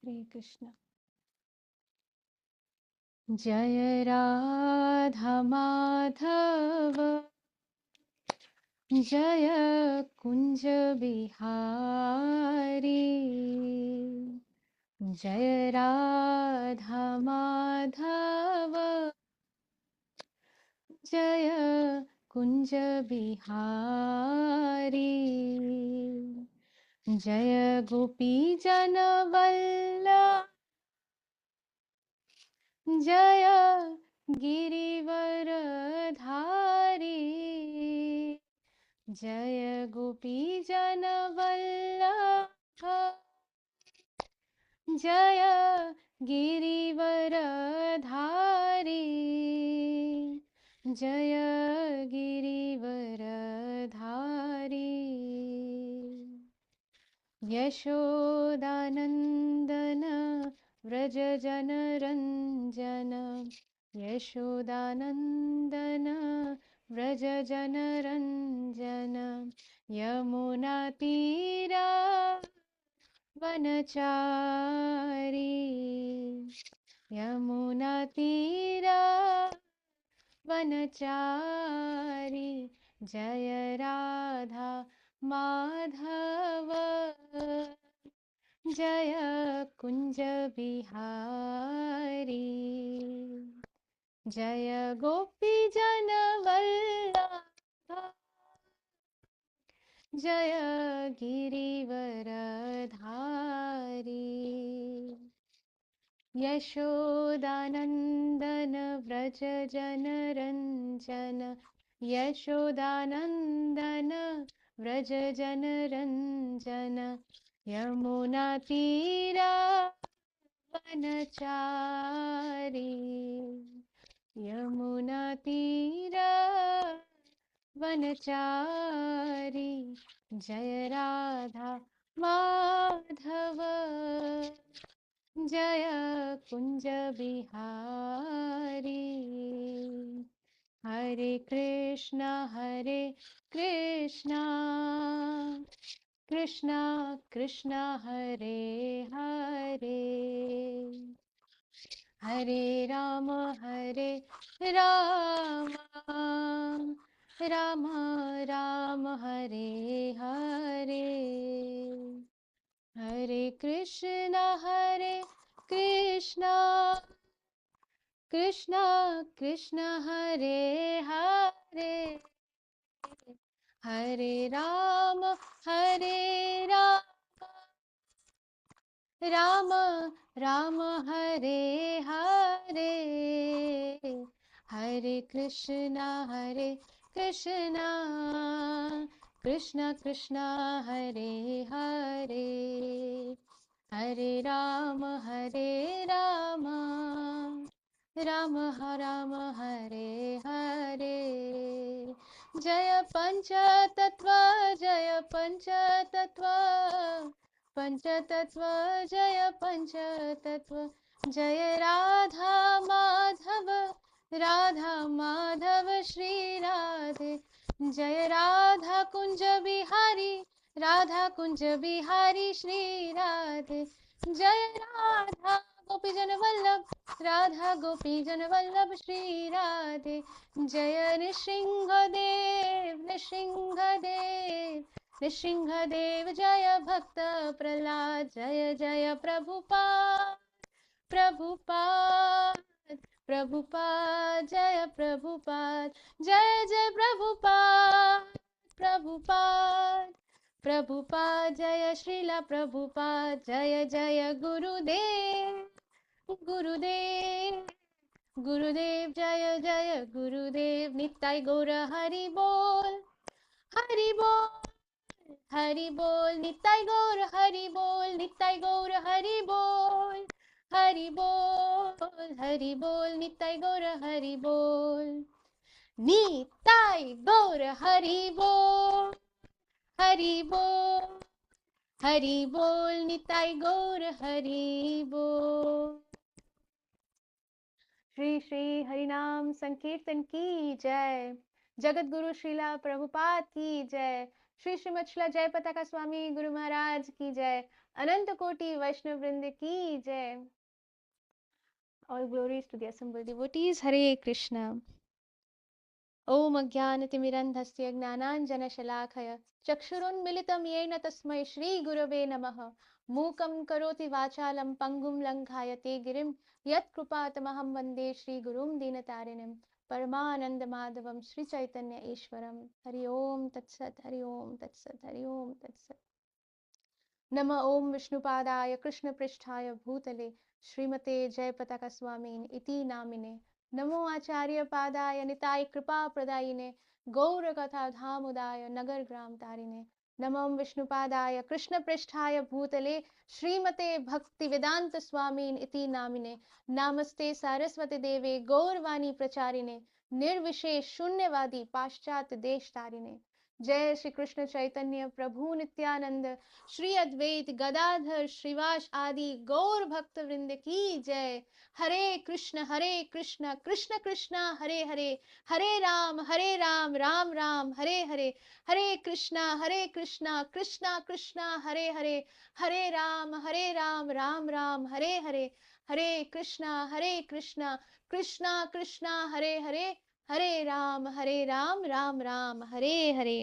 हरे कृष्ण। जय राधा माधव जय कुंज बिहारी। जय राधा माधव जय कुंज बिहारी। जय गोपी जन वल्लभ जय गिरिवर धारी। जय गोपी जन वल्लभ जय गिरिवर धारी। जय गिरिवर धारी। यशोदानन्दन व्रज जनरञ्जन। यशोदानन्दन व्रज जनरञ्जन। यमुनातीरा वनचारी। यमुनातीरा वनचारी। जय राधा माधव जय कुंज बिहारी। जय गोपी जन वल्लभ जय गिरिवर धारी। यशोदानन्दन व्रज जनरञ्जन। यशोदानन्दन व्रज जनरञ्जन। यमुनातीरा वनचारी। यमुनातीरा वनचारी। जय राधा माधव जय कुंज बिहारी। हरे कृष्णा कृष्णा कृष्णा हरे हरे। हरे राम राम राम हरे हरे। हरे कृष्णा कृष्णा कृष्णा कृष्णा हरे हरे। हरे राम राम राम हरे हरे। हरे कृष्णा कृष्णा कृष्णा कृष्णा हरे हरे। हरे राम राम राम हरे हरे। जय पंचतत्व जय पंचतत्व पंचतत्व जय पंचतत्व। जय राधा माधव श्री राधे। जय राधा कुंज बिहारी श्री राधे। जय राधा गोपी जन वल्लभ राधा गोपी जन वल्लभ श्री राधे। जय नृसिंहदेव जय भक्त प्रहलाद। जय जय प्रभुपाद जय प्रभुपाद। जय जय प्रभुपाद जय श्रीला प्रभुपाद। जय जय गुरुदेव जय जय गुरुदेव। निताई गौर हरि बोल हरि बोल। निताई गौर हरि बोल निताई गौर हरि बोल हरि बोल। निताई गौर हरि बोल निताई गौर हरि बोल हरि बोल। निताई गौर हरि बोल। श्री श्री हरिनाम संकीर्तन की जय। जगत गुरु श्रीला प्रभुपाद की जय। श्री श्रीमद शिला जय पताका स्वामी गुरु महाराज की जय। अनंत कोटि वैष्णव वृंद की जय। All glories to the assembled devotees. Hare Krishna. ॐ अज्ञानतिमिरन्धस्य ज्ञानाञ्जनशलाखय चक्षुरुन्मिलितं येन तस्मै श्रीगुरवे नमः। मूकं करोति वाचालं पङ्गुं लङ्घायते गिरिं यत्कृपातमहं वन्दे श्रीगुरुं दीनतारिणिं। परमानन्दमाधवं श्रीचैतन्य ईश्वरं। हरि ओम तत्सत्। हरि ओम तत्सत्। हरि ओम तत्सत्। नमः ओम विष्णुपादाय कृष्णपृष्ठाय भूतले श्रीमते जयपताका स्वामिन् इति नामिने। नमो आचार्य पादाय निताय कृपा प्रदायिने गौरकथा धामुदाय नगर ग्राम तारिणे। नमो विष्णुपादाय कृष्णपृष्ठाय भूतले श्रीमते भक्ति वेदांत स्वामिन् इति नामिने। नमस्ते सारस्वती देवे गौरवाणी प्रचारिणे निर्विशेष शून्यवादी पाश्चात्य देश तारिणे। जय श्री कृष्ण चैतन्य प्रभु नित्यानंद श्री अद्वैत गदाधर श्रीवास आदि गौर भक्त वृंद की जय। हरे कृष्ण कृष्ण कृष्ण हरे हरे, हरे राम राम राम हरे हरे, हरे कृष्णा कृष्ण कृष्ण हरे हरे, हरे राम राम राम हरे हरे, हरे कृष्णा कृष्ण कृष्ण हरे हरे, हरे राम राम राम हरे हरे।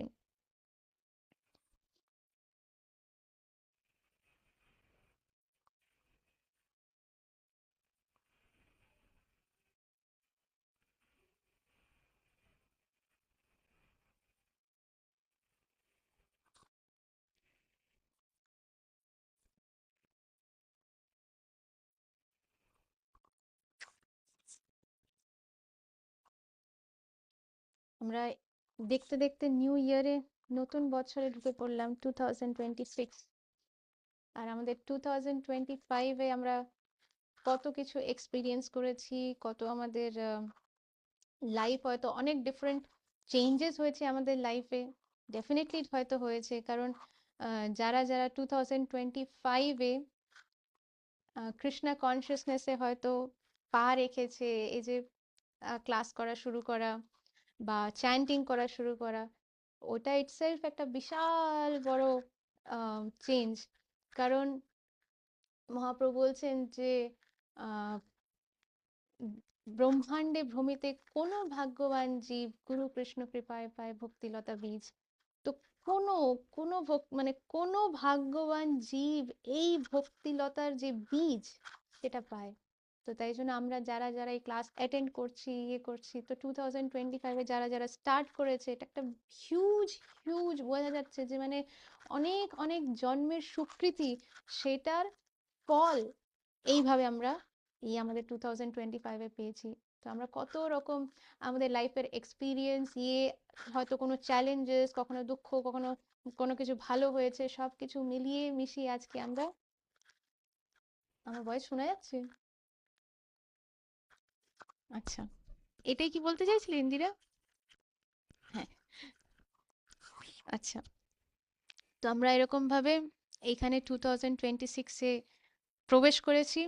আমরা দেখতে দেখতে নিউ ইয়ারে নতুন বছরে ঢুকে পড়লাম 2026। আর আমাদের 2025 এ আমরা কত কিছু এক্সপিরিয়েন্স করেছি, কত আমাদের লাইফ হয়তো অনেক ডিফারেন্ট চেঞ্জেস হয়েছে আমাদের লাইফে। ডেফিনেটলি হয়তো হয়েছে, কারণ যারা যারা 2025-এ কৃষ্ণা কনসিয়াসনেসে হয়তো পা রেখেছে, এই যে ক্লাস করা শুরু করা বা চ্যান্টিং করা শুরু করা, ওটা ইটসেলফ একটা বিশাল বড় চেঞ্জ। কারণ মহাপ্রভু বলছেন যে ব্রহ্মাণ্ডে ভ্রমিতে কোনো ভাগ্যবান জীব গুরু কৃষ্ণ কৃপায় পায় ভক্তিলতা বীজ। তো কোনো কোনো মানে কোনো ভাগ্যবান জীব এই ভক্তিলতার যে বীজ সেটা পায়। তো তাই জন্য আমরা যারা যারা এই ক্লাস অ্যাটেন্ড করছি, ইয়ে করছি, তো 2025-এ যারা যারা স্টার্ট করেছে, এটা একটা হিউজ হিউজ বোঝা যাচ্ছে যে মানে অনেক অনেক জন্মের সুকৃতি, সেটার ফল এইভাবে আমরা এই আমাদের 2025-এ পেয়েছি। তো আমরা কত রকম আমাদের লাইফের এক্সপিরিয়েন্স, ইয়ে হয়তো কোনো চ্যালেঞ্জেস, কখনো দুঃখ, কখনো কোনো কিছু ভালো হয়েছে, সবকিছু মিলিয়ে মিশিয়ে আজকে আমরা। আমার ভয়েস শোনা যাচ্ছে? আচ্ছা, এটাই কি বলতে চাইছিলে ইন্দিরা? হ্যাঁ, আচ্ছা। তো আমরা এরকম ভাবে এইখানে 2026-এ প্রবেশ করেছি।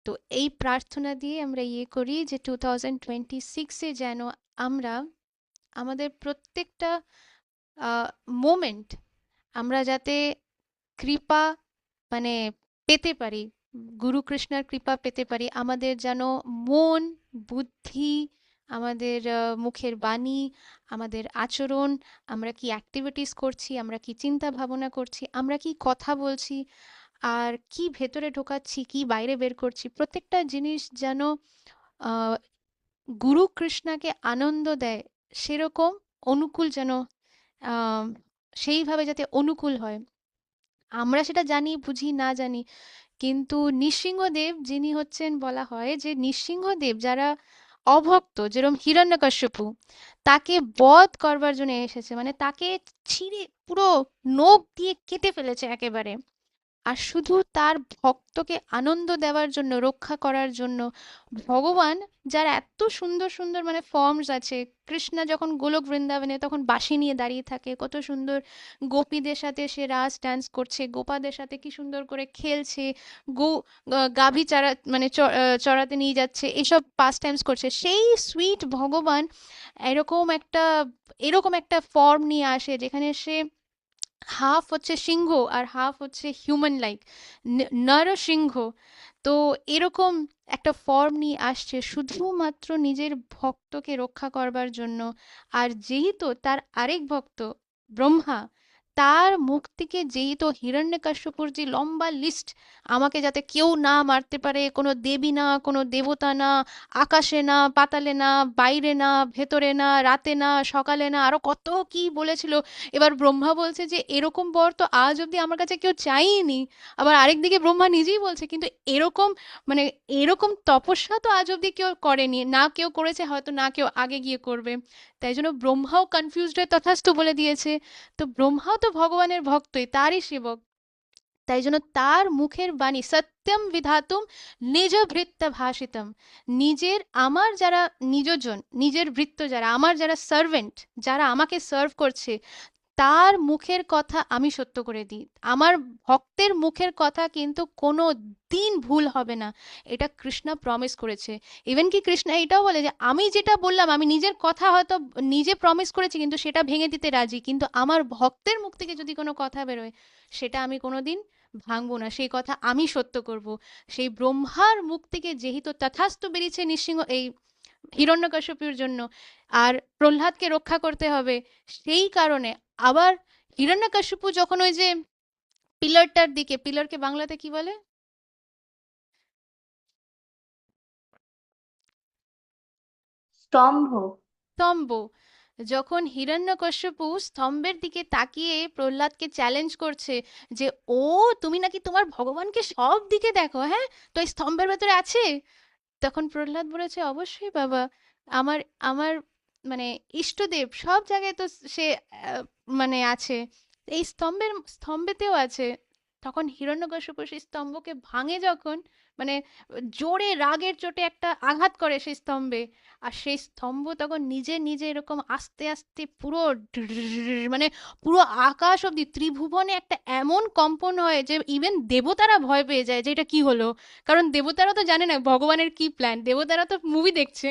তো এই প্রার্থনা দিয়ে আমরা ইয়ে করি যে 2026-এ যেন আমরা আমাদের প্রত্যেকটা মোমেন্ট আমরা যাতে কৃপা মানে পেতে পারি, গুরু কৃষ্ণের কৃপা পেতে পারি। আমাদের যেন মন, বুদ্ধি, আমাদের মুখের বাণী, আমাদের আচরণ, আমরা কি অ্যাক্টিভিটিস করছি, আমরা কি চিন্তা ভাবনা করছি, আমরা কি কথা বলছি, আর কি ভেতরে ঢোকাচ্ছি, কি বাইরে বের করছি, প্রত্যেকটা জিনিস যেন গুরু কৃষ্ণকে আনন্দ দেয়, সেরকম অনুকূল যেন সেইভাবে যাতে অনুকূল হয়। আমরা সেটা জানি বুঝি না জানি, কিন্তু নৃসিংহদেব যিনি হচ্ছেন, বলা হয় যে নৃসিংহদেব যারা অভক্ত, যেরকম হিরণ্যকশ্যপু, তাকে বধ করবার জন্য এসেছে, মানে তাকে ছিঁড়ে পুরো নখ দিয়ে কেটে ফেলেছে একেবারে। আর শুধু তার ভক্তকে আনন্দ দেওয়ার জন্য, রক্ষা করার জন্য ভগবান, যার এত সুন্দর সুন্দর মানে ফর্মস আছে। কৃষ্ণা যখন গোলক বৃন্দাবনে তখন বাঁশি নিয়ে দাঁড়িয়ে থাকে, কত সুন্দর গোপীদের সাথে সে রাস ডান্স করছে, গোপাদের সাথে কি সুন্দর করে খেলছে, গো গাভী চারা মানে চড়াতে নিয়ে যাচ্ছে, এসব পাস টাইমস করছে। সেই সুইট ভগবান এরকম একটা ফর্ম নিয়ে আসে যেখানে সে হাফ হচ্ছে সিংহ আর হাফ হচ্ছে হিউম্যান লাইক, নর সিংহ। তো এরকম একটা ফর্ম নিয়ে আসছে শুধুমাত্র নিজের ভক্তকে রক্ষা করবার জন্য। আর যেহেতু তার আরেক ভক্ত ব্রহ্মা, তার মুখ থেকে যেহেতু হিরণ্যকশ্যপুর যে লম্বা লিস্ট, আমাকে যাতে কেউ না মারতে পারে, কোনো দেবী না, কোনো দেবতা না, আকাশে না, পাতালে না, বাইরে না, ভেতরে না, রাতে না, সকালে না, আরো কত কি বলেছিল। এবার ব্রহ্মা বলছে যে এরকম বর তো আজ অব্দি আমার কাছে কেউ চাইনি। আবার আরেকদিকে ব্রহ্মা নিজেই বলছে কিন্তু এরকম মানে এরকম তপস্যা তো আজ অব্দি কেউ করেনি, না কেউ করেছে হয়তো, না কেউ আগে গিয়ে করবে। তাই জন্য ব্রহ্মাও কনফিউজড হয়ে তথাস্তু বলে দিয়েছে। তো ব্রহ্মাও তো ভগবানের ভক্তই, তারই সেবক। তাই জন্য তার মুখের বাণী সত্যম বিধাতুম নিজ ভৃত্য ভাষিতম, নিজের আমার যারা নিজজন, নিজের ভৃত্য যারা, আমার যারা সার্ভেন্ট, যারা আমাকে সার্ভ করছে, তার মুখের কথা আমি সত্য করে দিই। আমার ভক্তের মুখের কথা কিন্তু কোনো দিন ভুল হবে না, এটা কৃষ্ণা প্রমিস করেছে। ইভেন কি কৃষ্ণা এটাও বলে যে আমি যেটা বললাম, আমি নিজের কথা হয়তো নিজে প্রমিস করেছি কিন্তু সেটা ভেঙে দিতে রাজি, কিন্তু আমার ভক্তের মুখ থেকে যদি কোনো কথা বেরোয় সেটা আমি কোনোদিন ভাঙবো না, সেই কথা আমি সত্য করব। সেই ব্রহ্মার মুখ থেকে যেহেতু তথাস্তু বেরিয়েছে নৃসিংহ এই হিরণ্যকশ্যপুর জন্য, আর প্রহ্লাদকে রক্ষা করতে হবে, সেই কারণে আবার হিরণ্যকশ্যপু যখন ওই যে পিলারটার দিকে, পিলারকে বাংলাতে কি বলে, স্তম্ভ। স্তম্ভ, যখন হিরণ্যকশ্যপু স্তম্ভের দিকে তাকিয়ে প্রহ্লাদকে চ্যালেঞ্জ করছে যে ও তুমি নাকি তোমার ভগবানকে সব দিকে দেখো, হ্যাঁ, তো এই স্তম্ভের ভেতরে আছে। তখন প্রহ্লাদ বলেছে অবশ্যই বাবা, আমার আমার মানে ইষ্টদেব সব জায়গায় তো সে মানে আছে, এই স্তম্ভেতেও আছে। তখন হিরণ্যকশ্যপু সেই স্তম্ভকে ভাঙে যখন, মানে জোরে রাগের চোটে একটা আঘাত করে সেই স্তম্ভে, আর সেই স্তম্ভ তখন নিজে নিজে এরকম আস্তে আস্তে পুরো মানে পুরো আকাশ অব্দি ত্রিভুবনে একটা এমন কম্পন হয় যে ইভেন দেবতারা ভয় পেয়ে যায় যে এটা কি হলো। কারণ দেবতারা তো জানে না ভগবানের কি প্ল্যান, দেবতারা তো মুভি দেখছে।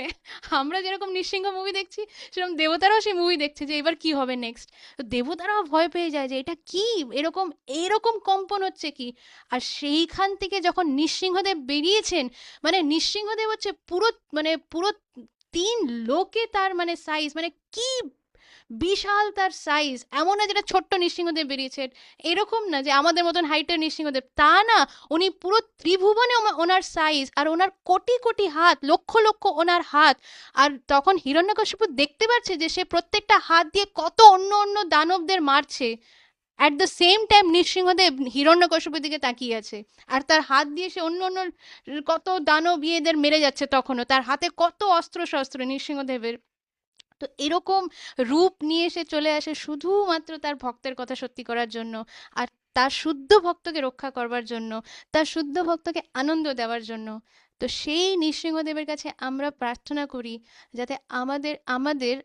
আমরা যেরকম নৃসিংহ মুভি দেখছি, সেরকম দেবতারাও সেই মুভি দেখছে যে এবার কি হবে নেক্সট। তো দেবতারাও ভয় পেয়ে যায় যে এটা কি, এরকম এরকম কম্পন হচ্ছে কি। আর সেইখান থেকে যখন নৃসিংহদেব বেরিয়েছেন, মানে নৃসিংহদেব হচ্ছে পুরো মানে পুরো 3 লোকে তার মানে সাইজ, মানে কি বিশাল তার সাইজ। এমন না যেটা ছোট্ট নৃসিংহদেব বেরিয়েছে, এরকম না যে আমাদের মতন হাইটের নৃসিংহদেব, তা না, উনি পুরো ত্রিভুবনে ওনার সাইজ, আর ওনার কোটি কোটি হাত, লক্ষ লক্ষ ওনার হাত। আর তখন হিরণ্যকশিপু দেখতে পাচ্ছে যে সে প্রত্যেকটা হাত দিয়ে কত অন্য অন্য দানবদের মারছে। At the same time Nrisinghadev হিরণ্যকশিপুর দিকে তাকিয়ে আছে, আর তার হাত দিয়ে সে অন্য অন্য কত দানব ইয়েদের মেরে যাচ্ছে। তখনও তার হাতে কত অস্ত্র শস্ত্র নৃসিংহদেবের। তো এরকম রূপ নিয়ে সে চলে আসে শুধুমাত্র তার ভক্তের কথা সত্যি করার জন্য, আর তার শুদ্ধ ভক্তকে রক্ষা করবার জন্য, তার শুদ্ধ ভক্তকে আনন্দ দেওয়ার জন্য। তো সেই নৃসিংহদেবের কাছে আমরা প্রার্থনা করি যাতে আমাদের আমাদের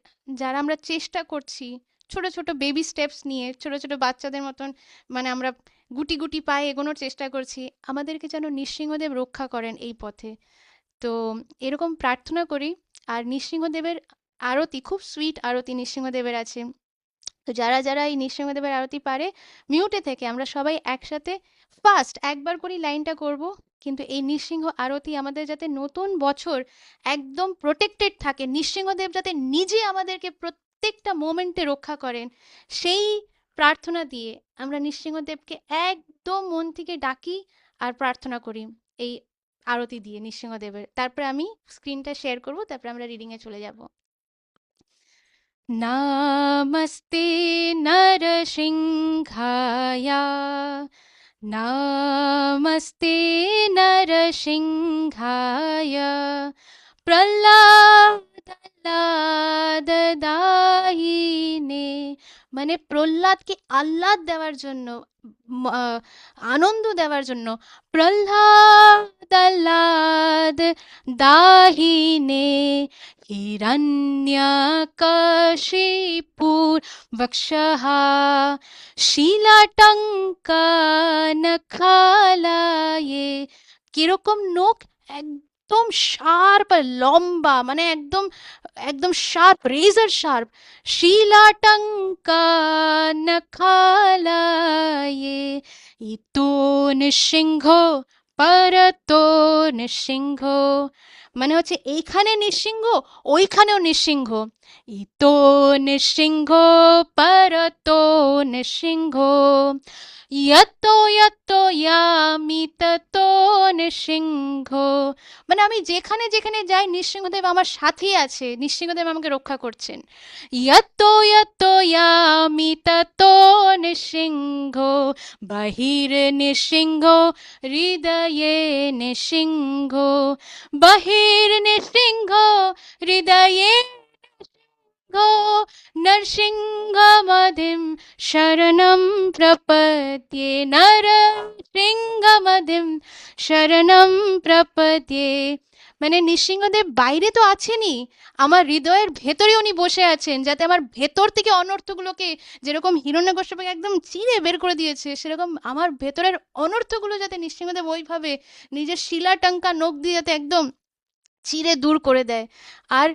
যারা আমরা চেষ্টা করছি ছোট ছোট বেবি স্টেপস নিয়ে, ছোট ছোট বাচ্চাদের মতন, মানে আমরা গুটি গুটি পায়ে এগোনোর চেষ্টা করছি, আমাদেরকে যেন নৃসিংহদেব রক্ষা করেন এই পথে। তো এরকম প্রার্থনা করি। আর নৃসিংহদেবের আরতি, খুব সুইট আরতি নৃসিংহদেবের আছে। তো যারা যারা এই নৃসিংহদেবের আরতি পারে, মিউটে থেকে আমরা সবাই একসাথে ফার্স্ট একবার করি লাইনটা করব। কিন্তু এই নৃসিংহ আরতি আমাদের যাতে নতুন বছর একদম প্রোটেক্টেড থাকে, নৃসিংহদেব যাতে নিজে আমাদেরকে প্রত্যেকটা মোমেন্টে রক্ষা করেন, সেই প্রার্থনা দিয়ে আমরা নৃসিংহদেবকে একদম মন থেকে ডাকি আর প্রার্থনা করি এই আরতি দিয়ে নৃসিংহদেবের। তারপরে আমি স্ক্রিনটা শেয়ার করব, তারপরে আমরা রিডিংয়ে চলে যাব। नामस्ते नरसिंहाय, नामस्ते नरसिंहाय, प्रह्लाददायिने মানে প্রহ্লাদকে আহ্লাদ দেওয়ার জন্য, আনন্দ দেওয়ার জন্য, প্রহ্লাদ আহ্লাদ দাহিনে হিরণ্যকশিপুর वक्षः শিলাটঙ্কা নখালায়ে। কিরকম নখ, একদম শার্প আর লম্বা, মানে একদম একদম শার্প, রেজার শার্প। শিলাটঙ্কা নখালায়ে ইতো নিঃসিংহ পরতো নিঃসিংহ, মানে হচ্ছে এইখানে নিঃসিংহ, ওইখানেও নিঃসিংহ। ইতো নিঃসিংহ পরতো নিঃসিংহ, ইয়তো ইয়তো ইয়ামি ততো নিঃসিংহ, মানে আমি যেখানে যেখানে যাই নৃসিংহদেব আমার সাথেই আছে, নৃসিংহদেব আমাকে রক্ষা করছেন। ইয়তো ইয়তো ইয়ামি ততো নিঃসিংহ, বাহির নিঃসিংহ হৃদয়ে নিঃসিংহ, বাহির নিঃসিংহ হৃদয়ে গো নরসিংহমধিম শরণম প্রপদ্যে, নরসিংহমধিম শরণম প্রপদ্যে। মানে নৃসিংহদেব বাইরে তো আছেনই, আমার হৃদয়ের ভেতরে উনি বসে আছেন, যাতে আমার ভেতর থেকে অনর্থগুলোকে, যেরকম হিরণ্যকশ্যপকে একদম চিরে বের করে দিয়েছে, সেরকম আমার ভেতরের অনর্থগুলো যাতে নৃসিংহদেব ওইভাবে নিজের শিলাটঙ্কা নখ দিয়ে যাতে একদম চিরে দূর করে দেয়। আর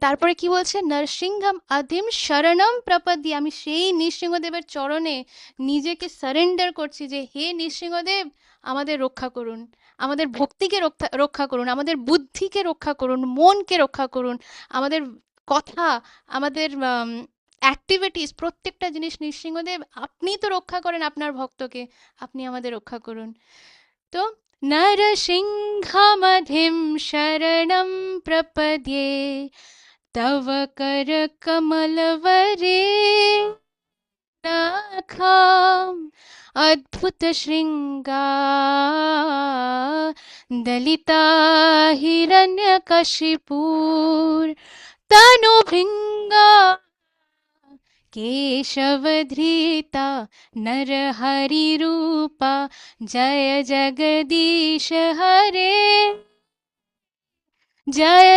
তারপরে কি বলছে, নরসিংহম অধিম শরণম প্রপদ্যে, আমি সেই নৃসিংহদেবের চরণে নিজেকে সারেন্ডার করছি যে হে নৃসিংহদেব, আমাদের রক্ষা করুন, আমাদের ভক্তিকে রক্ষা করুন, আমাদের বুদ্ধিকে রক্ষা করুন, মনকে রক্ষা করুন, আমাদের কথা, আমাদের অ্যাক্টিভিটিস, প্রত্যেকটা জিনিস নৃসিংহদেব আপনিই তো রক্ষা করেন আপনার ভক্তকে, আপনি আমাদের রক্ষা করুন। তো नरसिंहमधिं शरणं प्रपद्ये, तव करकमलवरे नखाम् अद्भुतशृङ्गा दलिता हिरण्यकशिपूर्तनुभृङ्गा, केशवधृता नरहरिरूपा, जय जगदीश हरे, जय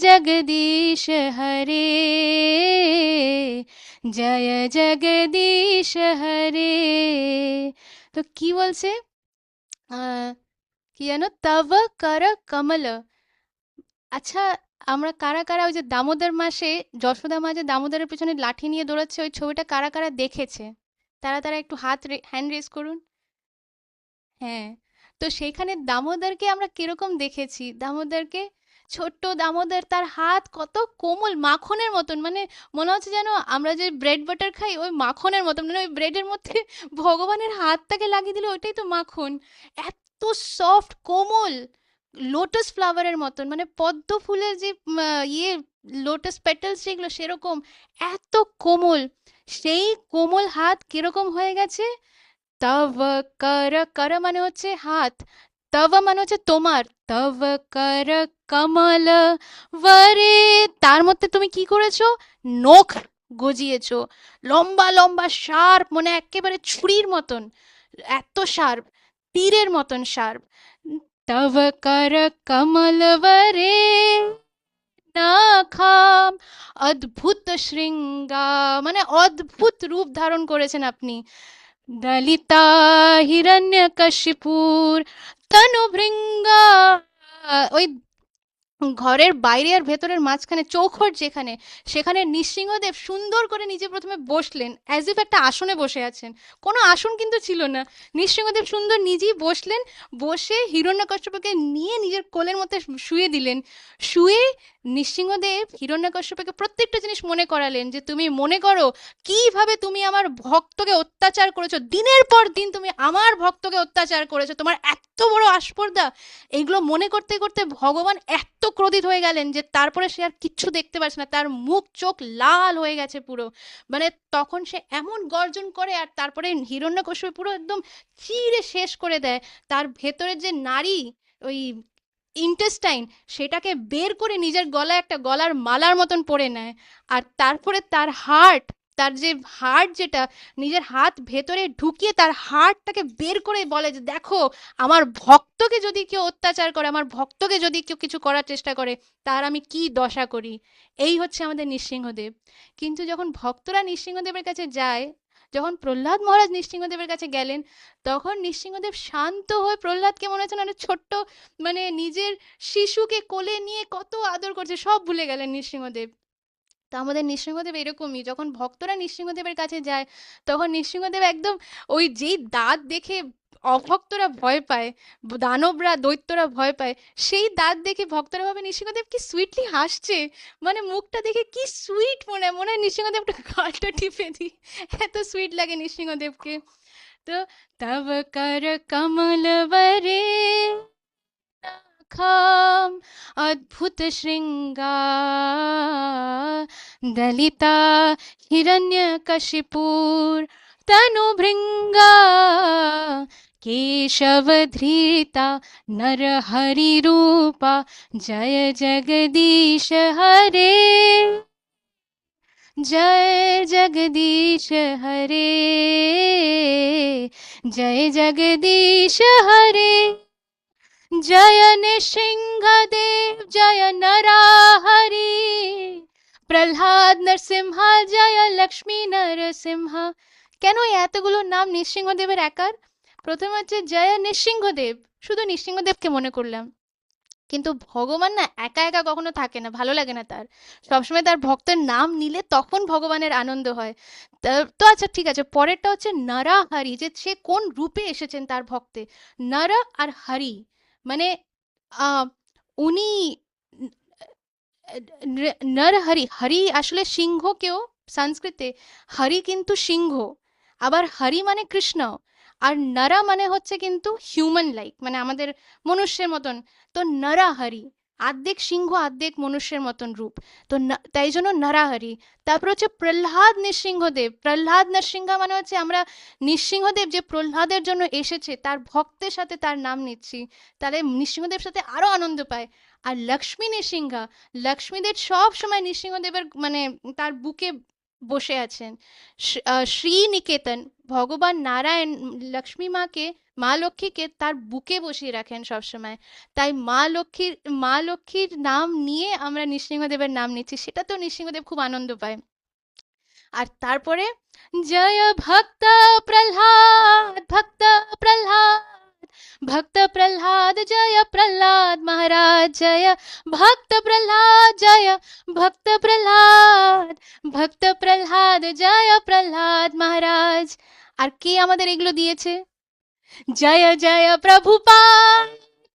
जगदीश हरे, जय जगदीश हरे। তো কি বলছে, কি জানো, তব কর কমল। আচ্ছা, আমরা কারা কারা ওই যে দামোদর মাসে যশোদা মা যে দামোদরের পেছনে লাঠি নিয়ে দৌড়াচ্ছে, ওই ছবিটা কারা কারা দেখেছে? তারা তারা একটু হাত হ্যান্ড রেজ করুন। হ্যাঁ, তো সেইখানে দামোদরকে আমরা কিরকম দেখেছি, দামোদরকে ছোট্ট দামোদর, তার হাত কত কোমল, মাখনের মতন, মানে মনে হচ্ছে যেন আমরা যে ব্রেড বাটার খাই ওই মাখনের মতন, মানে ওই ব্রেডের মধ্যে ভগবানের হাতটাকে লাগিয়ে দিলে ওইটাই তো মাখন। এত সফট, কোমল, লোটাস ফ্লাওয়ারের মতন, মানে পদ্ম ফুলের যে ইয়ে লোটাস পেটালস যেগুলো সেরকম, এত কোমল। সেই কোমল হাত কিরকম হয়ে গেছে, তব কর, কর মানে হচ্ছে হাত, তব মানে হচ্ছে তোমার, তব কর কমল বরে, তার মধ্যে তুমি কি করেছো, নখ গজিয়েছো, লম্বা লম্বা শার্প, মানে একেবারে ছুরির মতন, এত শার্প, তীরের মতন শার্প। তব কর কমল বরে নাখাম অদ্ভুত শৃঙ্গা, মানে অদ্ভুত রূপ ধারণ করেছেন আপনি। দলিতা হিরণ্যকশিপুর তনুভৃঙ্গা, ওই ঘরের বাইরে আর ভেতরের মাঝখানে চৌখট যেখানে, সেখানে নৃসিংহদেব সুন্দর করে নিজে প্রথমে বসলেন, অ্যাজ ইফ একটা আসনে বসে আছেন। কোনো আসন কিন্তু ছিল না, নৃসিংহদেব সুন্দর নিজেই বসলেন, বসে হিরণ্যকশ্যপকে নিয়ে নিজের কোলের মধ্যে শুয়ে দিলেন। শুয়ে নৃসিংহদেব হিরণ্যকশ্যপকে প্রত্যেকটা জিনিস মনে করালেন, যে তুমি মনে করো কিভাবে তুমি আমার ভক্তকে অত্যাচার করেছো, দিনের পর দিন তুমি আমার ভক্তকে অত্যাচার করেছো, তোমার এত বড় আস্পর্ধা। এইগুলো মনে করতে করতে ভগবান এত ক্রোধিত হয়ে গেলেন যে তারপরে সে আর কিচ্ছু দেখতে পাচ্ছে না, তার মুখ চোখ লাল হয়ে গেছে পুরো, মানে তখন সে এমন গর্জন করে, আর তারপরে হিরণ্যকশিপু পুরো একদম চিরে শেষ করে দেয়। তার ভেতরের যে নারী, ওই ইন্টেস্টাইন, সেটাকে বের করে নিজের গলায় একটা গলার মালার মতন পরে নেয়। আর তারপরে তার হার্ট, তার যে হার্ট, যেটা নিজের হাত ভেতরে ঢুকিয়ে তার হার্টটাকে বের করে বলে যে দেখো, আমার ভক্তকে যদি কেউ অত্যাচার করে, আমার ভক্তকে যদি কেউ কিছু করার চেষ্টা করে, তার আমি কি দশা করি। এই হচ্ছে আমাদের নৃসিংহদেব। কিন্তু যখন ভক্তরা নৃসিংহদেবের কাছে যায়, যখন প্রহ্লাদ মহারাজ নৃসিংহদেবের কাছে গেলেন, তখন নৃসিংহদেব শান্ত হয়ে প্রহ্লাদকে মনে হচ্ছে না একটা ছোট্ট, মানে নিজের শিশুকে কোলে নিয়ে কত আদর করছে, সব ভুলে গেলেন নৃসিংহদেব। তো আমাদের নৃসিংহদেব এরকমই, যখন ভক্তরা নৃসিংহদেবের কাছে যায়, তখন নৃসিংহদেব একদম ওই যেই দাঁত দেখে অভক্তরা ভয় পায়, দানবরা দৈত্যরা ভয় পায়, সেই দাঁত দেখে ভক্তরা ভাবে নৃসিংহদেব কি সুইটলি হাসছে, মানে মুখটা দেখে কি সুইট, মনে হয় মনে হয় নৃসিংহদেবটা গালটা টিপে দিই, এত সুইট লাগে নৃসিংহদেবকে। তো তব কর কমল বরে खाम अद्भुत श्रृंगार, दलिता हिरण्यकशिपुर तनु भृंगा, केशव धृता नर हरि रूपा, जय जगदीश हरे, जय जगदीश हरे, जय जगदीश हरे, जय नृसिंहदेव जय नराहरि, প্রহ্লাদ নরসিংহ জয় লক্ষ্মী নরসিংহ। কেন এই এতগুলো নাম নৃসিংহদেবের একার? প্রথমে হচ্ছে জয় নৃসিংহদেব, শুধু নৃসিংহদেবকে মনে করলাম। কিন্তু ভগবান না একা একা কখনো থাকে না, ভালো লাগে না তার, সবসময় তার ভক্তের নাম নিলে তখন ভগবানের আনন্দ হয়। তো আচ্ছা ঠিক আছে, পরেরটা হচ্ছে নরাহরি, যে সে কোন রূপে এসেছেন তার ভক্তে। নর আর হরি, মানে আহ, উনি নরহরি, হরি আসলে সিংহকেও সংস্কৃতে হরি কিন্তু সিংহ, আবার হরি মানে কৃষ্ণ, আর নরা মানে হচ্ছে কিন্তু হিউম্যান লাইক, মানে আমাদের মনুষ্যের মতন। তো নরাহরি, আর্ধেক সিংহ আর্ধেক মনুষ্যের মতন রূপ, তো তাই জন্য নরাহরি। তারপর হচ্ছে প্রহ্লাদ নৃসিংহদেব, প্রহ্লাদ নৃসিংহ মানে হচ্ছে আমরা নৃসিংহদেব যে প্রহ্লাদের জন্য এসেছে তার ভক্তের সাথে তার নাম নিচ্ছি, তাহলে নৃসিংহদেব সাথে আরো আনন্দ পায়। আর লক্ষ্মী নৃসিংহা, লক্ষ্মীদেব সব সময় নৃসিংহদেবের মানে তার বুকে বসে আছেন। শ্রীনিকেতন, ভগবান নারায়ণ লক্ষ্মী মাকে, মা লক্ষ্মীকে তার বুকে বসিয়ে রাখেন সব সময়। তাই মা লক্ষ্মীর নাম নিয়ে আমরা নৃসিংহদেবের নাম নিচ্ছি, সেটা তো নৃসিংহদেব খুব আনন্দ পায়। আর তারপরে জয় ভক্ত প্রহ্লাদ, ভক্ত প্রহ্লাদ, भक्त प्रह्लाद जय प्रह्लाद महाराज, जय भक्त प्रह्लाद जय भक्त प्रह्लाद, भक्त प्रह्लाद जय प्रह्लाद महाराज। আর কে আমাদের এগুলো দিয়েছে? জয় জয় প্রভুপাদ,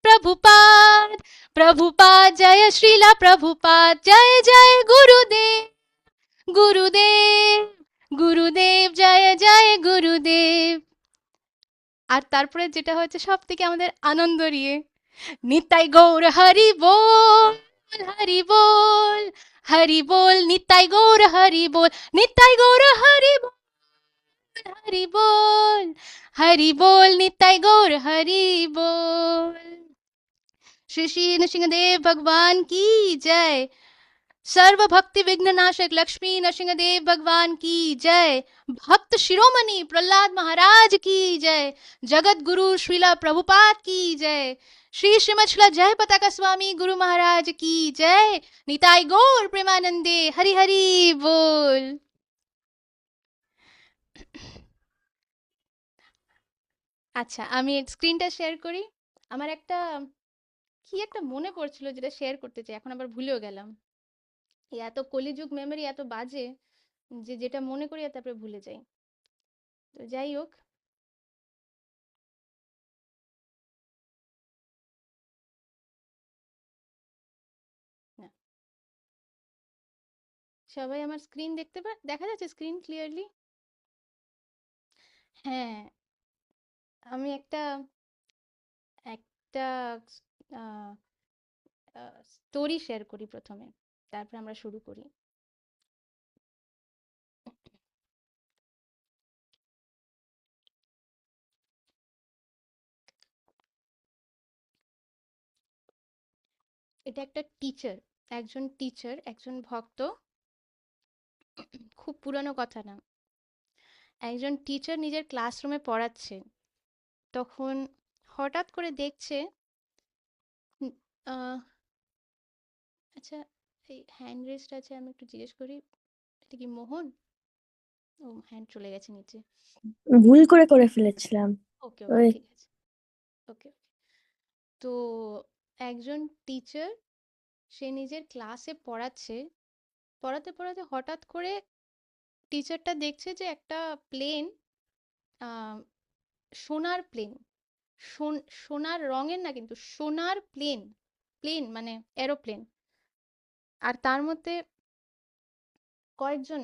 প্রভুপাদ, প্রভুপাদ জয় শ্রীলা প্রভুপাদ, জয় জয় গুরুদেব, গুরুদেব, গুরুদেব জয় জয় গুরুদেব। আর তারপরে যেটা হচ্ছে সব থেকে আমাদের আনন্দ রিয়ে, নিতাই গৌর হরি বল, হরি বল, হরি বল, নিতাই গৌর হরি বল, নিতাই গৌর হরি বল, হরি বল, হরি বল, নিতাই গৌর হরি বল। श्री श्री नृसिंहदेव भगवान की जय। सर्व भक्ति विघ्न नाशक लक्ष्मी नरसिंहदेव भगवान की जय। भक्त शिरोमणि प्रहलाद महाराज की जय। जगत गुरु श्रीला प्रभुपाद की जय। श्री श्रीमद शिला जय पताका स्वामी गुरु महाराज की जय। निताई गौर प्रेमानंदे हरि हरि बोल। আচ্ছা আমি স্ক্রিনটা শেয়ার করি। আমার একটা কি একটা মনে পড়ছিল যেটা শেয়ার করতে চাই, এখন আবার ভুলেও গেলাম। এই এত কলিযুগ মেমরি এত বাজে যে যেটা মনে করি আর তারপরে ভুলে যাই। তো যাই হোক, না, সবাই আমার স্ক্রিন দেখতে দেখা যাচ্ছে স্ক্রিন ক্লিয়ারলি? হ্যাঁ, আমি একটা একটা স্টোরি শেয়ার করি প্রথমে, তারপর আমরা শুরু করি। এটা একটা টিচার, একজন ভক্ত খুব পুরানো কথা না। একজন টিচার নিজের ক্লাসরুমে পড়াচ্ছে, তখন হঠাৎ করে দেখছে উম, আহ, আচ্ছা, এই হ্যান্ড রেস্ট আছে, আমি একটু জিজ্ঞেস করি, এটা কি মোহন? ও, হ্যান্ড চলে গেছে নিচে। ভুল করে করে ফেলেছিলাম। ওকে ওকে, ওই ঠিক আছে। ওকে। তো একজন টিচার, সে নিজের ক্লাসে পড়াচ্ছে, পড়াতে পড়াতে হঠাৎ করে টিচারটা দেখছে যে একটা প্লেন, সোনার প্লেন, সোনার রঙের না কিন্তু, সোনার প্লেন, প্লেন মানে এরোপ্লেন, আর তার মধ্যে কয়েকজন,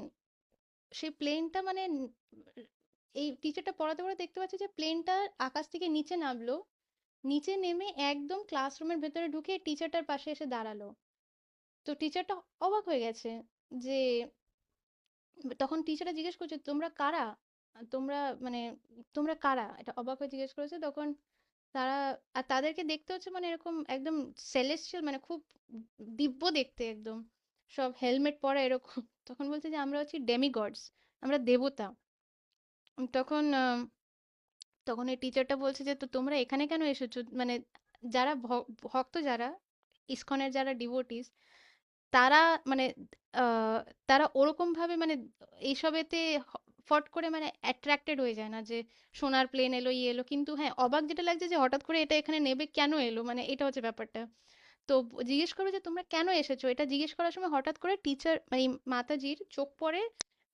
সেই প্লেনটা মানে এই টিচারটা পড়াতে পড়াতে দেখতে পাচ্ছে যে প্লেনটা আকাশ থেকে নিচে নামলো, নিচে নেমে একদম ক্লাসরুমের ভেতরে ঢুকে টিচারটার পাশে এসে দাঁড়ালো। তো টিচারটা অবাক হয়ে গেছে যে, তখন টিচারটা জিজ্ঞেস করছে তোমরা কারা, তোমরা মানে তোমরা কারা, এটা অবাক হয়ে জিজ্ঞেস করেছে। তখন তারা, আর তাদেরকে দেখতে হচ্ছে মানে এরকম একদম সেলেস্টিয়াল, মানে খুব দিব্য দেখতে একদম, সব হেলমেট পরা এরকম। তখন বলছে যে আমরা হচ্ছি ডেমিগডস, আমরা দেবতা। তখন তখন এই টিচারটা বলছে যে তো তোমরা এখানে কেন এসেছো, মানে যারা ভক্ত, যারা ইসকনের যারা ডিভোটিস, তারা মানে আহ, তারা ওরকম ভাবে মানে এইসবেতে ফট করে মানে অ্যাট্রাক্টেড হয়ে যায় না যে সোনার প্লেন এলো ইয়ে এলো, কিন্তু হ্যাঁ অবাক যেটা লাগছে যে হঠাৎ করে এটা এখানে নেবে কেন এলো, মানে এটা হচ্ছে ব্যাপারটা। তো জিজ্ঞেস করবে যে তোমরা কেন এসেছো, এটা জিজ্ঞেস করার সময় হঠাৎ করে টিচার মানে মাতাজির চোখ পড়ে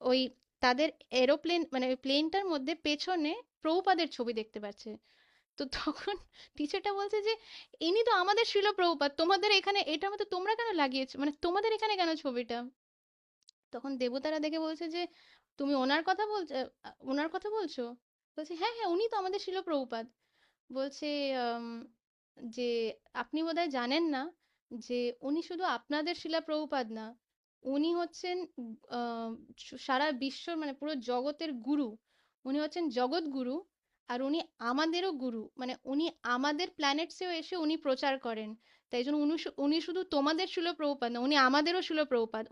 ওই তাদের এরোপ্লেন মানে ওই প্লেনটার মধ্যে পেছনে প্রভুপাদের ছবি দেখতে পাচ্ছে। তো তখন টিচারটা বলছে যে ইনি তো আমাদের শিল প্রভুপাদ, তোমাদের এখানে এটার মধ্যে তোমরা কেন লাগিয়েছো, মানে তোমাদের এখানে কেন ছবিটা? তখন দেবতারা দেখে বলছে যে তুমি ওনার কথা বলছো, ওনার কথা বলছো? বলছে হ্যাঁ হ্যাঁ, উনি তো আমাদের শিল প্রভুপাদ। বলছে আম, যে আপনি বোধহয় জানেন না যে উনি শুধু আপনাদের শিলা প্রভুপাদ না, উনি হচ্ছেন আহ, সারা বিশ্ব মানে পুরো জগতের গুরু, উনি হচ্ছেন জগৎ গুরু। আর উনি আমাদেরও গুরু, মানে উনি আমাদের প্ল্যানেটসেও এসে উনি প্রচার করেন। তাই জন্য উনি শুধু তোমাদের শিল প্রভুপাদ না, উনি আমাদেরও শিল প্রভুপাদ,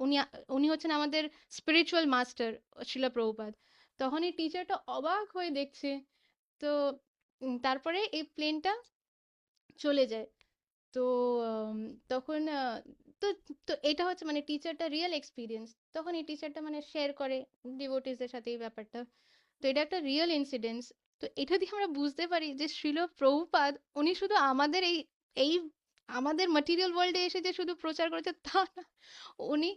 উনি হচ্ছেন আমাদের স্পিরিচুয়াল মাস্টার শিল প্রভুপাদ। তখন এই টিচারটা অবাক হয়ে দেখছে। তো তারপরে এই প্লেনটা চলে যায়। তো আম, তখন তো তো এটা হচ্ছে মানে টিচারটা রিয়েল এক্সপিরিয়েন্স, তখন এই টিচারটা মানে শেয়ার করে ডিভোটিসদের সাথে এই ব্যাপারটা। তো এটা একটা রিয়েল ইনসিডেন্স। তো এটা দিয়ে আমরা বুঝতে পারি যে শিল প্রভুপাদ উনি শুধু আমাদের এই এই আমাদের ম্যাটেরিয়াল ওয়ার্ল্ডে এসে যে শুধু প্রচার করেছে তা না, উনি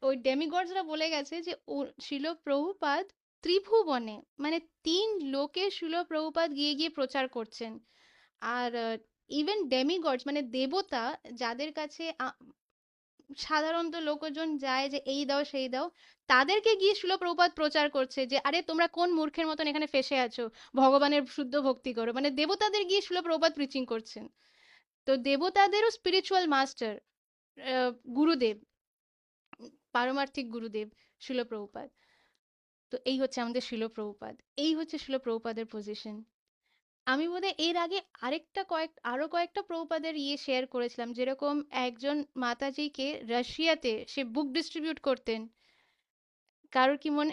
ওই ডেমিগডসরা বলে গেছে যে শিল প্রভুপাদ ত্রিভুবনে মানে 3 লোকে শিল প্রভুপাদ গিয়ে গিয়ে প্রচার করছেন। আর ইভেন ডেমিগডস মানে দেবতা, যাদের কাছে সাধারণত লোকজন যায় যে এই দাও সেই দাও, তাদেরকে গিয়ে শিল প্রভুপাদ প্রচার করছে যে আরে তোমরা কোন মূর্খের মতন এখানে ফেসে আছো, ভগবানের শুদ্ধ ভক্তি করো, মানে দেবতাদের গিয়ে শিল প্রভুপাদ প্রিচিং করছেন। তো দেবতাদেরও স্পিরিচুয়াল মাস্টার গুরুদেব, পারমার্থিক গুরুদেব শিল প্রভুপাদ। তো এই হচ্ছে আমাদের শিল প্রভুপাদ, এই হচ্ছে শিল প্রভুপাদের পজিশন। আমি বোধহয় এর আগে আরো কয়েকটা প্রভুপাদের ইয়ে শেয়ার করেছিলাম, যেরকম একজন মাতাজিকে রাশিয়াতে সে বুক ডিস্ট্রিবিউট করতেন। কারোর কি মনে,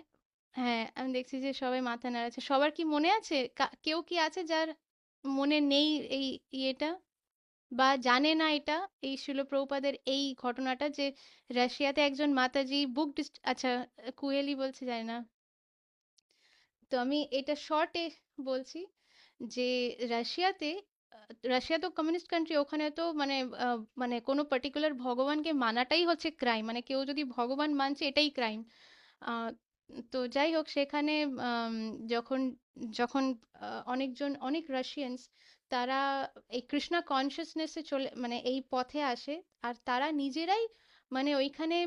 হ্যাঁ আমি দেখছি যে সবাই মাথা নাড়াচ্ছে, সবার কি মনে আছে? কেউ কি আছে যার মনে নেই এই ইয়েটা, বা জানে না এটা, এই শিল প্রভুপাদের এই ঘটনাটা যে রাশিয়াতে একজন মাতাজি আচ্ছা, কুয়েলি বলছে জানি না। তো আমি এটা শর্টে বলছি যে রাশিয়াতে, রাশিয়া তো কমিউনিস্ট কান্ট্রি, ওখানে তো মানে মানে কোনো পার্টিকুলার ভগবানকে মানাটাই হচ্ছে ক্রাইম, মানে কেউ যদি ভগবান মানছে এটাই ক্রাইম। তো যাই হোক সেখানে আম, যখন যখন অনেক রাশিয়ানস তারা এই কৃষ্ণা কনসিয়াসনেসে চলে মানে এই পথে আসে, আর তারা নিজেরাই মানে ওইখানে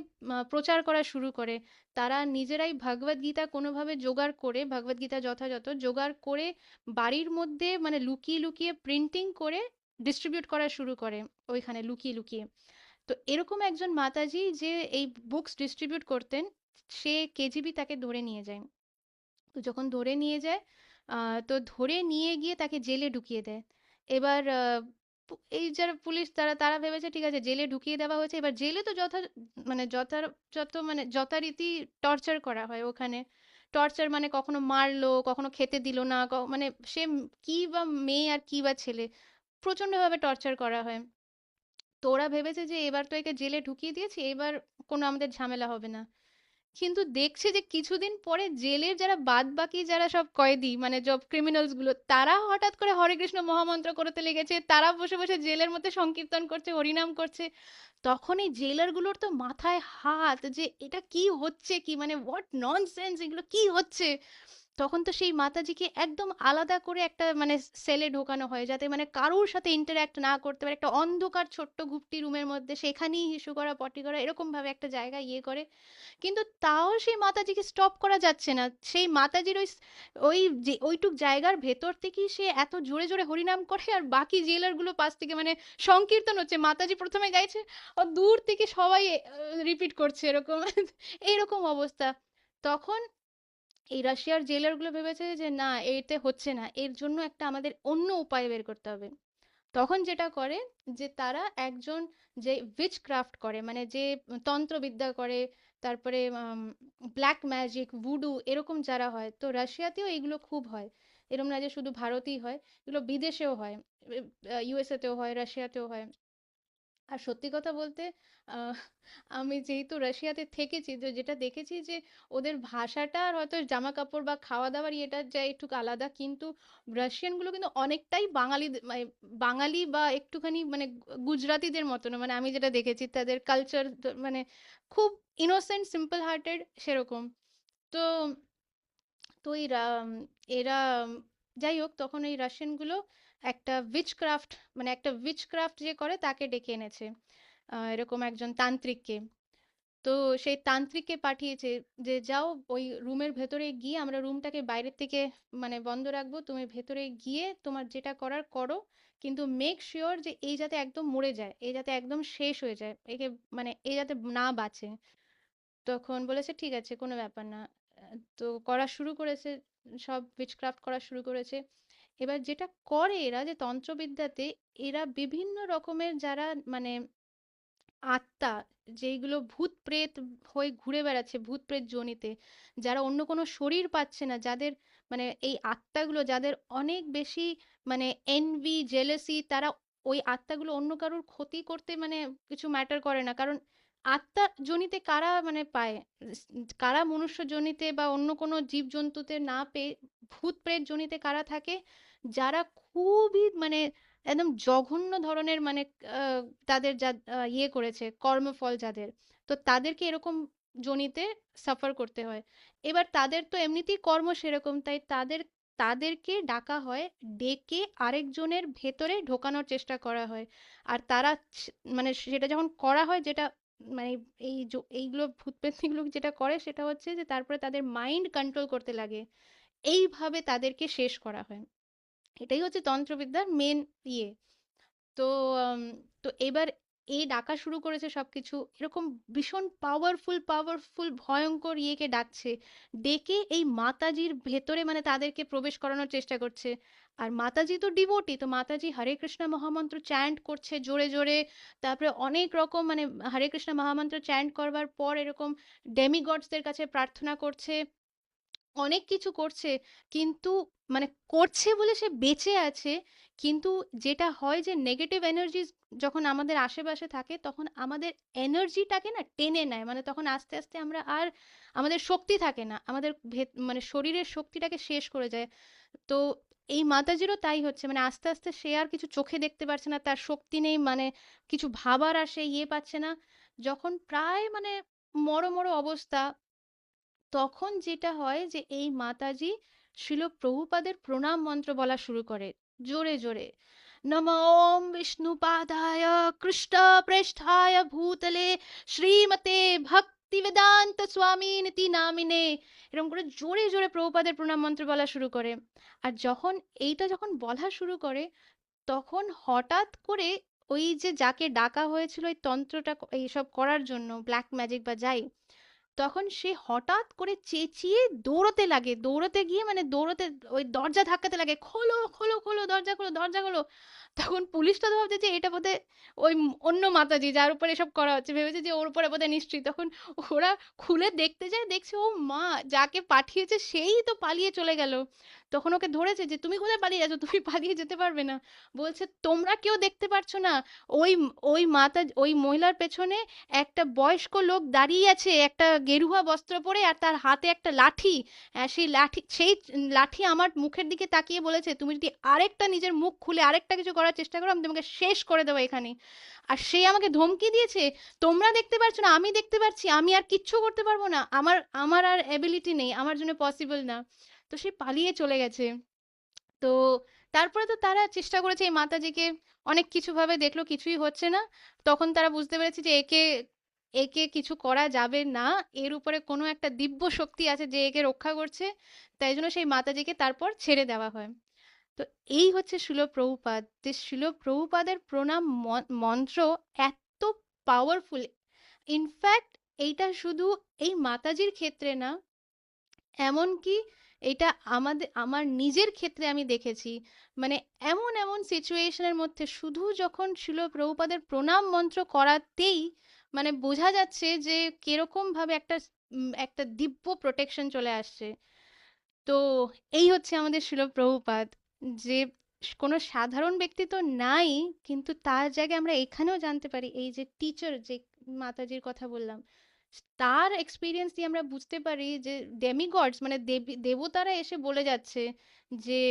প্রচার করা শুরু করে। তারা নিজেরাই ভগবদ গীতা কোনোভাবে জোগাড় করে, ভগবদ গীতা যথাযথ জোগাড় করে বাড়ির মধ্যে মানে লুকিয়ে লুকিয়ে প্রিন্টিং করে ডিস্ট্রিবিউট করা শুরু করে ওইখানে লুকিয়ে লুকিয়ে। তো এরকম একজন মাতাজি যে এই বুকস ডিস্ট্রিবিউট করতেন, সে কেজিবি তাকে ধরে নিয়ে যায়। তো যখন ধরে নিয়ে যায়, তো ধরে নিয়ে গিয়ে তাকে জেলে ঢুকিয়ে দেয়। এবার এই যারা পুলিশ তারা তারা ভেবেছে ঠিক আছে জেলে ঢুকিয়ে দেওয়া হয়েছে, এবার জেলে তো মানে যথাযথ মানে যথারীতি টর্চার করা হয় ওখানে। টর্চার মানে কখনো মারলো, কখনো খেতে দিল না, মানে সে কি বা মেয়ে আর কি বা ছেলে, প্রচন্ডভাবে টর্চার করা হয়। তো ওরা ভেবেছে যে এবার তো একে জেলে ঢুকিয়ে দিয়েছি, এবার কোনো আমাদের ঝামেলা হবে না। কিন্তু দেখছে যে কিছুদিন পরে জেলের যারা বাদ বাকি যারা সব কয়েদি মানে সব ক্রিমিনালস গুলো, তারা হঠাৎ করে হরে কৃষ্ণ মহামন্ত্র করতে লেগেছে, তারা বসে বসে জেলের মধ্যে সংকীর্তন করছে, হরিনাম করছে। তখন এই জেলার গুলোর তো মাথায় হাত যে এটা কি হচ্ছে, কি মানে হোয়াট ননসেন্স, এগুলো কি হচ্ছে। তখন তো সেই মাতাজিকে একদম আলাদা করে একটা মানে সেলে ঢোকানো হয়, যাতে মানে কারোর সাথে ইন্টারঅ্যাক্ট না করতে পারে, একটা অন্ধকার ছোট্ট গুপ্তি রুমের মধ্যে, সেখানেই হিসু করা পটি করা এরকম ভাবে একটা জায়গা ইয়ে করে। কিন্তু তাও সেই মাতাজিকে স্টপ করা যাচ্ছে না। সেই মাতাজির ওই ওই যে ওইটুক জায়গার ভেতর থেকেই সে এত জোরে জোরে হরিনাম করে, আর বাকি জেলার গুলো পাশ থেকে মানে সংকীর্তন হচ্ছে, মাতাজি প্রথমে গাইছে আর দূর থেকে সবাই রিপিট করছে এরকম। এইরকম অবস্থা। তখন এই রাশিয়ার জেলারগুলো ভেবেছে যে না, এতে হচ্ছে না, এর জন্য একটা আমাদের অন্য উপায় বের করতে হবে। তখন যেটা করে যে তারা একজন যে উইচ ক্রাফট করে মানে যে তন্ত্রবিদ্যা করে, তারপরে ব্ল্যাক ম্যাজিক ভুডু এরকম যারা হয়, তো রাশিয়াতেও এগুলো খুব হয়। এরকম না যে শুধু ভারতেই হয়, এগুলো বিদেশেও হয়, ইউএসএ তেও হয়, রাশিয়াতেও হয়। আর সত্যি কথা বলতে আহ, আমি যেহেতু রাশিয়াতে থেকেছি, তো যেটা দেখেছি যে ওদের ভাষাটা আর হয়তো জামা কাপড় বা খাওয়া দাওয়ার ইয়েটা যা একটু আলাদা, কিন্তু রাশিয়ান গুলো কিন্তু অনেকটাই বাঙালি, মানে বাঙালি বা একটুখানি মানে গুজরাটিদের মতন, মানে আমি যেটা দেখেছি তাদের কালচার, মানে খুব ইনোসেন্ট সিম্পল হার্টেড সেরকম। তো তো এরা যাই হোক, তখন এই রাশিয়ান গুলো একটা উইচ ক্রাফট মানে একটা উইচ ক্রাফট যে করে তাকে ডেকে এনেছে, এরকম একজন তান্ত্রিককে। তো সেই তান্ত্রিককে পাঠিয়েছে যে যাও ওই রুমের ভেতরে গিয়ে, আমরা রুমটাকে বাইরের থেকে মানে বন্ধ রাখবো, তুমি ভেতরে গিয়ে তোমার যেটা করার করো, কিন্তু মেক শিওর যে এই যাতে একদম মরে যায়, এই যাতে একদম শেষ হয়ে যায়, একে মানে এই যাতে না বাঁচে। তখন বলেছে ঠিক আছে কোনো ব্যাপার না। তো করা শুরু করেছে, সব উইচক্রাফট করা শুরু করেছে। এবার যেটা করে এরা যে তন্ত্রবিদ্যাতে, এরা বিভিন্ন রকমের যারা মানে আত্মা, যেইগুলো ভূত প্রেত হয়ে ঘুরে বেড়াচ্ছে ভূত প্রেত যোনিতে, যারা অন্য কোনো শরীর পাচ্ছে না, যাদের মানে এই আত্মাগুলো যাদের অনেক বেশি মানে এনভি জেলেসি, তারা ওই আত্মাগুলো অন্য কারোর ক্ষতি করতে মানে কিছু ম্যাটার করে না, কারণ আত্মা যোনিতে কারা মানে পায়, কারা মনুষ্য যোনিতে বা অন্য কোনো জীব জন্তুতে না পেয়ে ভূত প্রেত যোনিতে কারা থাকে, যারা খুবই মানে একদম জঘন্য ধরনের মানে আহ, তাদের যা ইয়ে করেছে কর্মফল যাদের, তো তাদেরকে এরকম যোনিতে সাফার করতে হয়। এবার তাদের তো এমনিতেই কর্ম সেরকম, তাই তাদেরকে ডাকা হয়, ডেকে আরেকজনের ভেতরে ঢোকানোর চেষ্টা করা হয়। আর তারা মানে সেটা যখন করা হয়, যেটা মানে এইগুলো ভূত পেত্নীগুলো যেটা করে সেটা হচ্ছে যে তারপরে তাদের মাইন্ড কন্ট্রোল করতে লাগে, এইভাবে তাদেরকে শেষ করা হয়। এটাই হচ্ছে তন্ত্রবিদ্যার মেন ইয়ে। তো আম, তো এবার এই ডাকা শুরু করেছে সবকিছু এরকম ভীষণ পাওয়ারফুল ভয়ঙ্কর ইয়েকে ডাকছে, ডেকে এই মাতাজির ভেতরে মানে তাদেরকে প্রবেশ করানোর চেষ্টা করছে। আর মাতাজি তো ডিভোটি, তো মাতাজি হরে কৃষ্ণ মহামন্ত্র চ্যান্ট করছে জোরে জোরে। তারপরে অনেক রকম মানে হরে কৃষ্ণ মহামন্ত্র চ্যান্ট করবার পর এরকম ডেমিগডসদের কাছে প্রার্থনা করছে, অনেক কিছু করছে। কিন্তু মানে করছে বলে সে বেঁচে আছে, কিন্তু যেটা হয় যে নেগেটিভ এনার্জি যখন আমাদের আশেপাশে থাকে, তখন আমাদের এনার্জিটাকে না টেনে নেয়, মানে তখন আস্তে আস্তে আমরা আর আমাদের শক্তি থাকে না, আমাদের মানে শরীরের শক্তিটাকে শেষ করে যায়। তো এই মাতাজিরও তাই হচ্ছে, মানে আস্তে আস্তে সে আর কিছু চোখে দেখতে পারছে না, তার শক্তি নেই, মানে কিছু ভাবার আর সে ইয়ে পাচ্ছে না। যখন প্রায় মানে মরো মরো অবস্থা, তখন যেটা হয় যে এই মাতাজি শিল প্রভুপাদের প্রণাম মন্ত্র বলা শুরু করে জোরে জোরে। নম ওম বিষ্ণুপাদায় কৃষ্ণ প্রেষ্ঠায় ভূতলে শ্রীমতে ভক্তি বেদান্ত স্বামী নীতি নামিনে, এরকম করে জোরে জোরে প্রভুপাদের প্রণাম মন্ত্র বলা শুরু করে। আর যখন এইটা যখন বলা শুরু করে, তখন হঠাৎ করে ওই যে যাকে ডাকা হয়েছিল এই তন্ত্রটা এইসব করার জন্য ব্ল্যাক ম্যাজিক বা যাই, তখন সে হঠাৎ করে চেঁচিয়ে দৌড়তে লাগে, দৌড়তে গিয়ে মানে দৌড়তে ওই দরজা ধাক্কাতে লাগে, খোলো খোলো খোলো, দরজা খোলো দরজা খোলো। তখন পুলিশটা তো ভাবছে যে এটা বোধহয় ওই অন্য মাতাজি যার উপর এসব করা হচ্ছে, ভেবেছে যে ওর উপরে বোধহয় নিশ্চয়ই। তখন ওরা খুলে দেখতে যায়, দেখছে ও মা, যাকে পাঠিয়েছে সেই তো পালিয়ে চলে গেল। তখন ওকে ধরেছে যে তুমি কোথায় পালিয়ে যাচ্ছ, তুমি পালিয়ে যেতে পারবে না। বলছে তোমরা কেউ দেখতে পাচ্ছ না, ওই ওই মহিলার পেছনে একটা বয়স্ক লোক দাঁড়িয়ে আছে, একটা গেরুয়া বস্ত্র পরে, আর তার হাতে একটা লাঠি। সেই লাঠি আমার মুখের দিকে তাকিয়ে বলেছে তুমি যদি আরেকটা নিজের মুখ খুলে আরেকটা কিছু করার চেষ্টা করো আমি তোমাকে শেষ করে দেবো এখানে। আর সে আমাকে ধমকি দিয়েছে, তোমরা দেখতে পারছো না, আমি দেখতে পাচ্ছি, আমি আর কিচ্ছু করতে পারবো না, আমার আমার আর এবিলিটি নেই, আমার জন্য পসিবল না। তো সে পালিয়ে চলে গেছে। তো তারপরে তো তারা চেষ্টা করেছে এই মাতাজিকে অনেক কিছু ভাবে, দেখলো কিছুই হচ্ছে না। তখন তারা বুঝতে পেরেছে যে একে একে কিছু করা যাবে না, এর উপরে কোনো একটা দিব্য শক্তি আছে যে একে রক্ষা করছে। তাই জন্য সেই মাতাজিকে তারপর ছেড়ে দেওয়া হয়। তো এই হচ্ছে শিল প্রভুপাদ, যে শিল প্রভুপাদের প্রণাম মন্ত্র এত পাওয়ারফুল। ইনফ্যাক্ট এইটা শুধু এই মাতাজির ক্ষেত্রে না, এমনকি এটা আমার নিজের ক্ষেত্রে আমি দেখেছি। মানে এমন এমন সিচুয়েশনের মধ্যে শুধু যখন শিল প্রভুপাদের প্রণাম মন্ত্র করাতেই মানে বোঝা যাচ্ছে যে কিরকম ভাবে একটা দিব্য প্রোটেকশন চলে আসছে। তো এই হচ্ছে আমাদের শিল প্রভুপাদ, যে কোনো সাধারণ ব্যক্তি তো নাই, কিন্তু তার জায়গায় আমরা এখানেও জানতে পারি এই যে টিচার, যে মাতাজির কথা বললাম, তার এক্সপিরিয়েন্স দিয়ে আমরা বুঝতে পারি যে ডেমিগডস মানে দেবতারা এসে বলে যাচ্ছে যে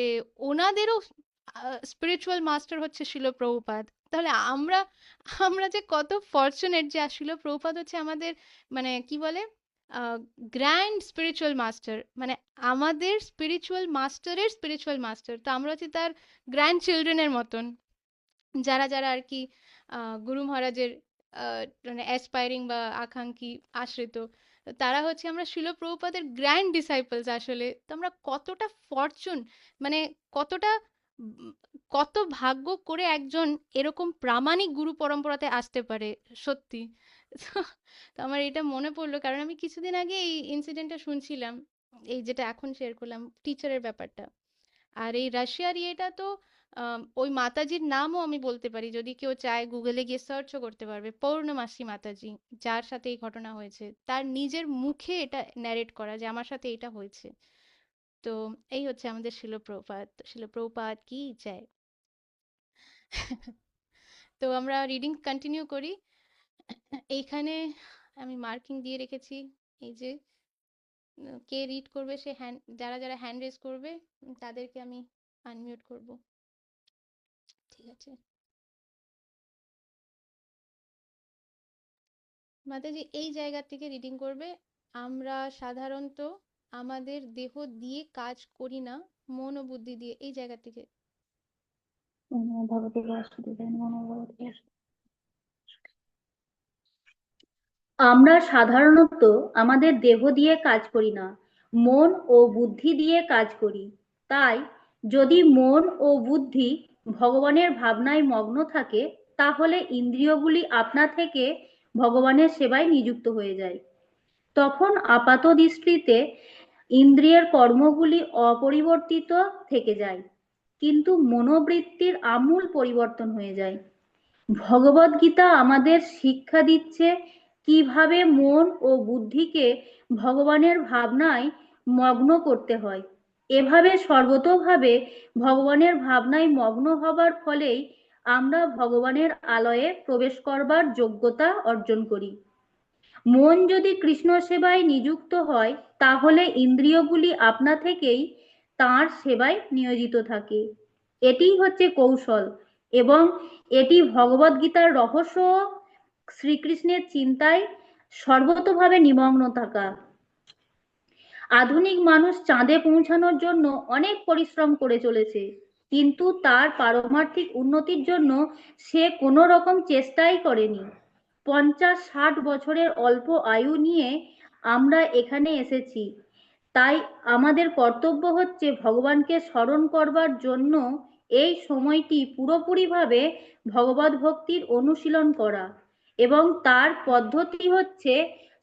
ওনাদেরও স্পিরিচুয়াল মাস্টার হচ্ছে শিল প্রভুপাদ। তাহলে আমরা আমরা যে কত ফরচুনেট যে শিল প্রভুপাদ হচ্ছে আমাদের মানে কি বলে গ্র্যান্ড স্পিরিচুয়াল মাস্টার, মানে আমাদের স্পিরিচুয়াল মাস্টারের স্পিরিচুয়াল মাস্টার। তো আমরা হচ্ছে তার গ্র্যান্ড চিলড্রেনের মতন, যারা যারা আর কি গুরু মহারাজের মানে অ্যাসপাইরিং বা আকাঙ্ক্ষী আশ্রিত, তো তারা হচ্ছে আমরা শিল প্রভুপাদের গ্র্যান্ড ডিসাইপলস আসলে। তো আমরা কতটা ফরচুন, মানে কতটা উম, কত ভাগ্য করে একজন এরকম প্রামাণিক গুরু পরম্পরাতে আসতে পারে, সত্যি। তো তো আমার এটা মনে পড়লো কারণ আমি কিছুদিন আগে এই ইনসিডেন্টটা শুনছিলাম, এই যেটা এখন শেয়ার করলাম টিচারের ব্যাপারটা। আর এই রাশিয়ার ইয়েটা তো ওই মাতাজির নামও আমি বলতে পারি, যদি কেউ চায় গুগলে গিয়ে সার্চও করতে পারবে, পৌর্ণমাসী মাতাজি, যার সাথে এই ঘটনা হয়েছে তার নিজের মুখে এটা ন্যারেট করা যে আমার সাথে এটা হয়েছে। তো এই হচ্ছে আমাদের শিল প্রভুপাদ, শিল প্রভুপাদ কি চায়। তো আমরা রিডিং কন্টিনিউ করি। এইখানে আমি মার্কিং দিয়ে রেখেছি, এই যে কে রিড করবে সে হ্যান্ড, যারা যারা হ্যান্ড রেজ করবে তাদেরকে আমি আনমিউট করব। ঠিক আছে মাতাজি, এই জায়গা থেকে রিডিং করবে। আমরা সাধারণত আমাদের দেহ দিয়ে কাজ করি না, মন ও বুদ্ধি দিয়ে, এই জায়গা থেকে। ভগবতী বাসুদেবায় নমঃ, ভগবতী বাসুদেবায়। আমরা সাধারণত আমাদের দেহ দিয়ে কাজ করি না, মন ও বুদ্ধি দিয়ে কাজ করি। তাই যদি মন ও বুদ্ধি ভগবানের ভাবনায় মগ্ন থাকে তাহলে ইন্দ্রিয়গুলি আপনা থেকে ভগবানের সেবায় নিযুক্ত হয়ে যায়। তখন আপাত দৃষ্টিতে ইন্দ্রিয়ের কর্মগুলি অপরিবর্তিত থেকে যায়, কিন্তু মনোবৃত্তির আমূল পরিবর্তন হয়ে যায়। ভগবদ্গীতা আমাদের শিক্ষা দিচ্ছে কিভাবে মন ও বুদ্ধিকে ভগবানের ভাবনায় মগ্ন করতে হয়। এভাবে সর্বতোভাবে ভগবানের ভাবনায় মগ্ন হবার ফলেই আমরা ভগবানের আলয়ে প্রবেশ করবার যোগ্যতা অর্জন করি। মন যদি কৃষ্ণ সেবায় নিযুক্ত হয় তাহলে ইন্দ্রিয়গুলি আপনা থেকেই তাঁর সেবায় নিয়োজিত থাকে। এটিই হচ্ছে কৌশল, এবং এটি ভগবদ্গীতার রহস্য, শ্রীকৃষ্ণের চিন্তায় সর্বতোভাবে নিমগ্ন থাকা। আধুনিক মানুষ চাঁদে পৌঁছানোর জন্য অনেক পরিশ্রম করে চলেছে, কিন্তু তার পারমার্থিক উন্নতির জন্য সে কোনো রকম চেষ্টাই করেনি। 50-60 বছরের অল্প আয়ু নিয়ে আমরা এখানে এসেছি, তাই আমাদের কর্তব্য হচ্ছে ভগবানকে স্মরণ করবার জন্য এই সময়টি পুরোপুরিভাবে ভগবদ ভক্তির অনুশীলন করা, এবং তার পদ্ধতি হচ্ছে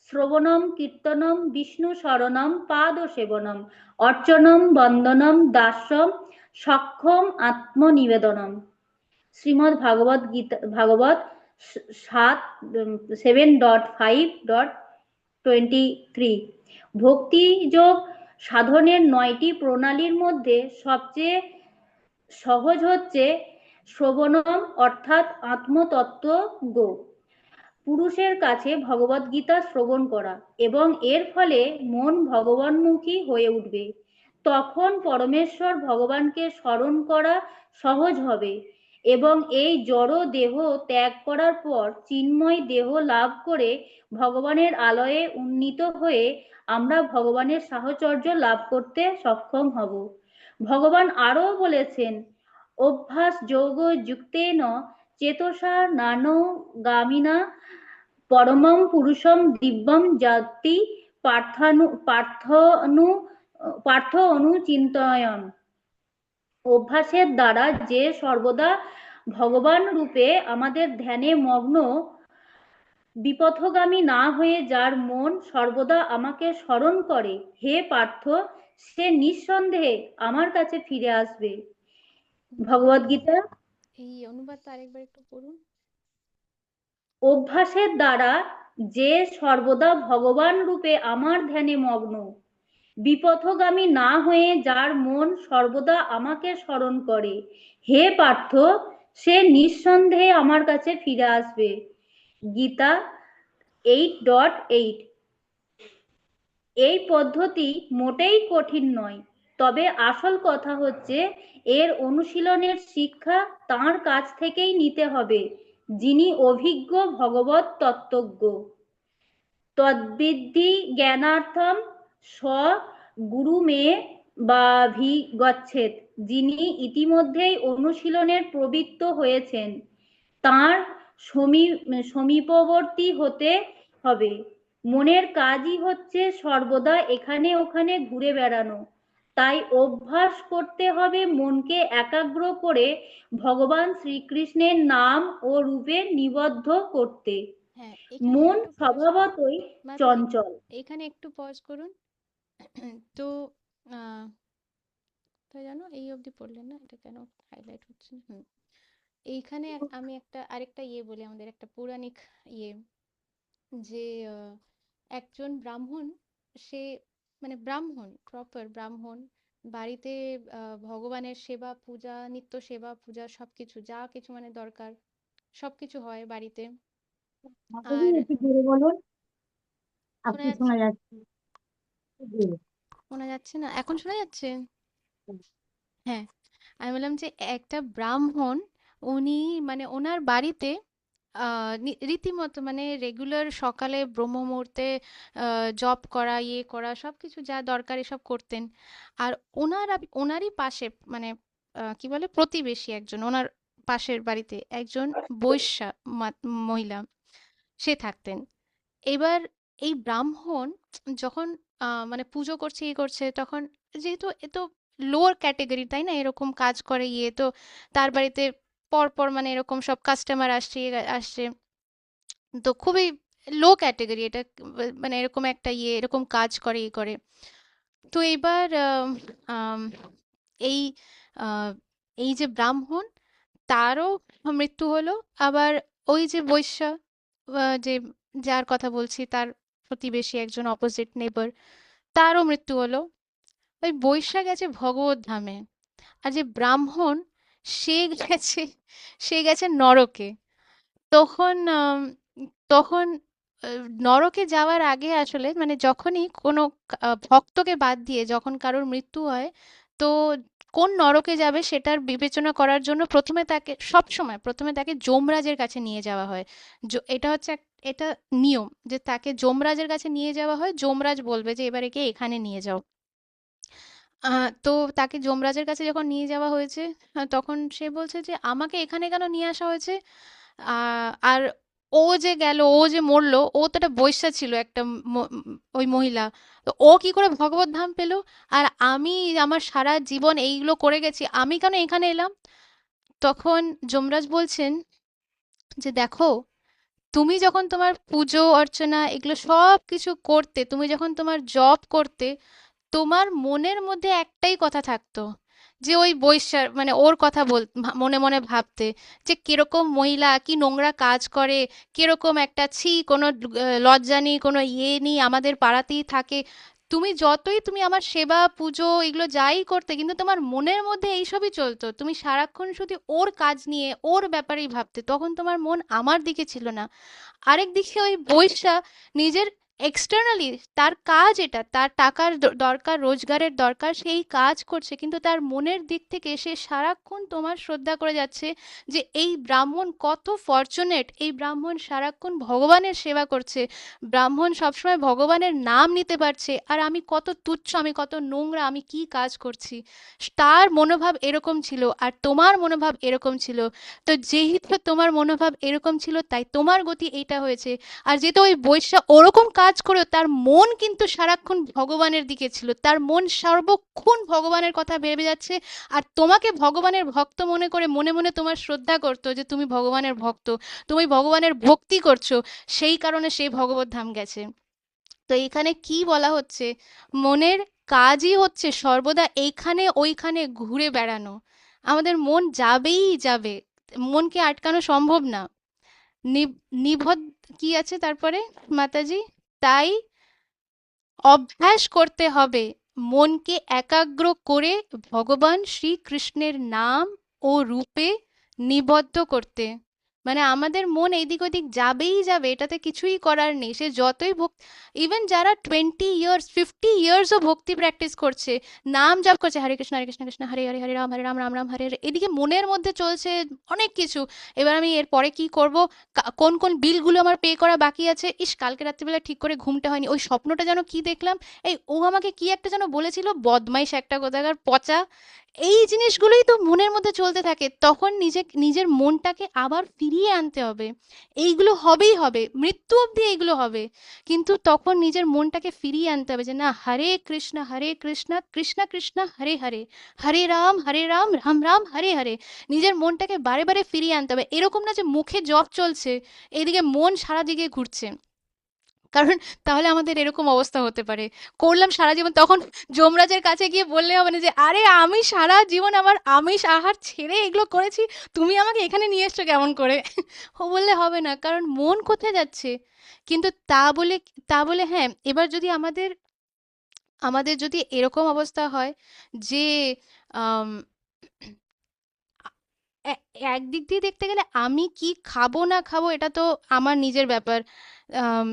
শ্রবণম কীর্তনম বিষ্ণু শরণম পাদ সেবনম অর্চনম বন্দনম দাস্যম সক্ষম আত্মনিবেদনম। শ্রীমদ্ ভাগবত গীতা ভাগবত 7.5.23। ভক্তিযোগ সাধনের 9টি প্রণালীর মধ্যে সবচেয়ে সহজ হচ্ছে শ্রবণম অর্থাৎ আত্মতত্ত্ব গো। পুরুষের কাছে ভগবদ্গীতা শ্রবণ করা এবং এর ফলে মন ভগবানমুখী হয়ে উঠবে। তখন পরমেশ্বর ভগবানকে স্মরণ করা সহজ হবে এবং এই জড় দেহ ত্যাগ করার পর চিন্ময় দেহ লাভ করে ভগবানের আলয়ে উন্নীত হয়ে আমরা ভগবানের সাহচর্য লাভ করতে সক্ষম হব। ভগবান আরও বলেছেন, অভ্যাস যোগ যুক্তেন চেতসা নানো গামিনা পরমম পুরুষম দিব্যম জাতি পার্থ অনুচিন্তয়ন। অভ্যাসের দ্বারা যে সর্বদা ভগবান রূপে আমাদের ধ্যানে মগ্ন, বিপথগামী না হয়ে যার মন সর্বদা আমাকে স্মরণ করে, হে পার্থ, সে নিঃসন্দেহে আমার কাছে ফিরে আসবে। ভগবদ্গীতা। এই অনুবাদটা আরেকবার একটু পড়ুন। অভ্যাসের দ্বারা যে সর্বদা ভগবান রূপে আমার ধ্যানে মগ্ন, বিপথগামী না হয়ে যার মন সর্বদা আমাকে স্মরণ করে, হে পার্থ, সে নিঃসন্দেহে আমার কাছে ফিরে আসবে। গীতা 8.8। এই পদ্ধতি মোটেই কঠিন নয়, তবে আসল কথা হচ্ছে এর অনুশীলনের শিক্ষা তাঁর কাছ থেকেই নিতে হবে, যিনি অভিজ্ঞ ভগবত তত্ত্বজ্ঞ। তদ্বিদ্ধি জ্ঞানার্থম স গুরুমে গচ্ছেত। যিনি ইতিমধ্যেই অনুশীলনের প্রবৃত্ত হয়েছেন, তাঁর সমীপবর্তী হতে হবে। মনের কাজই হচ্ছে সর্বদা এখানে ওখানে ঘুরে বেড়ানো, তাই অভ্যাস করতে হবে মনকে একাগ্র করে ভগবান শ্রীকৃষ্ণের নাম ও রূপে নিবদ্ধ করতে। হ্যাঁ, এখানে মন একটু পজ স্বভাবতই মাতাজি, চঞ্চল। এখানে একটু পজ করুন। তো আহ তো জানো এই অবধি পড়লেন না, এটা কেন হাইলাইট হচ্ছে না? এইখানে আমি আরেকটা বলি, আমাদের একটা পৌরাণিক ইয়ে, যে একজন ব্রাহ্মণ, সে মানে ব্রাহ্মণ, প্রপার ব্রাহ্মণ, বাড়িতে ভগবানের সেবা পূজা, নিত্য সেবা পূজা সবকিছু, যা কিছু মানে দরকার সবকিছু হয় বাড়িতে। মাতাজি আর একটু জোরে বলুন, শোনা আপনি যাচ্ছে? শোনা যাচ্ছে জোরে। শোনা যাচ্ছে না? এখন শোনা যাচ্ছে? হ্যাঁ, আমি বললাম যে একটা ব্রাহ্মণ, উনি মানে ওনার বাড়িতে রীতিমতো মানে রেগুলার সকালে ব্রহ্ম মুহূর্তে জপ করা, করা সবকিছু যা দরকার এসব করতেন। আর ওনারই পাশে মানে কি বলে, প্রতিবেশী একজন, ওনার পাশের বাড়িতে একজন বৈশ্যা মহিলা সে থাকতেন। এবার এই ব্রাহ্মণ যখন মানে পুজো করছে, করছে, তখন যেহেতু এ তো লোয়ার ক্যাটেগরি, তাই না, এরকম কাজ করে, তো তার বাড়িতে পর পর মানে এরকম সব কাস্টমার আসছে, আসছে, তো খুবই লো ক্যাটেগরি এটা, মানে এরকম একটা এরকম কাজ করে, করে। তো এবার আম, এই আহ, এই যে ব্রাহ্মণ, তারও মৃত্যু হলো। আবার ওই যে বৈশ্যা, যে যার কথা বলছি, তার প্রতিবেশী একজন অপোজিট নেবার, তারও মৃত্যু হলো। ওই বৈশ্যা গেছে ভগবত ধামে, আর যে ব্রাহ্মণ, সে গেছে সে গেছে নরকে। তখন তখন নরকে যাওয়ার আগে আসলে মানে যখনই কোনো ভক্তকে বাদ দিয়ে যখন কারোর মৃত্যু হয়, তো কোন নরকে যাবে সেটার বিবেচনা করার জন্য প্রথমে তাকে যমরাজের কাছে নিয়ে যাওয়া হয়। এটা হচ্ছে এটা নিয়ম, যে তাকে যমরাজের কাছে নিয়ে যাওয়া হয়। যমরাজ বলবে যে এবার একে এখানে নিয়ে যাও। তো তাকে যমরাজের কাছে যখন নিয়ে যাওয়া হয়েছে, তখন সে বলছে যে আমাকে এখানে কেন নিয়ে আসা হয়েছে? আর ও যে গেল, ও যে মরলো, ও তো একটা বৈশ্যা ছিল, একটা ওই মহিলা, তো ও কি করে ভগবত ধাম পেলো? আর আমি আমার সারা জীবন এইগুলো করে গেছি, আমি কেন এখানে এলাম? তখন যমরাজ বলছেন যে দেখো, তুমি যখন তোমার পুজো অর্চনা এগুলো সব কিছু করতে, তুমি যখন তোমার জব করতে, তোমার মনের মধ্যে একটাই কথা থাকতো, যে ওই বৈশ্যার মানে ওর কথা মনে মনে ভাবতে, যে কিরকম মহিলা, কি নোংরা কাজ করে, কিরকম একটা ছি, কোনো লজ্জা নেই, কোনো ইয়ে নেই, আমাদের পাড়াতেই থাকে। তুমি যতই তুমি আমার সেবা পুজো এগুলো যাই করতে, কিন্তু তোমার মনের মধ্যে এইসবই চলতো, তুমি সারাক্ষণ শুধু ওর কাজ নিয়ে ওর ব্যাপারেই ভাবতে, তখন তোমার মন আমার দিকে ছিল না। আরেক দিকে ওই বৈশ্যা নিজের এক্সটার্নালি তার কাজ, এটা তার টাকার দরকার, রোজগারের দরকার, সেই কাজ করছে, কিন্তু তার মনের দিক থেকে সে সারাক্ষণ তোমার শ্রদ্ধা করে যাচ্ছে, যে এই ব্রাহ্মণ কত ফরচুনেট, এই ব্রাহ্মণ সারাক্ষণ ভগবানের সেবা করছে, ব্রাহ্মণ সবসময় ভগবানের নাম নিতে পারছে, আর আমি কত তুচ্ছ, আমি কত নোংরা, আমি কি কাজ করছি। তার মনোভাব এরকম ছিল, আর তোমার মনোভাব এরকম ছিল। তো যেহেতু তোমার মনোভাব এরকম ছিল, তাই তোমার গতি এইটা হয়েছে। আর যেহেতু ওই বৈশ্যা ওরকম কাজ করেও তার মন কিন্তু সারাক্ষণ ভগবানের দিকে ছিল, তার মন সর্বক্ষণ ভগবানের কথা ভেবে যাচ্ছে, আর তোমাকে ভগবানের ভক্ত মনে করে মনে মনে তোমার শ্রদ্ধা করতো, যে তুমি ভগবানের ভক্ত, তুমি ভগবানের ভক্তি করছো, সেই কারণে সে ভগবত ধাম গেছে। তো এখানে কি বলা হচ্ছে, মনের কাজই হচ্ছে সর্বদা এইখানে ওইখানে ঘুরে বেড়ানো। আমাদের মন যাবেই যাবে, মনকে আটকানো সম্ভব না। নিবদ্ধ কি আছে তারপরে মাতাজি? তাই অভ্যাস করতে হবে মনকে একাগ্র করে ভগবান শ্রীকৃষ্ণের নাম ও রূপে নিবদ্ধ করতে। মানে আমাদের মন এইদিক ওদিক যাবেই যাবে, এটাতে কিছুই করার নেই। সে যতই ইভেন যারা 20 ইয়ার্স 50 ইয়ার্সও ভক্তি প্র্যাকটিস করছে, নাম জপ করছে, হরে কৃষ্ণ হরে কৃষ্ণ কৃষ্ণ হরে হরে, হরে রাম রাম রাম হরে হরে, এদিকে মনের মধ্যে চলছে অনেক কিছু। এবার আমি এরপরে কি করব, কোন কোন বিলগুলো আমার পে করা বাকি আছে, ইস কালকে রাত্রিবেলা ঠিক করে ঘুমটা হয়নি, ওই স্বপ্নটা যেন কি দেখলাম, এই ও আমাকে কি একটা যেন বলেছিল, বদমাইশ একটা কোথাকার পচা। এই জিনিসগুলোই তো মনের মধ্যে চলতে থাকে, তখন নিজের মনটাকে আবার ফিরিয়ে আনতে হবে। এইগুলো হবেই হবে, মৃত্যু অবধি এইগুলো হবে, কিন্তু তখন নিজের মনটাকে ফিরিয়ে আনতে হবে, যে না, হরে কৃষ্ণ কৃষ্ণ কৃষ্ণ হরে হরে, হরে রাম রাম রাম হরে হরে। নিজের মনটাকে বারে বারে ফিরিয়ে আনতে হবে, এরকম না যে মুখে জপ চলছে, এদিকে মন সারা দিকে ঘুরছে। কারণ তাহলে আমাদের এরকম অবস্থা হতে পারে, করলাম সারা জীবন, তখন যমরাজের কাছে গিয়ে বললে হবে না যে আরে আমি সারা জীবন আমার আমিষ আহার ছেড়ে এগুলো করেছি, তুমি আমাকে এখানে নিয়ে এসছো কেমন করে। ও বললে হবে না, কারণ মন কোথায় যাচ্ছে। কিন্তু তা বলে হ্যাঁ, এবার যদি আমাদের আমাদের যদি এরকম অবস্থা হয় যে আম, এ- একদিক দিয়ে দেখতে গেলে আমি কি খাবো না খাবো এটা তো আমার নিজের ব্যাপার। আম,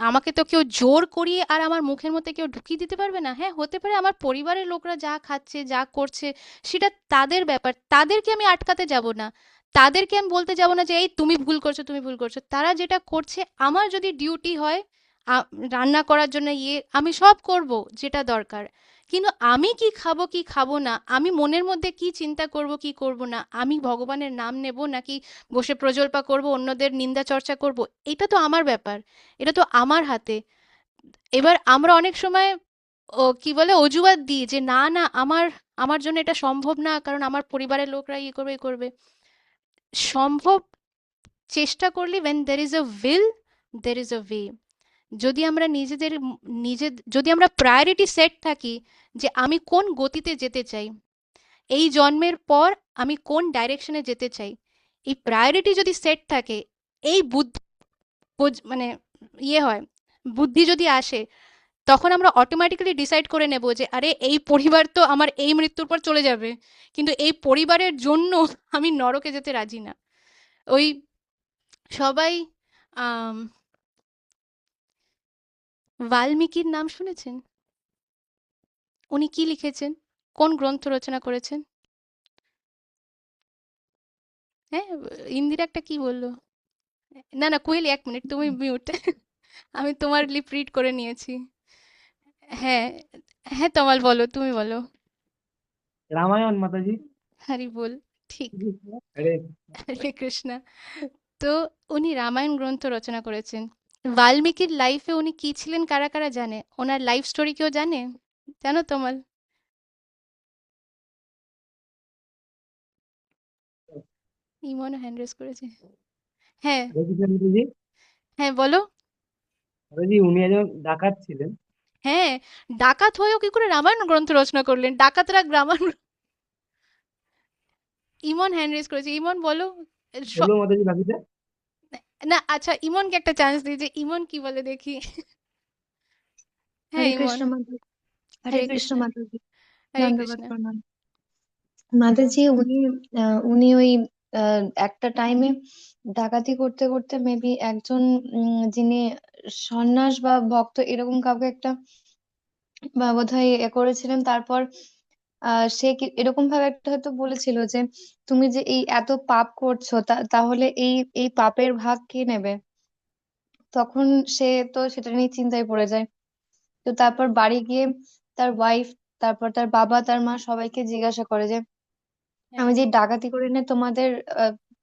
আমাকে তো কেউ জোর করিয়ে আর আমার মুখের মধ্যে কেউ ঢুকিয়ে দিতে পারবে না। হ্যাঁ, হতে পারে আমার পরিবারের লোকরা যা খাচ্ছে যা করছে সেটা তাদের ব্যাপার, তাদেরকে আমি আটকাতে যাব না, তাদেরকে আমি বলতে যাব না যে এই তুমি ভুল করছো তুমি ভুল করছো। তারা যেটা করছে, আমার যদি ডিউটি হয় রান্না করার জন্য আমি সব করব যেটা দরকার, কিন্তু আমি কি খাবো কি খাবো না, আমি মনের মধ্যে কি চিন্তা করব কি করব না, আমি ভগবানের নাম নেব নাকি বসে প্রজল্পা করব, অন্যদের নিন্দা চর্চা করব, এটা তো আমার ব্যাপার, এটা তো আমার হাতে। এবার আমরা অনেক সময় কি বলে অজুহাত দিই যে না না, আমার আমার জন্য এটা সম্ভব না, কারণ আমার পরিবারের লোকরা ইয়ে করবে এ করবে। সম্ভব, চেষ্টা করলে when there is a will there is a way। যদি আমরা যদি আমরা প্রায়োরিটি সেট থাকি, যে আমি কোন গতিতে যেতে চাই, এই জন্মের পর আমি কোন ডাইরেকশনে যেতে চাই, এই প্রায়োরিটি যদি সেট থাকে, এই বুদ্ধি মানে ইয়ে হয়, বুদ্ধি যদি আসে, তখন আমরা অটোমেটিক্যালি ডিসাইড করে নেব যে আরে এই পরিবার তো আমার এই মৃত্যুর পর চলে যাবে, কিন্তু এই পরিবারের জন্য আমি নরকে যেতে রাজি না। ওই সবাই আম, বাল্মীকির নাম শুনেছেন? উনি কি লিখেছেন, কোন গ্রন্থ রচনা করেছেন? হ্যাঁ, ইন্দিরা একটা কি বললো, না না কোয়েলি, 1 মিনিট তুমি মিউট। আমি তোমার লিপ রিড করে নিয়েছি। হ্যাঁ, হ্যাঁ তমাল বলো, তুমি বলো। রামায়ণ মাতাজি। হরি বল। ঠিক। আরে হরে কৃষ্ণা। তো উনি রামায়ণ গ্রন্থ রচনা করেছেন। বাল্মীকির লাইফে উনি কি ছিলেন কারা কারা জানে, ওনার লাইফ স্টোরি কেউ জানে? জানো তমাল? ইমনও হ্যান্ড রেজ করেছে। হ্যাঁ, হরে কৃষ্ণ মাতাজি। হ্যাঁ বলো। মাতাজি উনি একজন ডাকাত ছিলেন। হ্যাঁ, ডাকাত হয়েও কি করে রামায়ণ গ্রন্থ রচনা করলেন? ডাকাতরা রামায়ণ ইমন হ্যান্ড রেজ করেছে, ইমন বলো। বলবো মাতাজি বাকিটা? না আচ্ছা, ইমনকে একটা চান্স দিই যে ইমন কি বলে দেখি। হ্যাঁ হরে ইমন। কৃষ্ণ মাতাজি। হরে হরে কৃষ্ণ কৃষ্ণ। মাতাজি। হরে দণ্ডবত কৃষ্ণ। প্রণাম। মাতাজি উনি ওই একটা টাইমে ডাকাতি করতে করতে মেবি একজন যিনি সন্ন্যাস বা ভক্ত এরকম কাউকে একটা বা বোধহয় করেছিলেন। তারপর সে এরকম ভাবে একটা হয়তো বলেছিল যে তুমি যে এই এত পাপ করছো তাহলে এই এই পাপের ভাগ কে নেবে? তখন সে তো সেটা নিয়ে চিন্তায় পড়ে যায়। তো তারপর বাড়ি গিয়ে তার ওয়াইফ, তারপর তার বাবা, তার মা সবাইকে জিজ্ঞাসা করে যে হ্যাঁ। আমি যে ডাকাতি করে এনে তোমাদের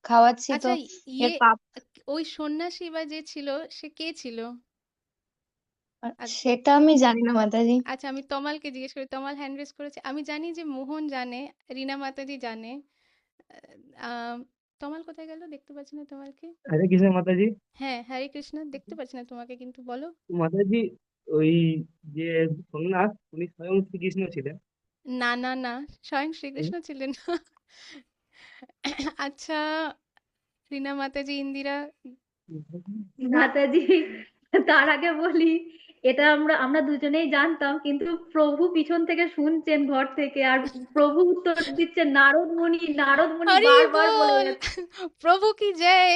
খাওয়াচ্ছি তো আচ্ছা, এর ইয়ে পাপ। ওই সন্ন্যাসী বা যে ছিল সে কে ছিল? আ- সেটা আমি জানি না মাতাজি। আচ্ছা, আমি তমালকে জিজ্ঞেস করি, তমাল হ্যান্ড রেজ করেছে। আমি জানি যে মোহন জানে, রিনা মাতাজি জানে। আহ, তমাল কোথায় গেল, দেখতে পাচ্ছি না তমালকে। হরে কৃষ্ণ মাতাজি। হ্যাঁ হরে কৃষ্ণ, দেখতে পাচ্ছি না তোমাকে, কিন্তু বলো। মাতাজি ওই যে সন্ন্যাস উনি স্বয়ং শ্রীকৃষ্ণ ছিলেন। না না না, স্বয়ং হুম। শ্রীকৃষ্ণ ছিলেন না। আচ্ছা, রিনা মাতাজি, ইন্দিরা। মাতাজি, তার আগে বলি, এটা আমরা আমরা দুজনেই জানতাম, কিন্তু প্রভু পিছন থেকে শুনছেন ঘর থেকে, আর প্রভু উত্তর দিচ্ছে নারদ মুনি, নারদ মুনি হরি বারবার বলে বল, যাচ্ছে। প্রভু কি জয়।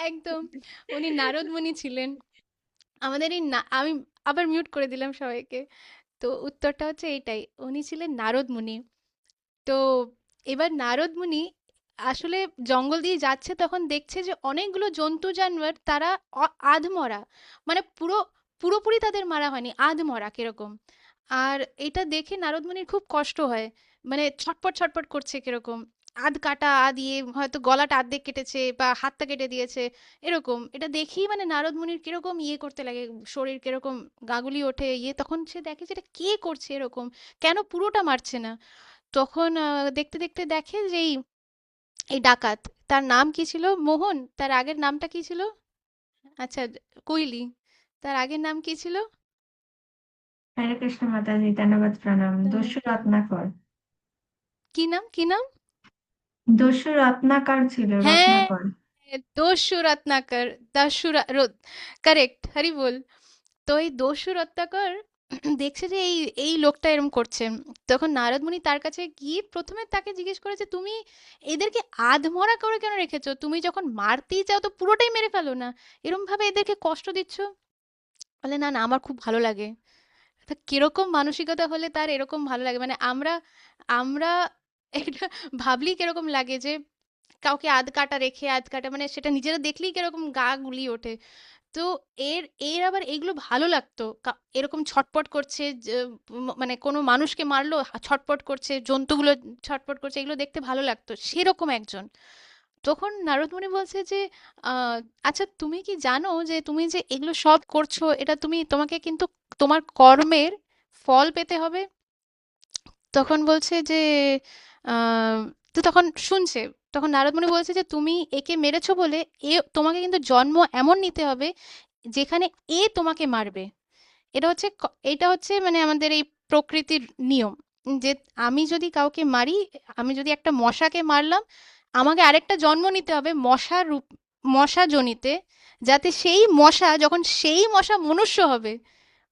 একদম, উনি নারদ মুনি ছিলেন। আমাদের এই আমি আবার মিউট করে দিলাম সবাইকে। তো উত্তরটা হচ্ছে এইটাই, উনি ছিলেন নারদ মুনি। তো এবার নারদ মুনি আসলে জঙ্গল দিয়ে যাচ্ছে, তখন দেখছে যে অনেকগুলো জন্তু জানোয়ার তারা আধমরা, মানে পুরোপুরি তাদের মারা হয়নি, আধমরা কিরকম। আর এটা দেখে নারদ মুনির খুব কষ্ট হয়, মানে ছটপট ছটপট করছে কিরকম, আধ কাটা, আধ ইয়ে, হয়তো গলাটা আর্ধেক কেটেছে বা হাতটা কেটে দিয়েছে এরকম। এটা দেখেই মানে নারদ মুনির কিরকম ইয়ে করতে লাগে, শরীর কিরকম গাগুলি ওঠে ইয়ে। তখন সে দেখে যে এটা কে করছে এরকম, কেন পুরোটা মারছে না। তখন দেখতে দেখতে দেখে যে এই এই ডাকাত, তার নাম কি ছিল? মোহন। তার আগের নামটা কি ছিল? আচ্ছা, কুইলি। তার আগের নাম কি ছিল? হরে কৃষ্ণ মাতাজি, ধন্যবাদ প্রণাম। দস্যু রত্নাকর। কি নাম, কি নাম? দস্যু রত্নাকর ছিল, হ্যাঁ, রত্নাকর। দস্যু রত্নাকর। কারেক্ট, হরি বল। তো এই দস্যু রত্নাকর দেখছে যে এই এই লোকটা এরম করছে। তখন নারদ মুনি তার কাছে গিয়ে প্রথমে তাকে জিজ্ঞেস করেছে, তুমি এদেরকে আধমরা করে কেন রেখেছো? তুমি যখন মারতেই চাও তো পুরোটাই মেরে ফেলো না, এরম ভাবে এদেরকে কষ্ট দিচ্ছ। বলে না না, আমার খুব ভালো লাগে। তা কিরকম মানসিকতা হলে তার এরকম ভালো লাগে, মানে আমরা আমরা এটা ভাবলেই কিরকম লাগে যে কাউকে আধ কাটা রেখে, আধ কাটা মানে সেটা নিজেরা দেখলেই কিরকম গা গুলিয়ে ওঠে। তো এর এর আবার এগুলো ভালো লাগতো, এরকম ছটপট করছে মানে কোনো মানুষকে মারলো, ছটপট করছে, জন্তুগুলো ছটপট করছে, এগুলো দেখতে ভালো লাগতো, সেরকম একজন। তখন নারদ মুনি বলছে যে আহ, আচ্ছা তুমি কি জানো যে তুমি যে এগুলো সব করছো, এটা তোমাকে কিন্তু তোমার কর্মের ফল পেতে হবে। তখন বলছে যে তো তখন শুনছে, তখন নারদ মুনি বলছে যে তুমি একে মেরেছো বলে তোমাকে কিন্তু জন্ম এমন নিতে হবে যেখানে তোমাকে মারবে। এটা হচ্ছে মানে আমাদের এই প্রকৃতির নিয়ম, যে আমি যদি কাউকে মারি, আমি যদি একটা মশাকে মারলাম, আমাকে আরেকটা জন্ম নিতে হবে মশার রূপ, মশা জনিতে, যাতে সেই মশা যখন সেই মশা মনুষ্য হবে,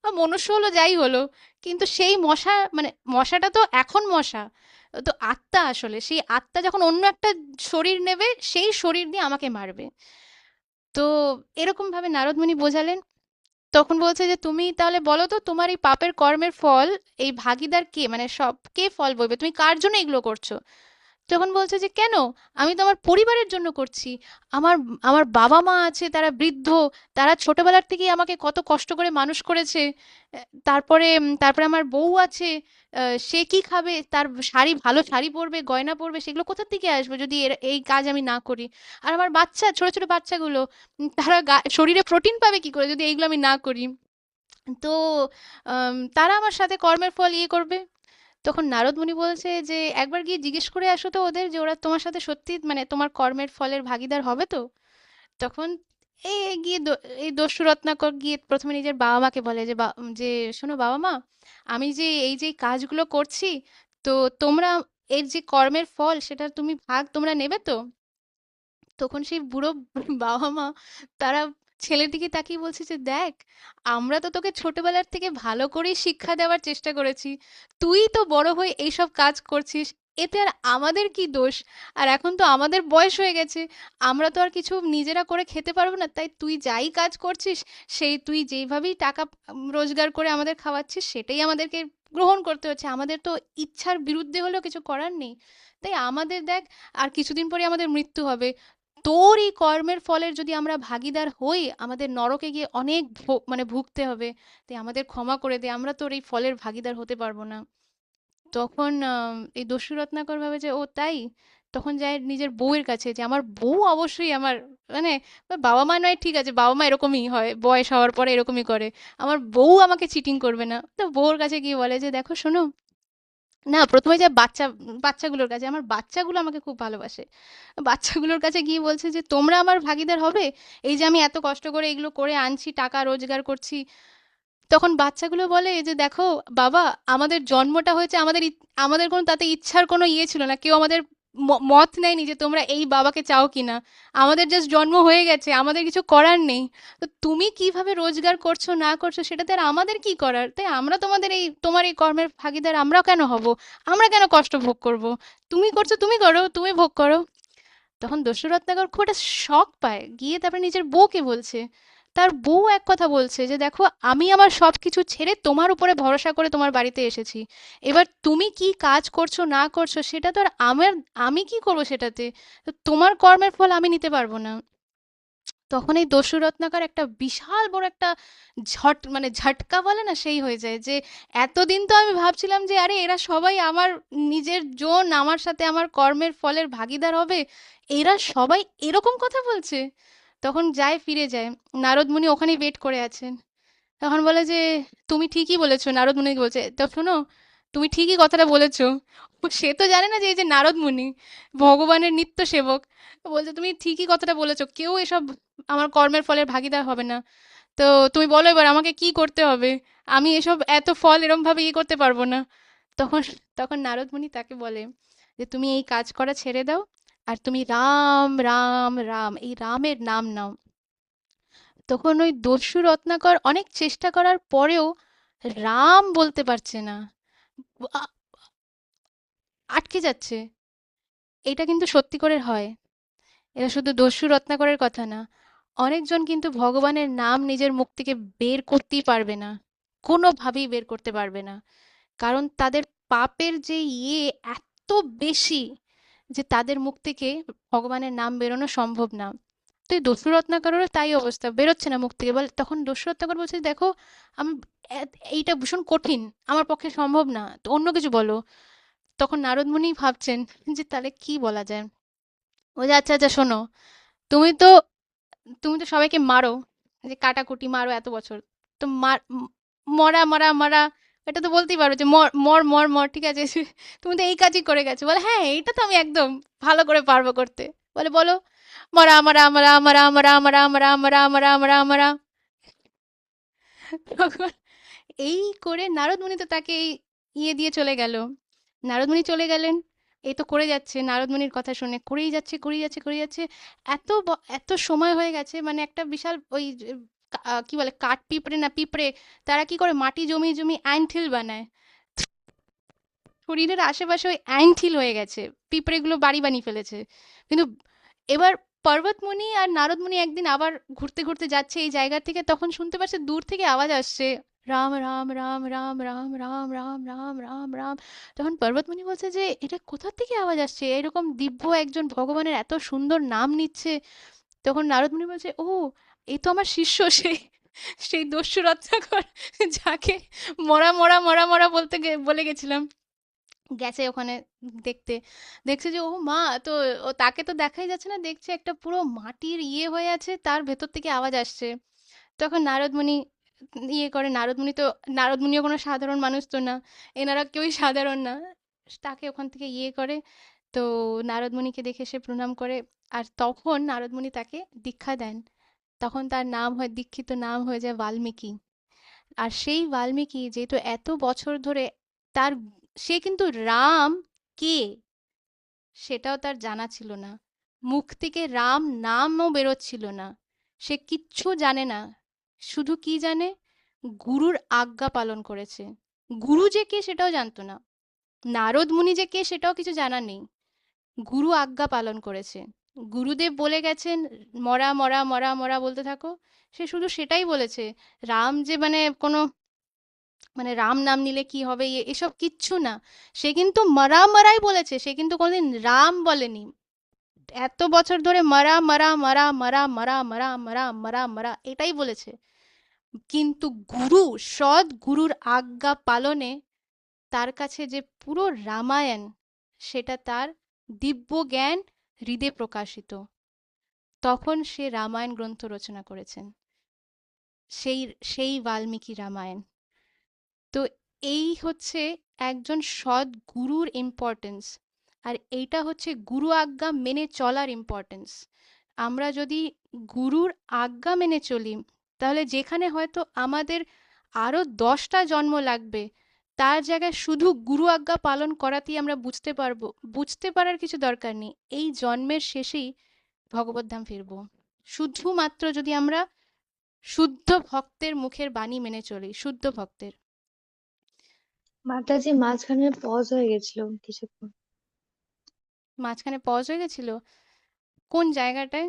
বা মনুষ্য হলো যাই হলো, কিন্তু সেই মশা মানে মশাটা তো এখন মশা, তো আত্মা, আসলে সেই আত্মা যখন অন্য একটা শরীর নেবে, সেই শরীর দিয়ে আমাকে মারবে। তো এরকম ভাবে নারদ মুনি বোঝালেন। তখন বলছে যে তুমি তাহলে বলো তো, তোমার এই পাপের কর্মের ফল, এই ভাগীদার কে, মানে সব কে ফল বইবে, তুমি কার জন্য এগুলো করছো? তখন বলছে যে কেন, আমি তো আমার পরিবারের জন্য করছি। আমার আমার বাবা মা আছে, তারা বৃদ্ধ, তারা ছোটবেলার থেকেই আমাকে কত কষ্ট করে মানুষ করেছে। তারপরে আমার বউ আছে, সে কি খাবে, তার শাড়ি, ভালো শাড়ি পরবে, গয়না পরবে, সেগুলো কোথা থেকে আসবে যদি এই কাজ আমি না করি? আর আমার বাচ্চা, ছোট ছোট বাচ্চাগুলো, তারা শরীরে প্রোটিন পাবে কি করে যদি এইগুলো আমি না করি? তো তারা আমার সাথে কর্মের ফল ইয়ে করবে। তখন নারদ মুনি বলছে যে একবার গিয়ে জিজ্ঞেস করে আসো তো ওদের, যে ওরা তোমার সাথে সত্যি মানে তোমার কর্মের ফলের ভাগীদার হবে তো? তখন এই দস্যু রত্নাকর গিয়ে প্রথমে নিজের বাবা মাকে বলে যে যে শোনো বাবা মা, আমি যে এই যে কাজগুলো করছি, তো তোমরা এর যে কর্মের ফল সেটা তুমি ভাগ তোমরা নেবে তো? তখন সেই বুড়ো বাবা মা তারা ছেলের দিকে তাকিয়ে বলছে যে দেখ, আমরা তো তোকে ছোটবেলার থেকে ভালো করেই শিক্ষা দেওয়ার চেষ্টা করেছি, তুই তো বড় হয়ে এইসব কাজ করছিস, এতে আর আমাদের কি দোষ? আর এখন তো আমাদের বয়স হয়ে গেছে, আমরা তো আর কিছু নিজেরা করে খেতে পারবো না, তাই তুই যাই কাজ করছিস, সেই তুই যেইভাবেই টাকা রোজগার করে আমাদের খাওয়াচ্ছিস সেটাই আমাদেরকে গ্রহণ করতে হচ্ছে, আমাদের তো ইচ্ছার বিরুদ্ধে হলেও কিছু করার নেই। তাই আমাদের দেখ, আর কিছুদিন পরে আমাদের মৃত্যু হবে, তোর এই কর্মের ফলের যদি আমরা ভাগীদার হই, আমাদের নরকে গিয়ে অনেক মানে ভুগতে হবে, তাই আমাদের ক্ষমা করে দে, আমরা তোর এই ফলের ভাগীদার হতে পারবো না। তখন এই দস্যু রত্নাকর ভাবে যে ও তাই, তখন যায় নিজের বউয়ের কাছে যে আমার বউ অবশ্যই আমার মানে বাবা মা নয়, ঠিক আছে বাবা মা এরকমই হয়, বয়স হওয়ার পরে এরকমই করে, আমার বউ আমাকে চিটিং করবে না। তো বউর কাছে গিয়ে বলে যে দেখো শোনো, না প্রথমে যায় বাচ্চাগুলোর কাছে, আমার বাচ্চাগুলো আমাকে খুব ভালোবাসে, বাচ্চাগুলোর কাছে গিয়ে বলছে যে তোমরা আমার ভাগীদার হবে, এই যে আমি এত কষ্ট করে এগুলো করে আনছি, টাকা রোজগার করছি। তখন বাচ্চাগুলো বলে যে দেখো বাবা, আমাদের জন্মটা হয়েছে, আমাদের কোনো তাতে ইচ্ছার কোনো ইয়ে ছিল না, কেউ আমাদের মত নেয়নি যে তোমরা এই বাবাকে চাও কিনা, আমাদের জাস্ট জন্ম হয়ে গেছে, আমাদের কিছু করার নেই। তো তুমি কিভাবে রোজগার করছো না করছো সেটাতে আর আমাদের কি করার? তাই আমরা তোমার এই কর্মের ভাগীদার আমরা কেন হব? আমরা কেন কষ্ট ভোগ করব? তুমি করছো তুমি করো, তুমি ভোগ করো। তখন দস্যু রত্নাকর খুব একটা শক পায়, গিয়ে তারপরে নিজের বউকে বলছে, তার বউ এক কথা বলছে যে দেখো, আমি আমার সবকিছু ছেড়ে তোমার উপরে ভরসা করে তোমার বাড়িতে এসেছি, এবার তুমি কি কাজ করছো না করছো সেটা তো আর আমি কি করবো সেটাতে? তো তোমার কর্মের ফল আমি নিতে পারবো না। তখন এই দস্যু রত্নাকর একটা বিশাল বড় একটা মানে ঝটকা বলে না, সেই হয়ে যায় যে এতদিন তো আমি ভাবছিলাম যে আরে এরা সবাই আমার নিজের জন, আমার সাথে আমার কর্মের ফলের ভাগীদার হবে, এরা সবাই এরকম কথা বলছে। তখন ফিরে যায়, নারদ মুনি ওখানেই ওয়েট করে আছেন। তখন বলে যে তুমি ঠিকই বলেছো, নারদ মুনি বলছে, তো শোনো, তুমি ঠিকই কথাটা বলেছো। সে তো জানে না যে এই যে নারদ মুনি ভগবানের নিত্য সেবক, বলছে তুমি ঠিকই কথাটা বলেছো, কেউ এসব আমার কর্মের ফলের ভাগীদার হবে না। তো তুমি বলো এবার আমাকে কি করতে হবে, আমি এসব এত ফল এরম ভাবে ইয়ে করতে পারবো না। তখন তখন নারদ মুনি তাকে বলে যে তুমি এই কাজ করা ছেড়ে দাও, আর তুমি রাম রাম রাম এই রামের নাম নাও। তখন ওই দস্যু রত্নাকর অনেক চেষ্টা করার পরেও রাম বলতে পারছে না, আ- আটকে যাচ্ছে। এটা কিন্তু সত্যি করে হয়, এটা শুধু দস্যু রত্নাকরের কথা না, অনেকজন কিন্তু ভগবানের নাম নিজের মুখ থেকে বের করতেই পারবে না, কোনোভাবেই বের করতে পারবে না, কারণ তাদের পাপের যে এত বেশি যে তাদের মুখ থেকে ভগবানের নাম বেরোনো সম্ভব না। তো এই দস্যু রত্নাকরেরও তাই অবস্থা, বেরোচ্ছে না মুখ থেকে। বলে তখন দস্যু রত্নাকর বলছে দেখো, আমি এইটা ভীষণ কঠিন, আমার পক্ষে সম্ভব না, তো অন্য কিছু বলো। তখন নারদ মুনি ভাবছেন যে তাহলে কি বলা যায়। বলছে আচ্ছা আচ্ছা শোনো, তুমি তো তুমি তো সবাইকে মারো, যে কাটাকুটি মারো এত বছর, তো মরা মরা মরা, এটা তো বলতেই পারো যে মর মর মর মর, ঠিক আছে? তুমি তো এই কাজই করে গেছো। বলে হ্যাঁ, এইটা তো আমি একদম ভালো করে পারবো করতে। বলে বলো, মরা মরা মরা মরা মরা মরা মরা মরা মরা মরা মরা। তখন এই করে নারদ মুনি তো তাকে এই দিয়ে চলে গেল। নারদ মুনি চলে গেলেন, এই তো করে যাচ্ছে, নারদ মুনির কথা শুনে করেই যাচ্ছে করেই যাচ্ছে করেই যাচ্ছে। এত সময় হয়ে গেছে, মানে একটা বিশাল ওই যে, কি বলে কাঠ পিঁপড়ে না পিঁপড়ে, তারা কি করে মাটি জমিয়ে জমিয়ে অ্যান্টহিল বানায়, শরীরের আশেপাশে ওই অ্যান্টহিল হয়ে গেছে, পিঁপড়েগুলো বাড়ি বানিয়ে ফেলেছে। কিন্তু এবার পর্বতমুনি আর নারদমুনি একদিন আবার ঘুরতে ঘুরতে যাচ্ছে এই জায়গা থেকে, তখন শুনতে পাচ্ছে দূর থেকে আওয়াজ আসছে, রাম রাম রাম রাম রাম রাম রাম রাম রাম রাম। তখন পর্বতমুনি বলছে যে এটা কোথা থেকে আওয়াজ আসছে, এরকম দিব্য একজন ভগবানের এত সুন্দর নাম নিচ্ছে। তখন নারদমুনি বলছে ও, এই তো আমার শিষ্য, সেই সেই দস্যু রত্নাকর, যাকে মরা মরা মরা মরা বলে গেছিলাম। গেছে ওখানে দেখতে, দেখছে যে ও মা, তো ও তাকে তো দেখাই যাচ্ছে না, দেখছে একটা পুরো মাটির হয়ে আছে, তার ভেতর থেকে আওয়াজ আসছে। তখন নারদমুনি নারদমুনি তো, নারদমুনিও কোনো সাধারণ মানুষ তো না, এনারা কেউই সাধারণ না। তাকে ওখান থেকে করে, তো নারদমুনিকে দেখে সে প্রণাম করে, আর তখন নারদমুনি তাকে দীক্ষা দেন তখন তার নাম হয় দীক্ষিত, নাম হয়ে যায় বাল্মীকি। আর সেই বাল্মীকি যেহেতু এত বছর ধরে তার, সে কিন্তু রাম কে সেটাও তার জানা ছিল না, মুখ থেকে রাম নামও বেরোচ্ছিল না, সে কিচ্ছু জানে না। শুধু কি জানে, গুরুর আজ্ঞা পালন করেছে। গুরু যে কে সেটাও জানতো না, নারদ মুনি যে কে সেটাও কিছু জানা নেই। গুরু আজ্ঞা পালন করেছে। গুরুদেব বলে গেছেন মরা মরা মরা মরা বলতে থাকো, সে শুধু সেটাই বলেছে। রাম যে মানে কোনো মানে রাম নাম নিলে কি হবে এসব কিচ্ছু না, সে কিন্তু মরা মরাই বলেছে, সে কিন্তু কোনোদিন রাম বলেনি। এত বছর ধরে মরা মরা মরা মরা মরা মরা মরা মরা মরা এটাই বলেছে। কিন্তু গুরু, সৎ গুরুর আজ্ঞা পালনে তার কাছে যে পুরো রামায়ণ, সেটা তার দিব্য জ্ঞান হৃদয়ে প্রকাশিত, তখন সে রামায়ণ গ্রন্থ রচনা করেছেন, সেই সেই বাল্মীকি রামায়ণ। তো এই হচ্ছে একজন সৎ গুরুর ইম্পর্টেন্স, আর এইটা হচ্ছে গুরু আজ্ঞা মেনে চলার ইম্পর্টেন্স। আমরা যদি গুরুর আজ্ঞা মেনে চলি, তাহলে যেখানে হয়তো আমাদের আরো 10টা জন্ম লাগবে, তার জায়গায় শুধু গুরু আজ্ঞা পালন করাতেই আমরা বুঝতে পারবো, বুঝতে পারার কিছু দরকার নেই, এই জন্মের শেষেই ভগবদ্ধাম ফিরবো, শুধুমাত্র যদি আমরা শুদ্ধ ভক্তের মুখের বাণী মেনে চলি, শুদ্ধ ভক্তের। মাতাজি মাঝখানে পজ হয়ে গেছিল কিছুক্ষণ। মাঝখানে পজ হয়ে গেছিল কোন জায়গাটায়?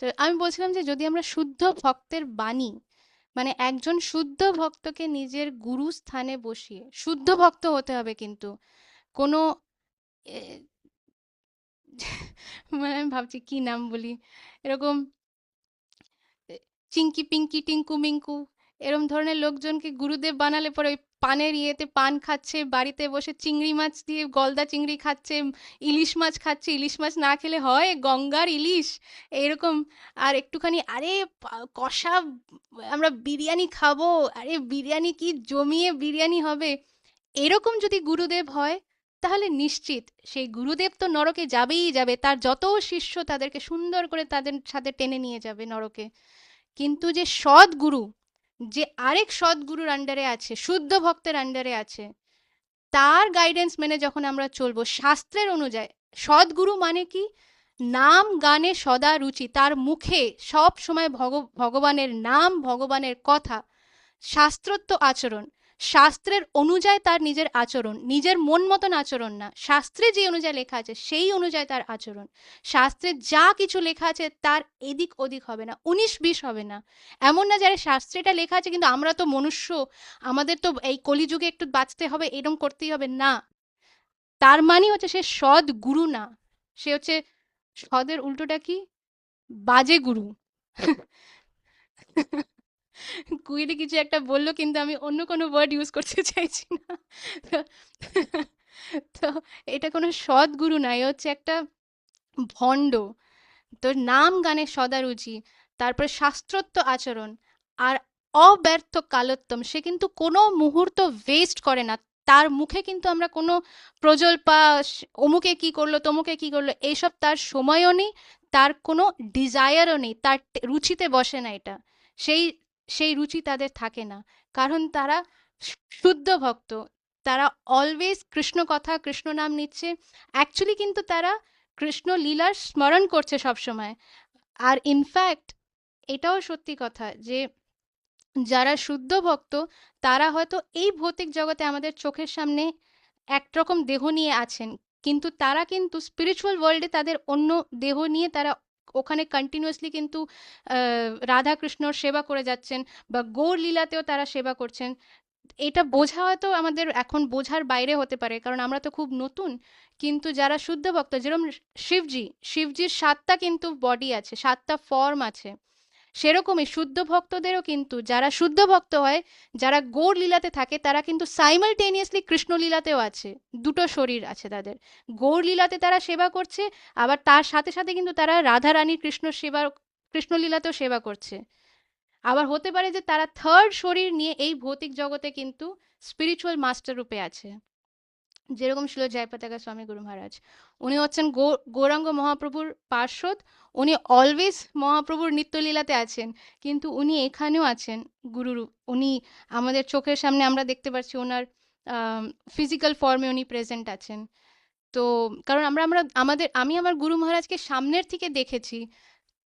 তো আমি বলছিলাম যে যদি আমরা শুদ্ধ ভক্তের বাণী, মানে একজন শুদ্ধ ভক্তকে নিজের গুরু স্থানে বসিয়ে, শুদ্ধ ভক্ত হতে হবে কিন্তু, কোনো এ, মানে আমি ভাবছি কি নাম বলি, এরকম চিঙ্কি পিঙ্কি টিঙ্কু মিঙ্কু এরম ধরনের লোকজনকে গুরুদেব বানালে পরে ওই পানের ইয়েতে পান খাচ্ছে, বাড়িতে বসে চিংড়ি মাছ দিয়ে গলদা চিংড়ি খাচ্ছে, ইলিশ মাছ খাচ্ছে, ইলিশ মাছ না খেলে হয়, গঙ্গার ইলিশ এরকম। আর একটুখানি আরে কষা আমরা বিরিয়ানি খাবো, আরে বিরিয়ানি কি জমিয়ে বিরিয়ানি হবে, এরকম যদি গুরুদেব হয়, তাহলে নিশ্চিত সেই গুরুদেব তো নরকে যাবেই যাবে, তার যত শিষ্য তাদেরকে সুন্দর করে তাদের সাথে টেনে নিয়ে যাবে নরকে। কিন্তু যে সৎ গুরু, যে আরেক সৎ গুরুর আন্ডারে আছে, শুদ্ধ ভক্তের আন্ডারে আছে, তার গাইডেন্স মেনে যখন আমরা চলবো শাস্ত্রের অনুযায়ী, সদ্গুরু মানে কি, নাম গানে সদা রুচি, তার মুখে সব সময় ভগবানের নাম, ভগবানের কথা, শাস্ত্রোক্ত আচরণ, শাস্ত্রের অনুযায়ী তার নিজের আচরণ, নিজের মন মতন আচরণ না, শাস্ত্রে যে অনুযায়ী লেখা আছে সেই অনুযায়ী তার আচরণ, শাস্ত্রে যা কিছু লেখা আছে তার এদিক ওদিক হবে না, 19-20 হবে না। এমন না যারা শাস্ত্রেটা লেখা আছে কিন্তু আমরা তো মনুষ্য, আমাদের তো এই কলিযুগে একটু বাঁচতে হবে, এরম করতেই হবে না, তার মানে হচ্ছে সে সৎ গুরু না, সে হচ্ছে সদের উল্টোটা কি, বাজে গুরু। কুইলি কিছু একটা বললো কিন্তু আমি অন্য কোনো ওয়ার্ড ইউজ করতে চাইছি না। তো তো এটা কোনো সৎ গুরু না, এ হচ্ছে একটা ভণ্ড। তোর নাম গানে সদারুচি, তারপরে শাস্ত্রোক্ত আচরণ, আর অব্যর্থ কালোত্তম, সে কিন্তু কোনো মুহূর্ত ওয়েস্ট করে না, তার মুখে কিন্তু আমরা কোনো প্রজল্পা অমুকে কি করলো তমুকে কি করলো এইসব তার সময়ও নেই, তার কোনো ডিজায়ারও নেই, তার রুচিতে বসে না এটা, সেই সেই রুচি তাদের থাকে না, কারণ তারা শুদ্ধ ভক্ত, তারা অলওয়েজ কৃষ্ণ কথা কৃষ্ণ নাম নিচ্ছে, অ্যাকচুয়ালি কিন্তু তারা কৃষ্ণ লীলার স্মরণ করছে সবসময়। আর ইনফ্যাক্ট এটাও সত্যি কথা যে যারা শুদ্ধ ভক্ত, তারা হয়তো এই ভৌতিক জগতে আমাদের চোখের সামনে একরকম দেহ নিয়ে আছেন, কিন্তু তারা কিন্তু স্পিরিচুয়াল ওয়ার্ল্ডে তাদের অন্য দেহ নিয়ে তারা ওখানে কন্টিনিউয়াসলি কিন্তু রাধা কৃষ্ণর সেবা করে যাচ্ছেন, বা গৌর লীলাতেও তারা সেবা করছেন। এটা বোঝা হয়তো আমাদের এখন বোঝার বাইরে হতে পারে, কারণ আমরা তো খুব নতুন, কিন্তু যারা শুদ্ধ ভক্ত, যেরকম শিবজির 7টা কিন্তু বডি আছে, 7টা ফর্ম আছে, সেরকমই শুদ্ধ ভক্তদেরও কিন্তু, যারা শুদ্ধ ভক্ত হয়, যারা গৌর লীলাতে থাকে, তারা কিন্তু সাইমালটেনিয়াসলি কৃষ্ণ লীলাতেও আছে, দুটো শরীর আছে তাদের, গৌর লীলাতে তারা সেবা করছে, আবার তার সাথে সাথে কিন্তু তারা রাধা রানীর কৃষ্ণ লীলাতেও সেবা করছে। আবার হতে পারে যে তারা থার্ড শরীর নিয়ে এই ভৌতিক জগতে কিন্তু স্পিরিচুয়াল মাস্টার রূপে আছে। যেরকম ছিল জয়পতাকা স্বামী গুরু মহারাজ। উনি হচ্ছেন গৌরাঙ্গ মহাপ্রভুর পার্ষদ। উনি অলওয়েজ মহাপ্রভুর নিত্যলীলাতে আছেন, কিন্তু উনি এখানেও আছেন গুরুরূপ। উনি আমাদের চোখের সামনে আমরা দেখতে পাচ্ছি ওনার ফিজিক্যাল ফর্মে উনি প্রেজেন্ট আছেন। তো কারণ আমরা আমরা আমাদের আমি আমার গুরু মহারাজকে সামনের থেকে দেখেছি।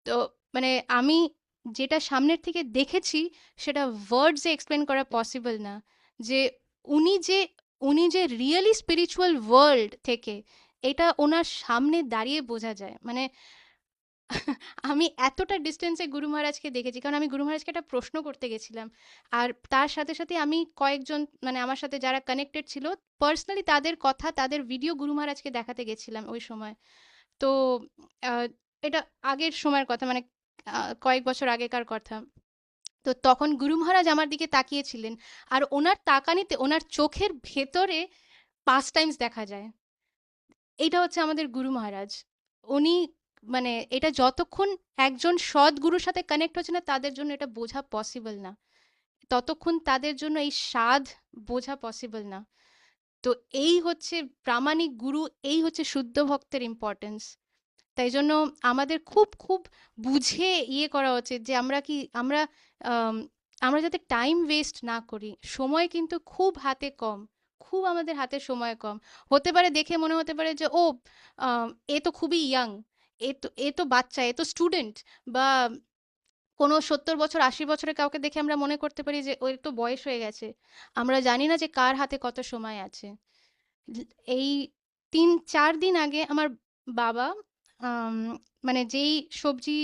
তো মানে আমি যেটা সামনের থেকে দেখেছি সেটা ওয়ার্ডসে এক্সপ্লেন করা পসিবল না। যে উনি যে উনি যে রিয়েলি স্পিরিচুয়াল ওয়ার্ল্ড থেকে, এটা ওনার সামনে দাঁড়িয়ে বোঝা যায়। মানে আমি এতটা ডিস্টেন্সে গুরু মহারাজকে দেখেছি, কারণ আমি গুরু মহারাজকে একটা প্রশ্ন করতে গেছিলাম। আর তার সাথে সাথে আমি কয়েকজন মানে আমার সাথে যারা কানেক্টেড ছিল পার্সোনালি, তাদের কথা তাদের ভিডিও গুরু মহারাজকে দেখাতে গেছিলাম ওই সময়। তো আহ, এটা আগের সময়ের কথা, মানে কয়েক বছর আগেকার কথা। তো তখন গুরু মহারাজ আমার দিকে তাকিয়েছিলেন, আর ওনার তাকানিতে ওনার চোখের ভেতরে 5 টাইমস দেখা যায়। এটা হচ্ছে আমাদের গুরু মহারাজ। উনি মানে এটা যতক্ষণ একজন সৎ গুরুর সাথে কানেক্ট হচ্ছে না তাদের জন্য এটা বোঝা পসিবল না, ততক্ষণ তাদের জন্য এই স্বাদ বোঝা পসিবল না। তো এই হচ্ছে প্রামাণিক গুরু, এই হচ্ছে শুদ্ধ ভক্তের ইম্পর্টেন্স। তাই জন্য আমাদের খুব খুব বুঝে করা উচিত যে আম, আমরা যাতে টাইম ওয়েস্ট না করি। সময় কিন্তু খুব হাতে কম, খুব আমাদের হাতে সময় কম। হতে পারে দেখে মনে হতে পারে যে ও এ তো খুবই ইয়াং, এ তো বাচ্চা, এ তো স্টুডেন্ট, বা কোনো 70 বছর 80 বছরের কাউকে দেখে আমরা মনে করতে পারি যে ওর তো বয়স হয়ে গেছে। আমরা জানি না যে কার হাতে কত সময় আছে। এই 3-4 দিন আগে আমার বাবা আম, মানে যেই সবজি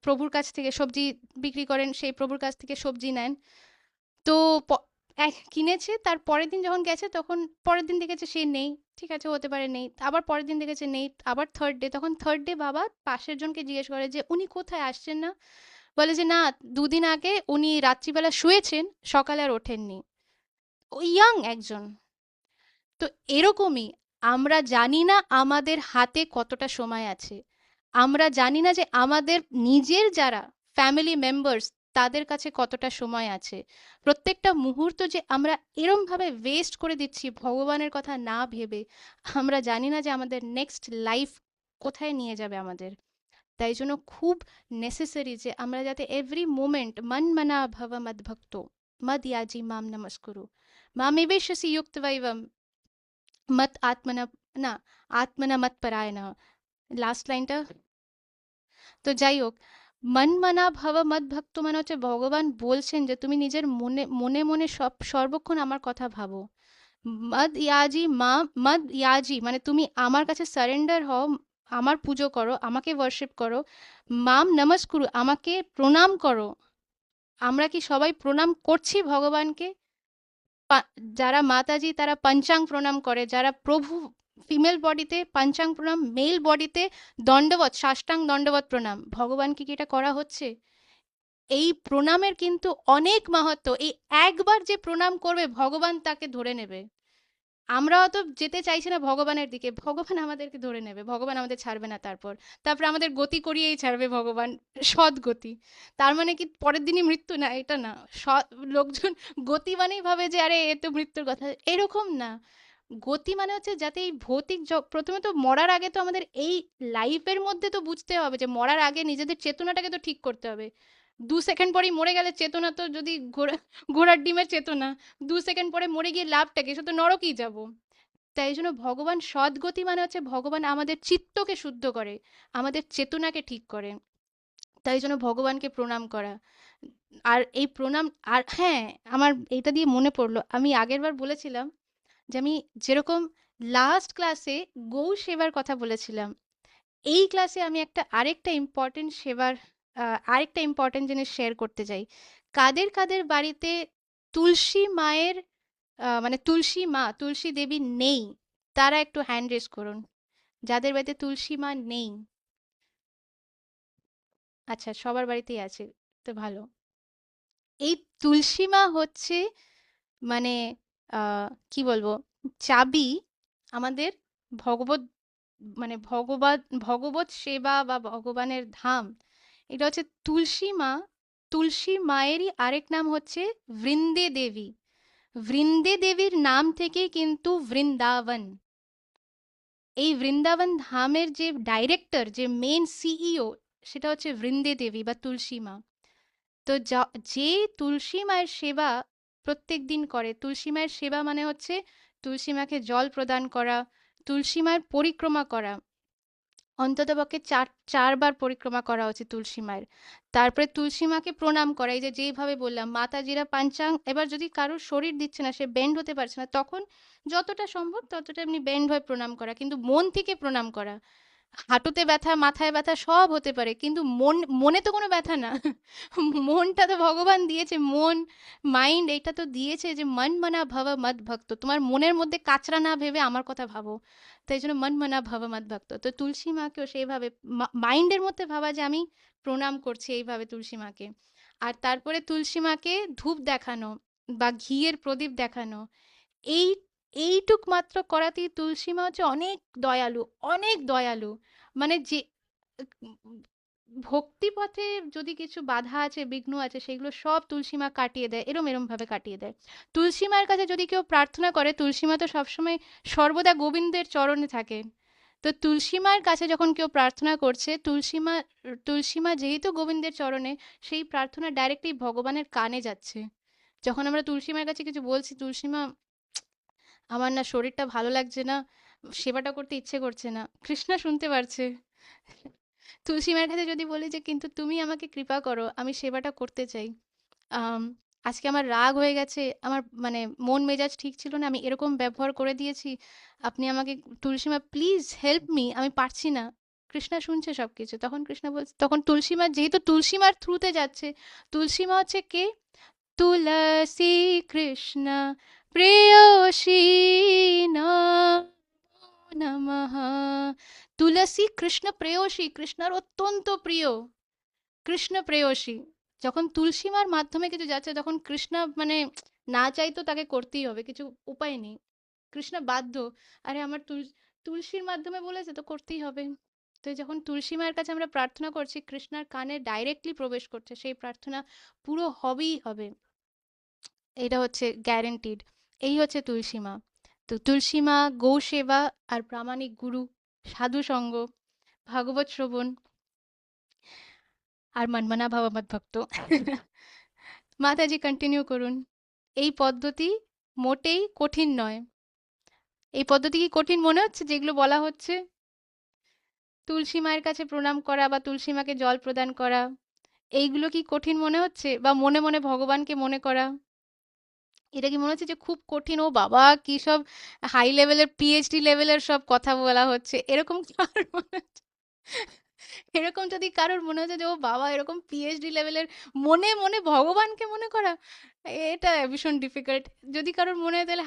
প্রভুর কাছ থেকে সবজি বিক্রি করেন, সেই প্রভুর কাছ থেকে সবজি নেন। তো কিনেছে, তার পরের দিন যখন গেছে তখন পরের দিন দেখেছে সে নেই। ঠিক আছে, হতে পারে নেই, আবার পরের দিন দেখেছে নেই, আবার থার্ড ডে, তখন থার্ড ডে বাবা পাশের জনকে জিজ্ঞেস করে যে উনি কোথায়, আসছেন না? বলে যে না, 2 দিন আগে উনি রাত্রিবেলা শুয়েছেন, সকালে আর ওঠেননি। ও ইয়াং একজন। তো এরকমই আমরা জানি না আমাদের হাতে কতটা সময় আছে। আমরা জানি না যে আমাদের নিজের যারা ফ্যামিলি মেম্বার্স তাদের কাছে কতটা সময় আছে। প্রত্যেকটা মুহূর্ত যে আমরা এরম ভাবে ওয়েস্ট করে দিচ্ছি ভগবানের কথা না ভেবে, আমরা জানি না যে আমাদের নেক্সট লাইফ কোথায় নিয়ে যাবে আমাদের। তাই জন্য খুব নেসেসারি যে আমরা যাতে এভরি মোমেন্ট মন মনা ভব মদ্ভক্ত মদ ইয়াজি মাম নমস্কুরু মামেবেশসি যুক্তৈবম মত আত্মনা, না, আত্মনা মত পরায়ণ, লাস্ট লাইনটা। তো যাই হোক, মন মনা ভব মদ ভক্ত মানে হচ্ছে ভগবান বলছেন যে তুমি নিজের মনে মনে মনে সর্বক্ষণ আমার কথা ভাবো। মদ ইয়াজি মা, মদ ইয়াজি মানে তুমি আমার কাছে সারেন্ডার হও, আমার পুজো করো, আমাকে ওয়ার্শিপ করো। মাম নমস্কুরু আমাকে প্রণাম করো। আমরা কি সবাই প্রণাম করছি ভগবানকে? যারা মাতাজি তারা পঞ্চাঙ্গ প্রণাম করে, যারা প্রভু ফিমেল বডিতে পঞ্চাঙ্গ প্রণাম, মেল বডিতে দণ্ডবত সাষ্টাঙ্গ দণ্ডবত প্রণাম। ভগবানকে কি এটা করা হচ্ছে? এই প্রণামের কিন্তু অনেক মাহাত্ম্য। এই একবার যে প্রণাম করবে ভগবান তাকে ধরে নেবে। আমরা অত যেতে চাইছি না ভগবানের দিকে, ভগবান আমাদেরকে ধরে নেবে, ভগবান আমাদের ছাড়বে না। তারপর আমাদের গতি করিয়েই ছাড়বে ভগবান, সৎ গতি। তার মানে কি পরের দিনই মৃত্যু? না, এটা না। লোকজন গতি মানেই ভাবে যে আরে এ তো মৃত্যুর কথা, এরকম না। গতি মানে হচ্ছে যাতে এই ভৌতিক প্রথমে তো মরার আগে তো আমাদের এই লাইফের মধ্যে তো বুঝতে হবে যে মরার আগে নিজেদের চেতনাটাকে তো ঠিক করতে হবে। 2 সেকেন্ড পরেই মরে গেলে চেতনা তো, যদি ঘোড়ার ডিমের চেতনা 2 সেকেন্ড পরে মরে গিয়ে লাভটাকে, সে তো নরকেই যাব। তাই জন্য ভগবান সদ্গতি মানে হচ্ছে ভগবান আমাদের চিত্তকে শুদ্ধ করে, আমাদের চেতনাকে ঠিক করে। তাই জন্য ভগবানকে প্রণাম করা। আর এই প্রণাম, আর হ্যাঁ, আমার এটা দিয়ে মনে পড়লো, আমি আগেরবার বলেছিলাম যে আমি যেরকম লাস্ট ক্লাসে গৌ সেবার কথা বলেছিলাম, এই ক্লাসে আমি আরেকটা ইম্পর্টেন্ট জিনিস শেয়ার করতে চাই। কাদের কাদের বাড়িতে তুলসী মায়ের মানে তুলসী দেবী নেই, তারা একটু হ্যান্ড রেজ করুন। যাদের বাড়িতে তুলসী মা নেই। আচ্ছা, সবার বাড়িতেই আছে, তো ভালো। এই তুলসী মা হচ্ছে মানে কি বলবো, চাবি আমাদের ভগবত মানে ভগবত সেবা বা ভগবানের ধাম। এটা হচ্ছে তুলসী মা। তুলসী মায়েরই আরেক নাম হচ্ছে বৃন্দে দেবী। বৃন্দে দেবীর নাম থেকেই কিন্তু বৃন্দাবন। এই বৃন্দাবন ধামের যে ডাইরেক্টর, যে মেন সিইও, সেটা হচ্ছে বৃন্দে দেবী বা তুলসী মা। তো যে তুলসী মায়ের সেবা প্রত্যেক দিন করে, তুলসী মায়ের সেবা মানে হচ্ছে তুলসী মাকে জল প্রদান করা, তুলসী মায়ের পরিক্রমা করা, অন্ততপক্ষে চারবার পরিক্রমা করা উচিত তুলসী মায়ের। তারপরে তুলসী মাকে প্রণাম করা, এই যে যেইভাবে বললাম মাতাজিরা পাঞ্চাং, এবার যদি কারোর শরীর দিচ্ছে না, সে বেন্ড হতে পারছে না, তখন যতটা সম্ভব ততটা এমনি বেন্ড হয়ে প্রণাম করা, কিন্তু মন থেকে প্রণাম করা। হাঁটুতে ব্যথা, মাথায় ব্যথা সব হতে পারে, কিন্তু মনে তো কোনো ব্যথা না। মনটা তো ভগবান দিয়েছে, মন মাইন্ড এটা তো দিয়েছে যে মন মানা ভব মদ ভক্ত, তোমার মনের মধ্যে কাচরা না ভেবে আমার কথা ভাবো। তাই জন্য মন মানা ভব মদ ভক্ত। তো তুলসী মাকেও সেইভাবে মাইন্ডের মধ্যে ভাবা যে আমি প্রণাম করছি এইভাবে তুলসী মাকে। আর তারপরে তুলসী মাকে ধূপ দেখানো বা ঘিয়ের প্রদীপ দেখানো, এই এইটুক মাত্র করাতেই তুলসী মা হচ্ছে অনেক দয়ালু, অনেক দয়ালু। মানে যে ভক্তি পথে যদি কিছু বাধা আছে, বিঘ্ন আছে, সেগুলো সব তুলসী মা কাটিয়ে দেয়, এরম এরম ভাবে কাটিয়ে দেয়। তুলসী মায়ের কাছে যদি কেউ প্রার্থনা করে, তুলসী মা তো সবসময় সর্বদা গোবিন্দের চরণে থাকে। তো তুলসী মায়ের কাছে যখন কেউ প্রার্থনা করছে, তুলসী মা যেহেতু গোবিন্দের চরণে, সেই প্রার্থনা ডাইরেক্টলি ভগবানের কানে যাচ্ছে। যখন আমরা তুলসী মায়ের কাছে কিছু বলছি, তুলসী মা আমার না শরীরটা ভালো লাগছে না, সেবাটা করতে ইচ্ছে করছে না, কৃষ্ণা শুনতে পারছে। তুলসী মায়ের কাছে যদি বলি যে কিন্তু তুমি আমাকে কৃপা করো, আমি সেবাটা করতে চাই, আম, আজকে আমার রাগ হয়ে গেছে, আমার মানে মন মেজাজ ঠিক ছিল না, আমি এরকম ব্যবহার করে দিয়েছি, আপনি আমাকে, তুলসী মা প্লিজ হেল্প মি, আমি পারছি না। কৃষ্ণা শুনছে সবকিছু, তখন কৃষ্ণা বলছে, তখন তুলসী মা যেহেতু তুলসী মার থ্রুতে যাচ্ছে, তুলসী মা হচ্ছে কে? তুলসী কৃষ্ণ প্রেয়সী নমঃ। তুলসী কৃষ্ণ প্রেয়সী, কৃষ্ণার অত্যন্ত প্রিয়, কৃষ্ণ প্রেয়সী। যখন তুলসী মার মাধ্যমে কিছু যাচ্ছে, তখন কৃষ্ণা মানে না চাইতো তাকে করতেই হবে, কিছু উপায় নেই, কৃষ্ণা বাধ্য। আরে আমার তুলসীর মাধ্যমে বলেছে তো করতেই হবে। তো যখন তুলসী মায়ের কাছে আমরা প্রার্থনা করছি, কৃষ্ণার কানে ডাইরেক্টলি প্রবেশ করছে, সেই প্রার্থনা পুরো হবেই হবে, এটা হচ্ছে গ্যারেন্টিড। এই হচ্ছে তুলসী মা। তো তুলসী মা, গৌ সেবা আর প্রামাণিক গুরু, সাধু সঙ্গ, ভাগবত শ্রবণ আর মনমনা ভাব মত ভক্ত। মাতাজি কন্টিনিউ করুন। এই পদ্ধতি মোটেই কঠিন নয়। এই পদ্ধতি কি কঠিন মনে হচ্ছে যেগুলো বলা হচ্ছে? তুলসী মায়ের কাছে প্রণাম করা বা তুলসী মাকে জল প্রদান করা, এইগুলো কি কঠিন মনে হচ্ছে? বা মনে মনে ভগবানকে মনে করা, এটা কি মনে হচ্ছে যে খুব কঠিন, ও বাবা কি সব হাই লেভেলের পিএইচডি লেভেলের সব কথা বলা হচ্ছে, এরকম কারোর মনে হচ্ছে? এরকম যদি কারোর মনে হচ্ছে যে ও বাবা এরকম পিএইচডি লেভেলের মনে মনে ভগবানকে মনে করা, এটা ভীষণ ডিফিকাল্ট। যদি কারোর মনে হয় তাহলে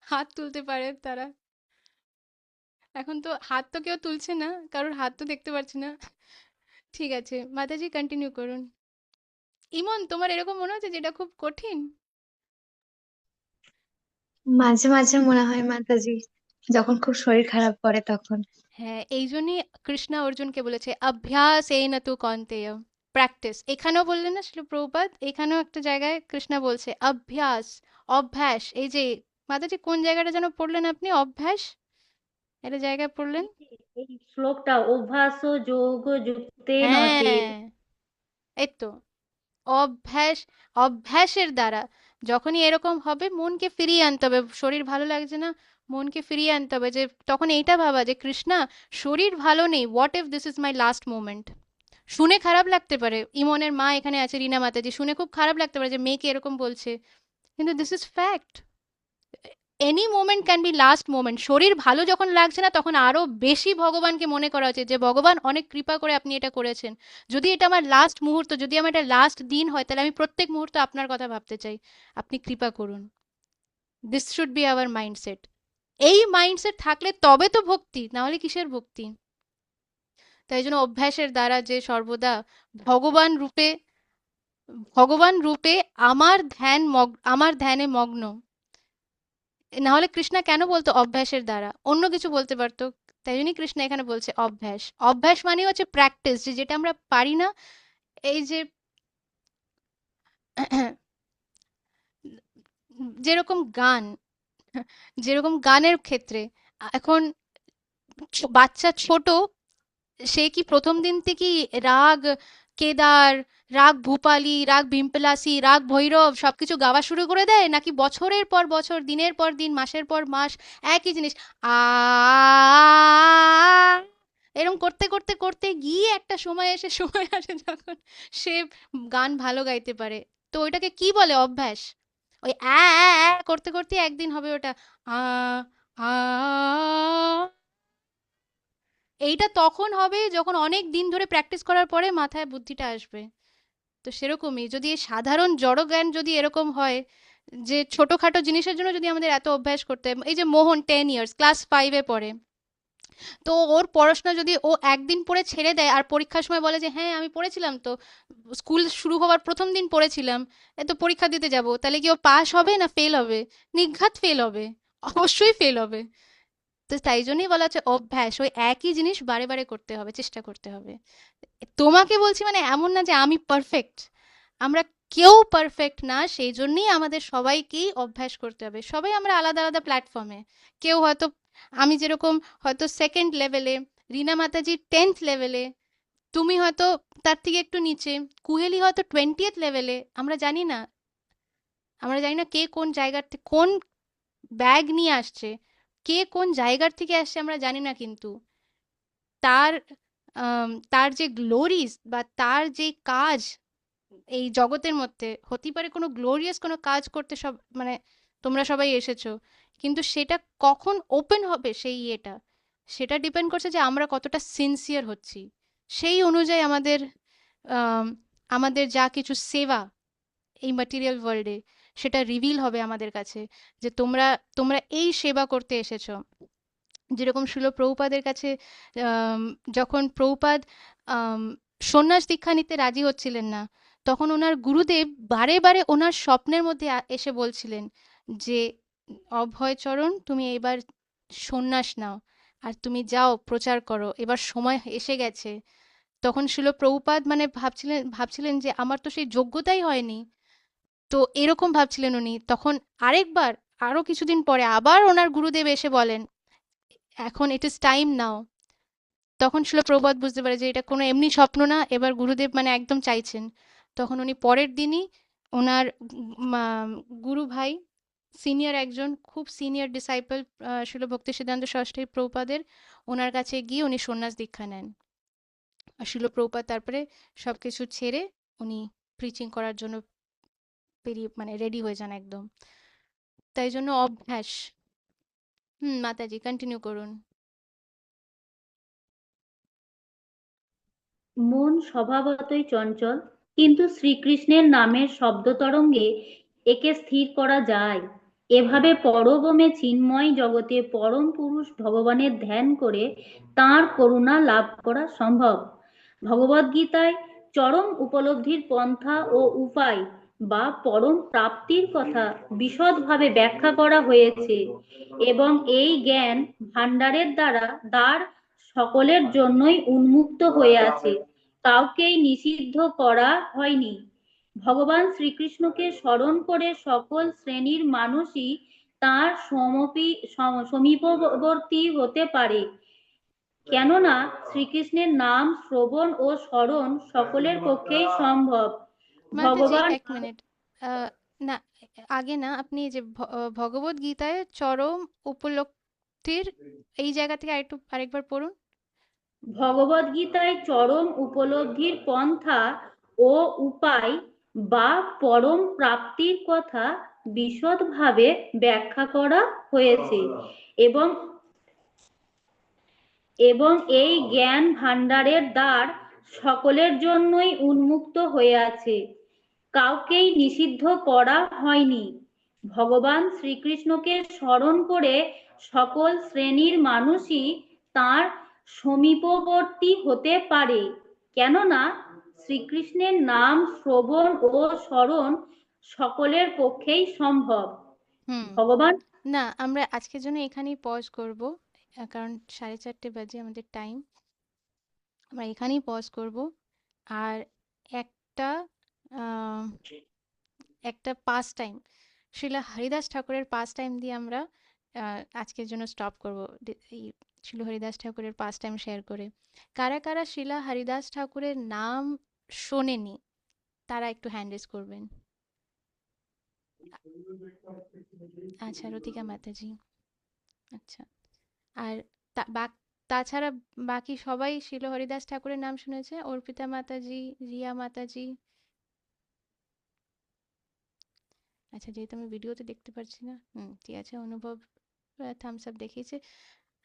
হাত তুলতে পারে তারা। এখন তো হাত তো কেউ তুলছে না, কারোর হাত তো দেখতে পাচ্ছি না। ঠিক আছে, মাতাজি কন্টিনিউ করুন। ইমন, তোমার এরকম মনে হচ্ছে যে এটা খুব কঠিন? মাঝে মাঝে মনে হয় মাতাজি, যখন খুব শরীর খারাপ করে তখন। হ্যাঁ, এই জন্যই কৃষ্ণা অর্জুনকে বলেছে অভ্যাস এই না তু কৌন্তেয়, প্র্যাকটিস। এখানেও বললেন না শিল প্রভুপাদ, এখানেও একটা জায়গায় কৃষ্ণা বলছে অভ্যাস, অভ্যাস। এই যে মাতাজি কোন জায়গাটা যেন পড়লেন আপনি, অভ্যাস একটা জায়গায় পড়লেন? এই শ্লোকটা অভ্যাস যোগ যুক্তে নচেৎ। হ্যাঁ, এই তো অভ্যাস, অভ্যাসের দ্বারা যখনই এরকম হবে মনকে ফিরিয়ে আনতে হবে, শরীর ভালো লাগছে না, মনকে ফিরিয়ে আনতে হবে, যে তখন এইটা ভাবা যে কৃষ্ণা শরীর ভালো নেই, what if this is my last moment. শুনে খারাপ লাগতে পারে, ইমনের মা এখানে আছে রিনা মাতাজি, শুনে খুব খারাপ লাগতে পারে যে মেয়েকে এরকম বলছে, কিন্তু this is fact. Any moment can be last moment. শরীর ভালো যখন লাগছে না, তখন আরো বেশি ভগবানকে মনে করা উচিত যে ভগবান অনেক কৃপা করে আপনি এটা করেছেন, যদি এটা আমার লাস্ট মুহূর্ত, যদি আমার এটা লাস্ট দিন হয়, তাহলে আমি প্রত্যেক মুহূর্ত আপনার কথা ভাবতে চাই, আপনি কৃপা করুন। This should be hour mindset. এই মাইন্ডসেট থাকলে তবে তো ভক্তি, না হলে কিসের ভক্তি? তাই জন্য অভ্যাসের দ্বারা যে সর্বদা ভগবান রূপে, ভগবান রূপে আমার ধ্যানে মগ্ন। না হলে কৃষ্ণা কেন বলতো অভ্যাসের দ্বারা, অন্য কিছু বলতে পারতো। তাই জন্যই কৃষ্ণা এখানে বলছে অভ্যাস। অভ্যাস মানে হচ্ছে প্র্যাকটিস, যে যেটা আমরা পারি না, এই যে যেরকম গান যেরকম গানের ক্ষেত্রে এখন বাচ্চা ছোট, সে কি প্রথম দিন থেকেই রাগ কেদার, রাগ ভূপালী, রাগ ভিম্পলাসী, রাগ ভৈরব সবকিছু গাওয়া শুরু করে দেয়, নাকি বছরের পর বছর, দিনের পর দিন, মাসের পর মাস একই জিনিস আ এরকম করতে করতে করতে গিয়ে একটা সময় আসে যখন সে গান ভালো গাইতে পারে? তো ওইটাকে কি বলে? অভ্যাস। ওই করতে করতে একদিন হবে ওটা আ আ এইটা তখন হবে যখন অনেক দিন ধরে প্র্যাকটিস করার পরে মাথায় বুদ্ধিটা আসবে। তো সেরকমই যদি এই সাধারণ জড় জ্ঞান যদি এরকম হয় যে ছোটখাটো জিনিসের জন্য যদি আমাদের এত অভ্যাস করতে হয়, এই যে মোহন 10 ইয়ার্স ক্লাস 5-এ পড়ে, তো ওর পড়াশোনা যদি ও একদিন পড়ে ছেড়ে দেয় আর পরীক্ষার সময় বলে যে হ্যাঁ আমি পড়েছিলাম তো, স্কুল শুরু হওয়ার প্রথম দিন পড়েছিলাম, এ তো পরীক্ষা দিতে যাব, তাহলে কি ও পাস হবে না ফেল হবে? নির্ঘাত ফেল হবে, অবশ্যই ফেল হবে। তো তাই জন্যই বলা হচ্ছে অভ্যাস, ওই একই জিনিস বারে বারে করতে হবে, চেষ্টা করতে হবে। তোমাকে বলছি মানে এমন না যে আমি পারফেক্ট, আমরা কেউ পারফেক্ট না, সেই জন্যই আমাদের সবাইকেই অভ্যাস করতে হবে। সবাই আমরা আলাদা আলাদা প্ল্যাটফর্মে, কেউ হয়তো আমি যেরকম হয়তো সেকেন্ড লেভেলে, রিনা মাতাজি 10th লেভেলে, তুমি হয়তো তার থেকে একটু নিচে, কুহেলি হয়তো 20th লেভেলে। আমরা জানি না কে কোন জায়গার থেকে কোন ব্যাগ নিয়ে আসছে, কে কোন জায়গার থেকে আসছে আমরা জানি না, কিন্তু তার তার যে গ্লোরিজ বা তার যে কাজ এই জগতের মধ্যে, হতেই পারে কোনো গ্লোরিয়াস কোনো কাজ করতে সব মানে তোমরা সবাই এসেছো, কিন্তু সেটা কখন ওপেন হবে সেই ইয়েটা, সেটা ডিপেন্ড করছে যে আমরা কতটা সিনসিয়ার হচ্ছি। সেই অনুযায়ী আম, আমাদের যা কিছু সেবা এই ম্যাটেরিয়াল ওয়ার্ল্ডে, সেটা রিভিল হবে আমাদের কাছে, যে তোমরা তোমরা এই সেবা করতে এসেছো। যেরকম শিল প্রভুপাদের কাছে আম, যখন প্রভুপাদ আম, সন্ন্যাস দীক্ষা নিতে রাজি হচ্ছিলেন না, তখন ওনার গুরুদেব বারে বারে ওনার স্বপ্নের মধ্যে এসে বলছিলেন যে অভয়চরণ তুমি এবার সন্ন্যাস নাও, আর তুমি যাও প্রচার করো, এবার সময় এসে গেছে। তখন শিল প্রভুপাদ মানে ভাবছিলেন যে আমার তো সেই যোগ্যতাই হয়নি। তো এরকম ভাবছিলেন উনি, তখন আরেকবার আরো কিছুদিন পরে আবার ওনার গুরুদেব এসে বলেন এখন ইট ইজ টাইম নাও। তখন শিল প্রভুপাদ বুঝতে পারে যে এটা কোনো এমনি স্বপ্ন না, এবার গুরুদেব মানে একদম চাইছেন। তখন উনি পরের দিনই ওনার গুরু ভাই, সিনিয়র একজন খুব সিনিয়র ডিসাইপল শিল ভক্তি সিদ্ধান্ত সরস্বতী প্রভুপাদের, ওনার কাছে গিয়ে উনি সন্ন্যাস দীক্ষা নেন। আর শিল প্রভুপাদ তারপরে সবকিছু ছেড়ে উনি প্রিচিং করার জন্য বেরিয়ে মানে রেডি হয়ে যান একদম। তাই জন্য অভ্যাস। মাতাজি কন্টিনিউ করুন। মন স্বভাবতই চঞ্চল, কিন্তু শ্রীকৃষ্ণের নামের শব্দতরঙ্গে একে স্থির করা যায়। এভাবে পরবমে চিন্ময় জগতে পরম পুরুষ ভগবানের ধ্যান করে তাঁর করুণা লাভ করা সম্ভব। ভগবদ্গীতায় চরম উপলব্ধির পন্থা ও উপায় বা পরম প্রাপ্তির কথা বিশদভাবে ব্যাখ্যা করা হয়েছে, এবং এই জ্ঞান ভাণ্ডারের দ্বার সকলের জন্যই উন্মুক্ত হয়ে আছে, কাউকেই নিষিদ্ধ করা হয়নি। ভগবান শ্রীকৃষ্ণকে স্মরণ করে সকল শ্রেণীর মানুষই তাঁর সমীপবর্তী হতে পারে, কেননা শ্রীকৃষ্ণের নাম শ্রবণ ও স্মরণ সকলের পক্ষেই সম্ভব। মাতাজি ভগবান এক মিনিট, না, আগে না, আপনি এই যে ভগবত গীতায় চরম উপলব্ধির এই জায়গা থেকে আরেকবার পড়ুন। ভগবদ্গীতায় চরম উপলব্ধির পন্থা ও উপায় বা পরম প্রাপ্তির কথা বিশদভাবে ব্যাখ্যা করা হয়েছে, এবং এবং এই জ্ঞান ভাণ্ডারের দ্বার সকলের জন্যই উন্মুক্ত হয়ে আছে, কাউকেই নিষিদ্ধ করা হয়নি। ভগবান শ্রীকৃষ্ণকে স্মরণ করে সকল শ্রেণীর মানুষই তাঁর সমীপবর্তী হতে পারে, কেননা শ্রীকৃষ্ণের নাম শ্রবণ ও স্মরণ সকলের পক্ষেই সম্ভব। হুম। ভগবান না, আমরা আজকের জন্য এখানেই পজ করব, কারণ 4:30 বাজে আমাদের টাইম। আমরা এখানেই পজ করব। আর একটা আহ, একটা পাস টাইম, শ্রীলা হরিদাস ঠাকুরের পাস টাইম দিয়ে আমরা আজকের জন্য স্টপ করব। এই শিল হরিদাস ঠাকুরের পাস টাইম শেয়ার করে কারা কারা শিলা হরিদাস ঠাকুরের নাম শোনেনি তারা একটু হ্যান্ড রেজ করবেন। আচ্ছা, রতিকা মাতাজি। আচ্ছা, আর তাছাড়া বাকি সবাই শিল হরিদাস ঠাকুরের নাম শুনেছে? অর্পিতা মাতাজি, রিয়া মাতাজি। আচ্ছা, যেহেতু আমি ভিডিওতে দেখতে পারছি না, ঠিক আছে। অনুভব থামস আপ দেখিয়েছে।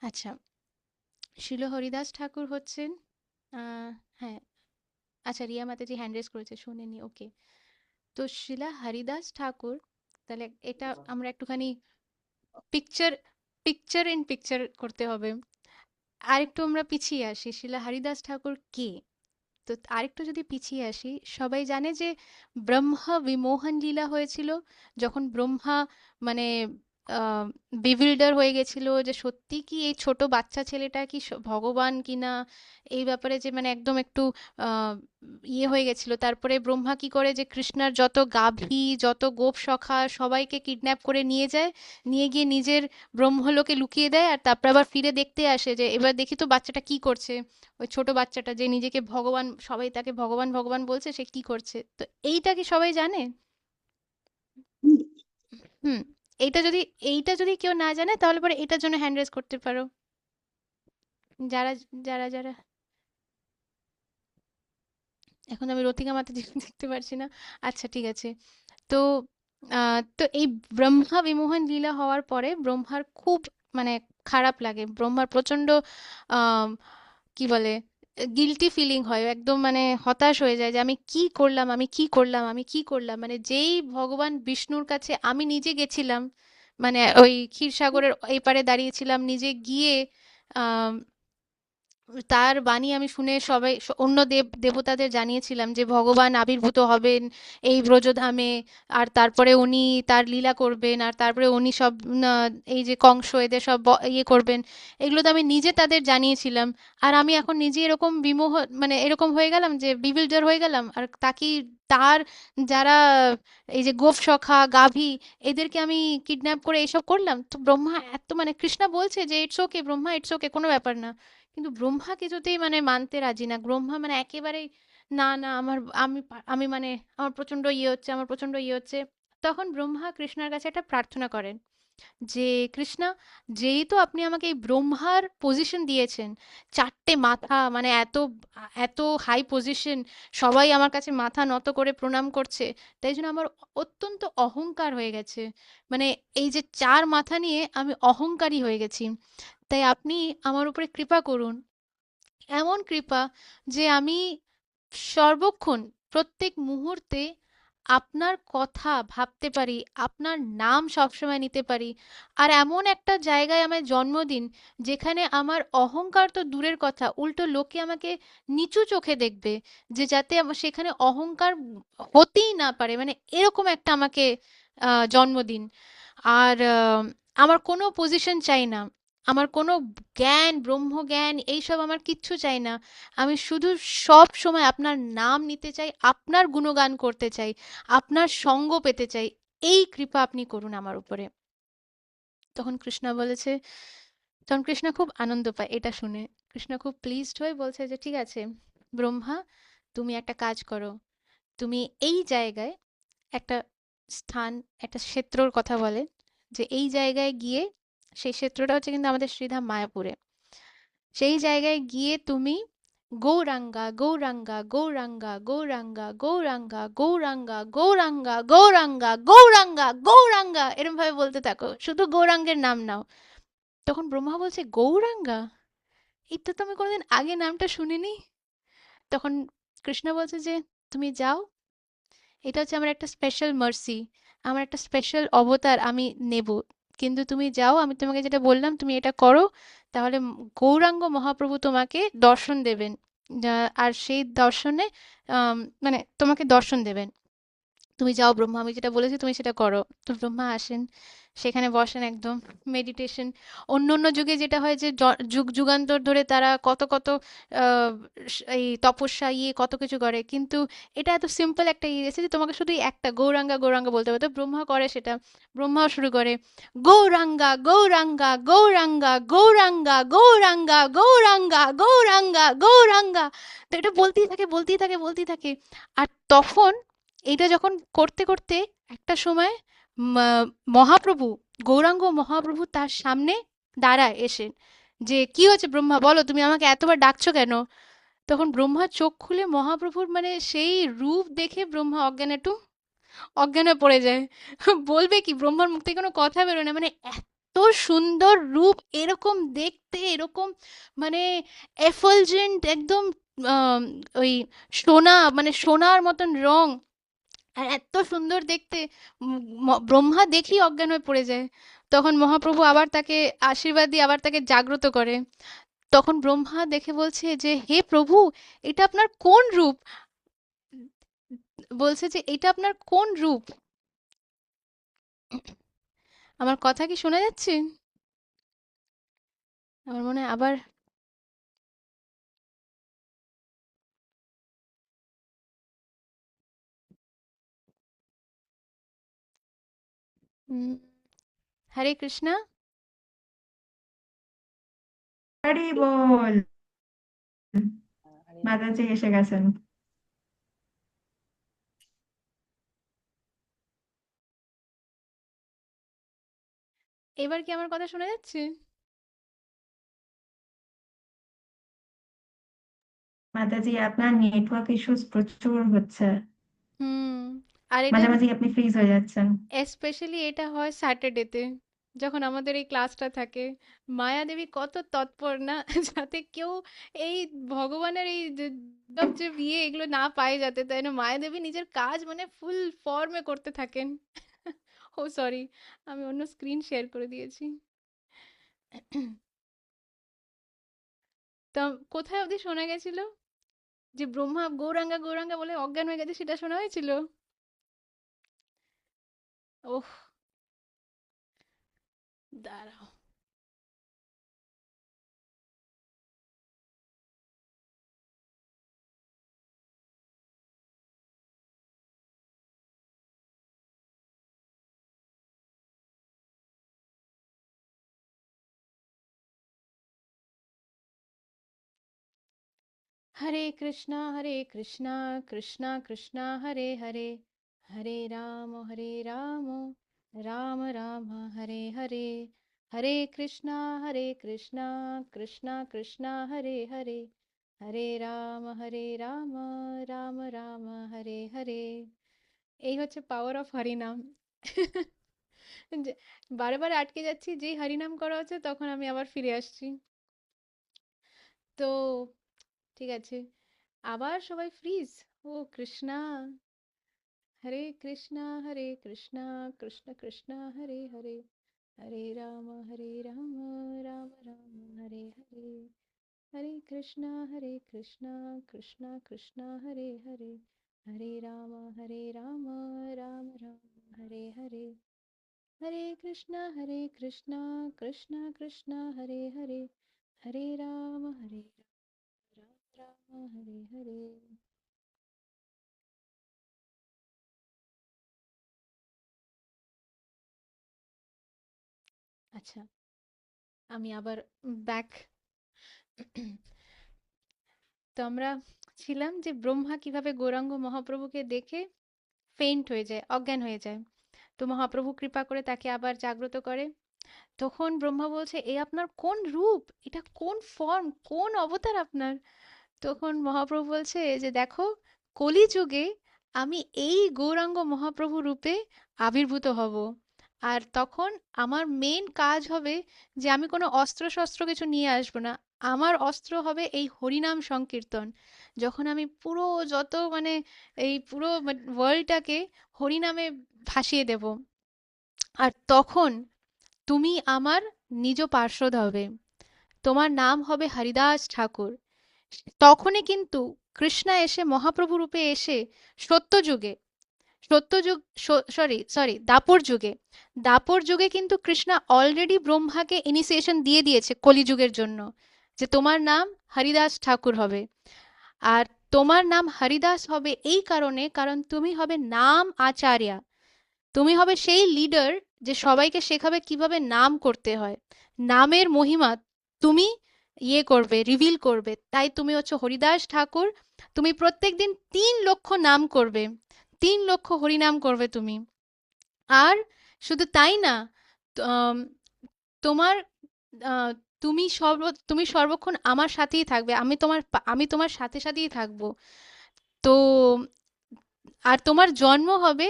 আচ্ছা, শিল হরিদাস ঠাকুর হচ্ছেন হ্যাঁ, আচ্ছা, রিয়া মাতাজি হ্যান্ড রেজ করেছে, শোনেনি, ওকে। তো শিলা হরিদাস ঠাকুর, তাহলে এটা আমরা একটুখানি পিকচার পিকচার ইন পিকচার করতে হবে। আরেকটু আমরা পিছিয়ে আসি, শিলা হরিদাস ঠাকুর কে? তো আরেকটু যদি পিছিয়ে আসি, সবাই জানে যে ব্রহ্মা বিমোহন লীলা হয়েছিল, যখন ব্রহ্মা মানে বিভিল্ডার হয়ে গেছিল যে সত্যি কি এই ছোট বাচ্চা ছেলেটা কি ভগবান কিনা, এই ব্যাপারে যে মানে একদম একটু আহ, ইয়ে হয়ে গেছিল। তারপরে ব্রহ্মা কি করে যে কৃষ্ণার যত গাভী, যত গোপ সখা সবাইকে কিডন্যাপ করে নিয়ে যায়, নিয়ে গিয়ে নিজের ব্রহ্মলোকে লুকিয়ে দেয়, আর তারপর আবার ফিরে দেখতে আসে যে এবার দেখি তো বাচ্চাটা কি করছে। ওই ছোট বাচ্চাটা যে নিজেকে ভগবান, সবাই তাকে ভগবান ভগবান বলছে, সে কি করছে। তো এইটা কি সবাই জানে? হুম। এইটা যদি কেউ না জানে তাহলে পরে এটার জন্য হ্যান্ড রেজ করতে পারো। যারা যারা এখন আমি রতিকা মাতা দেখতে পারছি না। আচ্ছা, ঠিক আছে। তো তো এই ব্রহ্মা বিমোহন লীলা হওয়ার পরে ব্রহ্মার খুব মানে খারাপ লাগে, ব্রহ্মার প্রচন্ড আহ কি বলে গিল্টি ফিলিং হয়, একদম মানে হতাশ হয়ে যায় যে আমি কি করলাম, আমি কি করলাম, আমি কি করলাম। মানে যেই ভগবান বিষ্ণুর কাছে আমি নিজে গেছিলাম, মানে ওই ক্ষীরসাগরের এই পারে দাঁড়িয়েছিলাম, নিজে গিয়ে আহ তার বাণী আমি শুনে সবাই অন্য দেবতাদের জানিয়েছিলাম যে ভগবান আবির্ভূত হবেন এই ব্রজধামে, আর তারপরে উনি তার লীলা করবেন, আর তারপরে উনি সব এই যে কংস এদের সব ইয়ে করবেন, এগুলো তো আমি নিজে তাদের জানিয়েছিলাম। আর আমি এখন নিজে এরকম বিমোহ মানে এরকম হয়ে গেলাম যে বিবিল্ডার হয়ে গেলাম, আর তাকে তার যারা এই যে গোপ সখা গাভী এদেরকে আমি কিডন্যাপ করে এইসব করলাম। তো ব্রহ্মা এত মানে কৃষ্ণা বলছে যে it's okay Brahma, it's okay, কোনো ব্যাপার না। কিন্তু ব্রহ্মা কিছুতেই মানে মানতে রাজি না। ব্রহ্মা মানে একেবারেই না, না, আমি মানে আমার প্রচন্ড ইয়ে হচ্ছে, আমার প্রচন্ড ইয়ে হচ্ছে। তখন ব্রহ্মা কৃষ্ণার কাছে একটা প্রার্থনা করেন যে কৃষ্ণা, যেহেতু আপনি আমাকে এই ব্রহ্মার পজিশন দিয়েছেন, চারটে মাথা, মানে এত এত হাই পজিশন, সবাই আমার কাছে মাথা নত করে প্রণাম করছে, তাই জন্য আমার অত্যন্ত অহংকার হয়ে গেছে। মানে এই যে চার মাথা নিয়ে আমি অহংকারী হয়ে গেছি, তাই আপনি আমার উপরে কৃপা করুন, এমন কৃপা যে আমি সর্বক্ষণ প্রত্যেক মুহূর্তে আপনার কথা ভাবতে পারি, আপনার নাম সবসময় নিতে পারি, আর এমন একটা জায়গায় আমায় জন্ম দিন যেখানে আমার অহংকার তো দূরের কথা, উল্টো লোকে আমাকে নিচু চোখে দেখবে, যে যাতে আমার সেখানে অহংকার হতেই না পারে, মানে এরকম একটা আমাকে জন্ম দিন। আর আমার কোনো পজিশন চাই না, আমার কোনো জ্ঞান, ব্রহ্মজ্ঞান এইসব আমার কিচ্ছু চাই না। আমি শুধু সব সময় আপনার নাম নিতে চাই, আপনার গুণগান করতে চাই, আপনার সঙ্গ পেতে চাই। এই কৃপা আপনি করুন আমার উপরে। তখন কৃষ্ণা বলেছে, তখন কৃষ্ণা খুব আনন্দ পায় এটা শুনে। কৃষ্ণা খুব প্লিজড হয়ে বলছে যে ঠিক আছে ব্রহ্মা, তুমি একটা কাজ করো, তুমি এই জায়গায় একটা স্থান, একটা ক্ষেত্রর কথা বলে, যে এই জায়গায় গিয়ে, সেই ক্ষেত্রটা হচ্ছে কিন্তু আমাদের শ্রীধাম মায়াপুরে, সেই জায়গায় গিয়ে তুমি গৌরাঙ্গা গৌরাঙ্গা গৌরাঙ্গা গৌরাঙ্গা গৌরাঙ্গা গৌরাঙ্গা গৌরাঙ্গা গৌরাঙ্গা গৌরাঙ্গা গৌরাঙ্গা এরম ভাবে বলতে থাকো, শুধু গৌরাঙ্গের নাম নাও। তখন ব্রহ্মা বলছে গৌরাঙ্গা, এটা তো আমি কোনোদিন আগে নামটা শুনিনি। তখন কৃষ্ণ বলছে যে তুমি যাও, এটা হচ্ছে আমার একটা স্পেশাল মার্সি, আমার একটা স্পেশাল অবতার আমি নেব, কিন্তু তুমি যাও, আমি তোমাকে যেটা বললাম তুমি এটা করো, তাহলে গৌরাঙ্গ মহাপ্রভু তোমাকে দর্শন দেবেন। আর সেই দর্শনে মানে তোমাকে দর্শন দেবেন। তুমি যাও ব্রহ্মা, আমি যেটা বলেছি তুমি সেটা করো। তো ব্রহ্মা আসেন, সেখানে বসেন একদম মেডিটেশন। অন্য অন্য যুগে যেটা হয় যে যুগ যুগান্তর ধরে তারা কত কত এই তপস্যা কত কিছু করে, কিন্তু এটা এত সিম্পল একটা এসে যে তোমাকে শুধু এই একটা গৌরাঙ্গা গৌরাঙ্গা বলতে হবে। তো ব্রহ্মা করে সেটা, ব্রহ্মাও শুরু করে গৌরাঙ্গা গৌরাঙ্গা গৌরাঙ্গা গৌরাঙ্গা গৌরাঙ্গা গৌরাঙ্গা গৌরাঙ্গা গৌরাঙ্গা। তো এটা বলতেই থাকে বলতেই থাকে বলতেই থাকে। আর তখন এটা যখন করতে করতে একটা সময় মহাপ্রভু, গৌরাঙ্গ মহাপ্রভু তার সামনে দাঁড়ায় এসে, যে কি হয়েছে ব্রহ্মা, বলো তুমি আমাকে এতবার ডাকছো কেন? তখন ব্রহ্মা চোখ খুলে মহাপ্রভুর মানে সেই রূপ দেখে ব্রহ্মা অজ্ঞান হয়ে পড়ে যায়। বলবে কি, ব্রহ্মার মুখ থেকে কোনো কথা বেরোয় না, মানে এত সুন্দর রূপ, এরকম দেখতে, এরকম মানে এফালজেন্ট একদম, আম, ওই সোনা, মানে সোনার মতন রং, আর এত সুন্দর দেখতে। ব্রহ্মা দেখেই অজ্ঞান হয়ে পড়ে যায়। তখন মহাপ্রভু আবার তাকে আশীর্বাদ দিয়ে আবার তাকে জাগ্রত করে। তখন ব্রহ্মা দেখে বলছে যে হে প্রভু, এটা আপনার কোন রূপ? বলছে যে এটা আপনার কোন রূপ? আমার কথা কি শোনা যাচ্ছে? আমার মনে হয় আবার উম, হরে কৃষ্ণা। হরি বল। মাতাজি এসে গেছেন। এবার কি আমার কথা শোনা যাচ্ছে? মাতাজি, আপনার নেটওয়ার্ক ইস্যুস প্রচুর হচ্ছে। হুম। আর এটা মাঝে মাঝে আপনি ফ্রিজ হয়ে যাচ্ছেন। স্পেশালি এটা হয় স্যাটারডেতে, যখন আমাদের এই ক্লাসটা থাকে। মায়াদেবী কত তৎপর না, যাতে কেউ এই ভগবানের এই সব যে এগুলো না পায়, যাতে, তাই না? মায়াদেবী নিজের কাজ মানে ফুল ফর্মে করতে থাকেন। ও সরি, আমি অন্য স্ক্রিন শেয়ার করে দিয়েছি। তা কোথায় অবধি শোনা গেছিল? যে ব্রহ্মা গৌরাঙ্গা গৌরাঙ্গা বলে অজ্ঞান হয়ে গেছে, সেটা শোনা হয়েছিল? ওহ, দাঁড়াও। हरे कृष्णा कृष्णा कृष्णा हरे हरे, हरे राम राम राम हरे हरे, हरे कृष्णा कृष्णा कृष्णा हरे हरे, हरे রাম রাম রাম হরে হরে। এই হচ্ছে পাওয়ার অফ হরিনাম। যে বারে বারে আটকে যাচ্ছি, যেই হরিনাম করা হচ্ছে তখন আমি আবার ফিরে আসছি। তো ঠিক আছে, আবার সবাই ফ্রিজ। ও কৃষ্ণা। হরে কৃষ্ণা কৃষ্ণ কৃষ্ণ হরে হরে, হরে রাম রাম রাম হরে হরে, হরে কৃষ্ণ কৃষ্ণ কৃষ্ণ হরে হরে, হরে রাম রাম রাম হরে হরে, হরে কৃষ্ণ কৃষ্ণ কৃষ্ণ হরে হরে, হরে রাম রাম রাম হরে হরে। আচ্ছা, আমি আবার ব্যাক। তো আমরা ছিলাম যে ব্রহ্মা কিভাবে গৌরাঙ্গ মহাপ্রভুকে দেখে ফেইন্ট হয়ে যায়, অজ্ঞান হয়ে যায়। তো মহাপ্রভু কৃপা করে তাকে আবার জাগ্রত করে। তখন ব্রহ্মা বলছে, এ আপনার কোন রূপ, এটা কোন ফর্ম, কোন অবতার আপনার? তখন মহাপ্রভু বলছে যে দেখো, কলিযুগে আমি এই গৌরাঙ্গ মহাপ্রভু রূপে আবির্ভূত হব। আর তখন আমার মেন কাজ হবে যে আমি কোনো অস্ত্র শস্ত্র কিছু নিয়ে আসবো না, আমার অস্ত্র হবে এই হরিনাম সংকীর্তন। যখন আমি পুরো যত মানে এই পুরো ওয়ার্ল্ডটাকে হরিনামে ভাসিয়ে দেব, আর তখন তুমি আমার নিজ পার্ষদ হবে, তোমার নাম হবে হরিদাস ঠাকুর। তখনই কিন্তু কৃষ্ণা এসে মহাপ্রভু রূপে এসে সত্যযুগে সত্যযুগ, দাপর যুগে, দাপর যুগে কিন্তু কৃষ্ণা অলরেডি ব্রহ্মাকে ইনিশিয়েশন দিয়ে দিয়েছে কলিযুগের জন্য, যে তোমার নাম হরিদাস ঠাকুর হবে। আর তোমার নাম হরিদাস হবে এই কারণে, কারণ তুমি হবে নাম আচার্য, তুমি হবে সেই লিডার যে সবাইকে শেখাবে কিভাবে নাম করতে হয়, নামের মহিমা তুমি করবে, রিভিল করবে। তাই তুমি হচ্ছে হরিদাস ঠাকুর। তুমি প্রত্যেকদিন 3 লক্ষ নাম করবে, 3 লক্ষ হরিনাম করবে তুমি। আর শুধু তাই না, আম, তোমার আহ, তুমি সর্বক্ষণ আমার সাথেই থাকবে, আমি তোমার সাথে সাথেই থাকবো। তো আর তোমার জন্ম হবে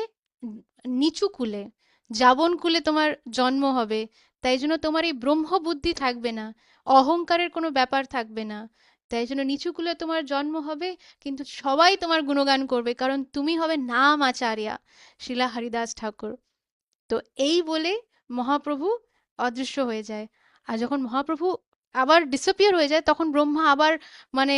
নিচু কুলে, জাবন কুলে তোমার জন্ম হবে। তাই জন্য তোমার এই ব্রহ্ম বুদ্ধি থাকবে না, অহংকারের কোনো ব্যাপার থাকবে না। তাই জন্য নিচু কুলে তোমার জন্ম হবে, কিন্তু সবাই তোমার গুণগান করবে, কারণ তুমি হবে নাম আচার্য, শিলা হরিদাস ঠাকুর। তো এই বলে মহাপ্রভু অদৃশ্য হয়ে যায়। আর যখন মহাপ্রভু আবার ডিসঅ্যাপিয়ার হয়ে যায়, তখন ব্রহ্মা আবার মানে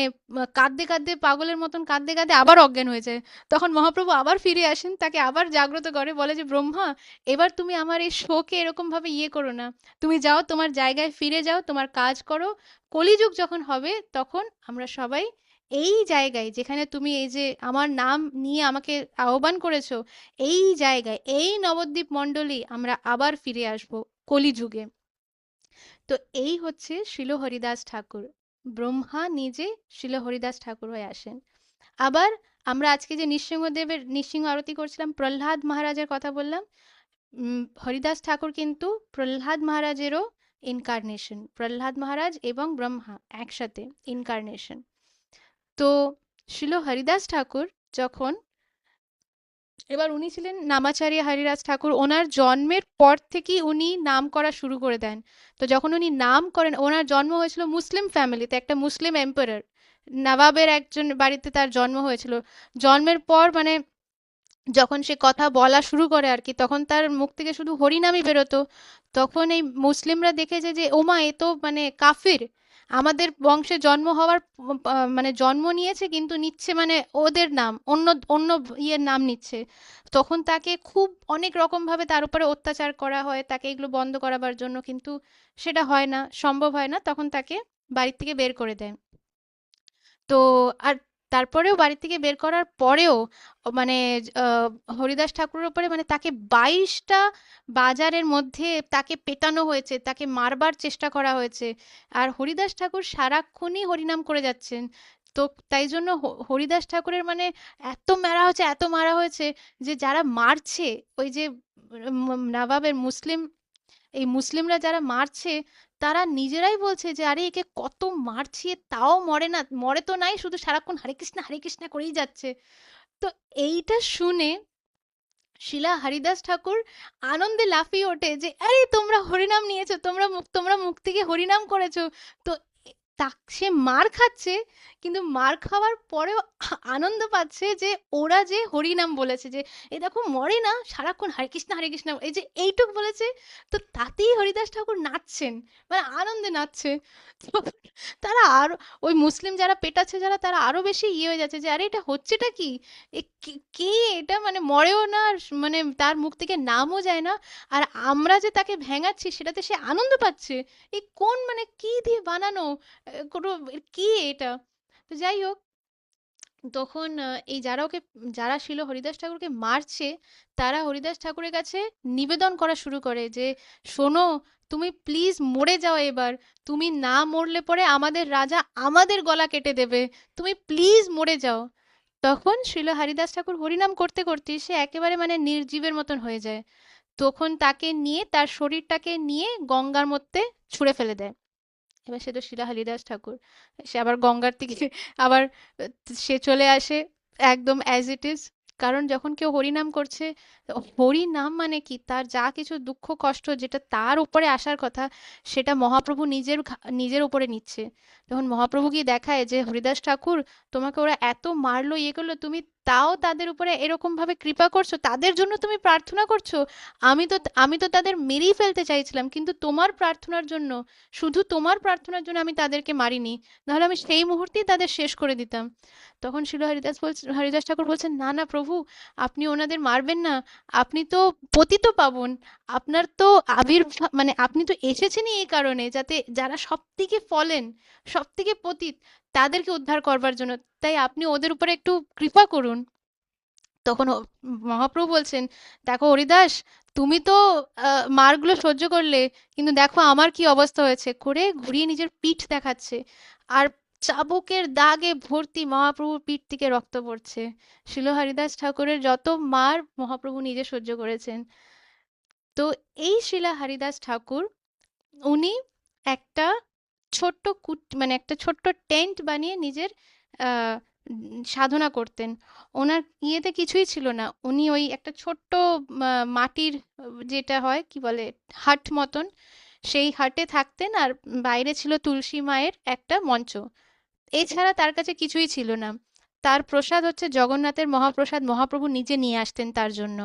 কাঁদতে কাঁদতে, পাগলের মতন কাঁদতে কাঁদতে আবার অজ্ঞান হয়ে যায়। তখন মহাপ্রভু আবার ফিরে আসেন, তাকে আবার জাগ্রত করে, বলে যে ব্রহ্মা, এবার তুমি আমার এই শোকে এরকম ভাবে করো না, তুমি যাও তোমার জায়গায় ফিরে যাও, তোমার কাজ করো। কলিযুগ যখন হবে তখন আমরা সবাই এই জায়গায়, যেখানে তুমি এই যে আমার নাম নিয়ে আমাকে আহ্বান করেছো, এই জায়গায়, এই নবদ্বীপ মণ্ডলী আমরা আবার ফিরে আসব কলিযুগে। তো এই হচ্ছে শিল হরিদাস ঠাকুর, ব্রহ্মা নিজে শিল হরিদাস ঠাকুর হয়ে আসেন। আবার আমরা আজকে যে নৃসিংহদেবের নৃসিংহ আরতি করছিলাম, প্রহ্লাদ মহারাজের কথা বললাম, হরিদাস ঠাকুর কিন্তু প্রহ্লাদ মহারাজেরও ইনকার্নেশন, প্রহ্লাদ মহারাজ এবং ব্রহ্মা একসাথে ইনকার্নেশন। তো শিল হরিদাস ঠাকুর যখন, এবার উনি ছিলেন নামাচার্য হরিদাস ঠাকুর, ওনার জন্মের পর থেকেই উনি নাম করা শুরু করে দেন। তো যখন উনি নাম করেন, ওনার জন্ম হয়েছিল মুসলিম ফ্যামিলিতে, একটা মুসলিম এম্পারার নবাবের একজন বাড়িতে তার জন্ম হয়েছিল। জন্মের পর মানে যখন সে কথা বলা শুরু করে আর কি, তখন তার মুখ থেকে শুধু হরিনামই বেরোতো। তখন এই মুসলিমরা দেখেছে যে ওমা, এ তো মানে কাফির, আমাদের বংশে জন্ম হওয়ার মানে জন্ম নিয়েছে কিন্তু নিচ্ছে মানে ওদের নাম, অন্য অন্য ইয়ের নাম নিচ্ছে। তখন তাকে খুব অনেক রকম ভাবে তার উপরে অত্যাচার করা হয়, তাকে এগুলো বন্ধ করাবার জন্য, কিন্তু সেটা হয় না, সম্ভব হয় না। তখন তাকে বাড়ি থেকে বের করে দেয়। তো আর তারপরেও বাড়ি থেকে বের করার পরেও মানে আহ, হরিদাস ঠাকুরের উপরে মানে তাকে 22টা বাজারের মধ্যে তাকে পেটানো হয়েছে, তাকে মারবার চেষ্টা করা হয়েছে। আর হরিদাস ঠাকুর সারাক্ষণই হরিনাম করে যাচ্ছেন। তো তাই জন্য হরিদাস ঠাকুরের মানে এত মারা হয়েছে, এত মারা হয়েছে, যে যারা মারছে, ওই যে নবাবের মুসলিম, এই মুসলিমরা যারা মারছে, তারা নিজেরাই বলছে যে আরে একে কত মারছি, এ তাও মরে না, মরে তো নাই, শুধু সারাক্ষণ হরে কৃষ্ণা করেই যাচ্ছে। তো এইটা শুনে শিলা হরিদাস ঠাকুর আনন্দে লাফিয়ে ওঠে যে আরে তোমরা হরিনাম নিয়েছো, তোমরা মুখ থেকে হরিনাম করেছো। তো সে মার খাচ্ছে, কিন্তু মার খাওয়ার পরেও আনন্দ পাচ্ছে যে ওরা যে হরিনাম বলেছে, যে এ দেখো মরে না, সারাক্ষণ হরে কৃষ্ণ এই যে এইটুক বলেছে। তো তাতেই হরিদাস ঠাকুর নাচছেন, মানে আনন্দে নাচছে। তো তারা আরো, ওই মুসলিম যারা পেটাচ্ছে যারা, তারা আরো বেশি হয়ে যাচ্ছে যে আরে এটা হচ্ছেটা কি, এ কে এটা, মানে মরেও না, আর মানে তার মুখ থেকে নামও যায় না, আর আমরা যে তাকে ভেঙাচ্ছি সেটাতে সে আনন্দ পাচ্ছে। এ কোন মানে কি দিয়ে বানানো, কোনো কি এটা। তো যাই হোক, তখন এই যারা ছিল হরিদাস ঠাকুরকে মারছে, তারা হরিদাস ঠাকুরের কাছে নিবেদন করা শুরু করে যে শোনো, তুমি প্লিজ মরে যাও এবার, তুমি না মরলে পরে আমাদের রাজা আমাদের গলা কেটে দেবে, তুমি প্লিজ মরে যাও। তখন শ্রীল হরিদাস ঠাকুর হরিনাম করতে করতে সে একেবারে মানে নির্জীবের মতন হয়ে যায়। তখন তাকে নিয়ে, তার শরীরটাকে নিয়ে গঙ্গার মধ্যে ছুঁড়ে ফেলে দেয়। এবার সে তো শিলা হরিদাস ঠাকুর, সে আবার গঙ্গার থেকে আবার সে চলে আসে একদম অ্যাজ ইট ইজ। কারণ যখন কেউ হরিনাম করছে, হরিনাম মানে কি, তার যা কিছু দুঃখ কষ্ট যেটা তার উপরে আসার কথা, সেটা মহাপ্রভু নিজের উপরে নিচ্ছে। তখন মহাপ্রভু কি দেখায় যে হরিদাস ঠাকুর, তোমাকে ওরা এত মারলো, করলো, তুমি তাও তাদের উপরে এরকম ভাবে কৃপা করছো, তাদের জন্য তুমি প্রার্থনা করছো। আমি তো তাদের মেরেই ফেলতে চাইছিলাম, কিন্তু তোমার প্রার্থনার জন্য, শুধু তোমার প্রার্থনার জন্য আমি তাদেরকে মারিনি, নাহলে আমি সেই মুহূর্তেই তাদের শেষ করে দিতাম। তখন শিল হরিদাস ঠাকুর বলছেন, না না প্রভু, আপনি ওনাদের মারবেন না। আপনি তো পতিত পাবন, আপনার তো মানে আপনি তো এসেছেনই এই কারণে যাতে যারা সব থেকে ফলেন, সব থেকে পতিত, তাদেরকে উদ্ধার করবার জন্য। তাই আপনি ওদের উপরে একটু কৃপা করুন। তখন মহাপ্রভু বলছেন, দেখো হরিদাস, তুমি তো মারগুলো সহ্য করলে, কিন্তু দেখো আমার কি অবস্থা হয়েছে, করে ঘুরিয়ে নিজের পিঠ দেখাচ্ছে। আর চাবুকের দাগে ভর্তি মহাপ্রভুর পিঠ থেকে রক্ত পড়ছে। শিল হরিদাস ঠাকুরের যত মার মহাপ্রভু নিজে সহ্য করেছেন। তো এই শিলা হরিদাস ঠাকুর, উনি একটা মানে একটা ছোট্ট টেন্ট বানিয়ে নিজের সাধনা করতেন। ওনার ইয়েতে কিছুই ছিল না, উনি ওই একটা ছোট্ট মাটির যেটা হয় কি বলে হাট মতন, সেই হাটে থাকতেন। আর বাইরে ছিল তুলসী মায়ের একটা মঞ্চ, এছাড়া তার কাছে কিছুই ছিল না। তার প্রসাদ হচ্ছে জগন্নাথের মহাপ্রসাদ, মহাপ্রভু নিজে নিয়ে আসতেন তার জন্য।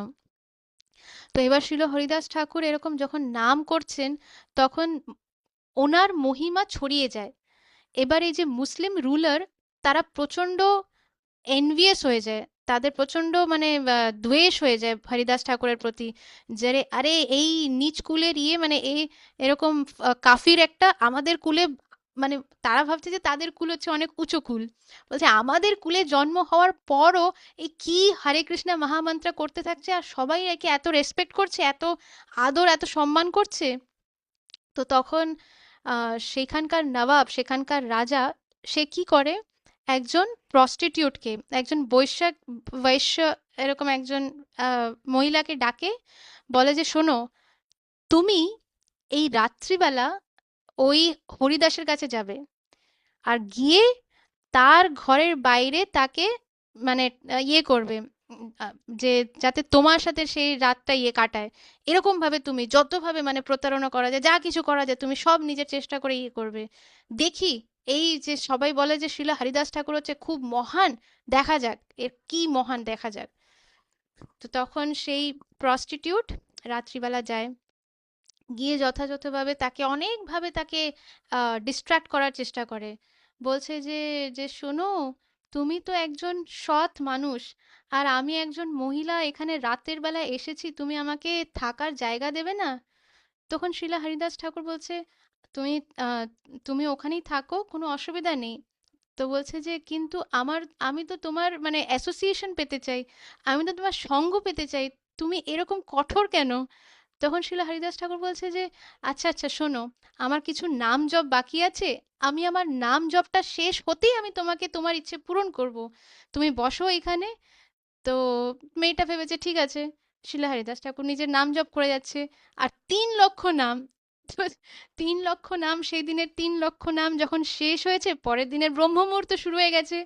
তো এবার শিল হরিদাস ঠাকুর এরকম যখন নাম করছেন, তখন ওনার মহিমা ছড়িয়ে যায়। এবার এই যে মুসলিম রুলার, তারা প্রচন্ড এনভিয়াস হয়ে যায়, তাদের প্রচন্ড মানে দ্বেষ হয়ে যায় হরিদাস ঠাকুরের প্রতি। যে আরে এই নিচ কুলের মানে এই এরকম কাফির একটা আমাদের কুলে, মানে তারা ভাবছে যে তাদের কুল হচ্ছে অনেক উঁচু কুল, বলছে আমাদের কুলে জন্ম হওয়ার পরও এই কি হরে কৃষ্ণা মহামন্ত্র করতে থাকছে, আর সবাই একে এত রেসপেক্ট করছে, এত আদর এত সম্মান করছে। তো তখন সেখানকার নবাব, সেখানকার রাজা, সে কি করে, একজন প্রস্টিটিউটকে, একজন বৈশ্য এরকম একজন মহিলাকে ডাকে, বলে যে শোনো, তুমি এই রাত্রিবেলা ওই হরিদাসের কাছে যাবে, আর গিয়ে তার ঘরের বাইরে তাকে মানে ইয়ে করবে, যে যাতে তোমার সাথে সেই রাতটা কাটায়, এরকম ভাবে তুমি যতভাবে মানে প্রতারণা করা যায়, যা কিছু করা যায়, তুমি সব নিজের চেষ্টা করে করবে। দেখি, এই যে সবাই বলে যে শিলা হরিদাস ঠাকুর হচ্ছে খুব মহান, দেখা যাক এর কি মহান, দেখা যাক। তো তখন সেই প্রস্টিটিউট রাত্রিবেলা যায়, গিয়ে যথাযথভাবে তাকে অনেকভাবে তাকে ডিস্ট্র্যাক্ট করার চেষ্টা করে। বলছে যে যে শোনো, তুমি তো একজন সৎ মানুষ, আর আমি একজন মহিলা এখানে রাতের বেলা এসেছি, তুমি আমাকে থাকার জায়গা দেবে না? তখন শিলা হরিদাস ঠাকুর বলছে, তুমি আহ, তুমি ওখানেই থাকো, কোনো অসুবিধা নেই। তো বলছে যে কিন্তু আমি তো তোমার মানে অ্যাসোসিয়েশন পেতে চাই, আমি তো তোমার সঙ্গ পেতে চাই, তুমি এরকম কঠোর কেন? তখন শিলা হরিদাস ঠাকুর বলছে যে আচ্ছা আচ্ছা শোনো, আমার কিছু নাম জপ বাকি আছে, আমি আমার নাম জপটা শেষ হতেই আমি তোমাকে তোমার ইচ্ছে পূরণ করব, তুমি বসো এখানে। তো মেয়েটা ভেবেছে ঠিক আছে। শিলা হরিদাস ঠাকুর নিজের নাম জপ করে যাচ্ছে, আর ৩ লক্ষ নাম, তো ৩ লক্ষ নাম, সেই দিনের ৩ লক্ষ নাম যখন শেষ হয়েছে, পরের দিনের ব্রহ্ম মুহূর্ত শুরু হয়ে গেছে।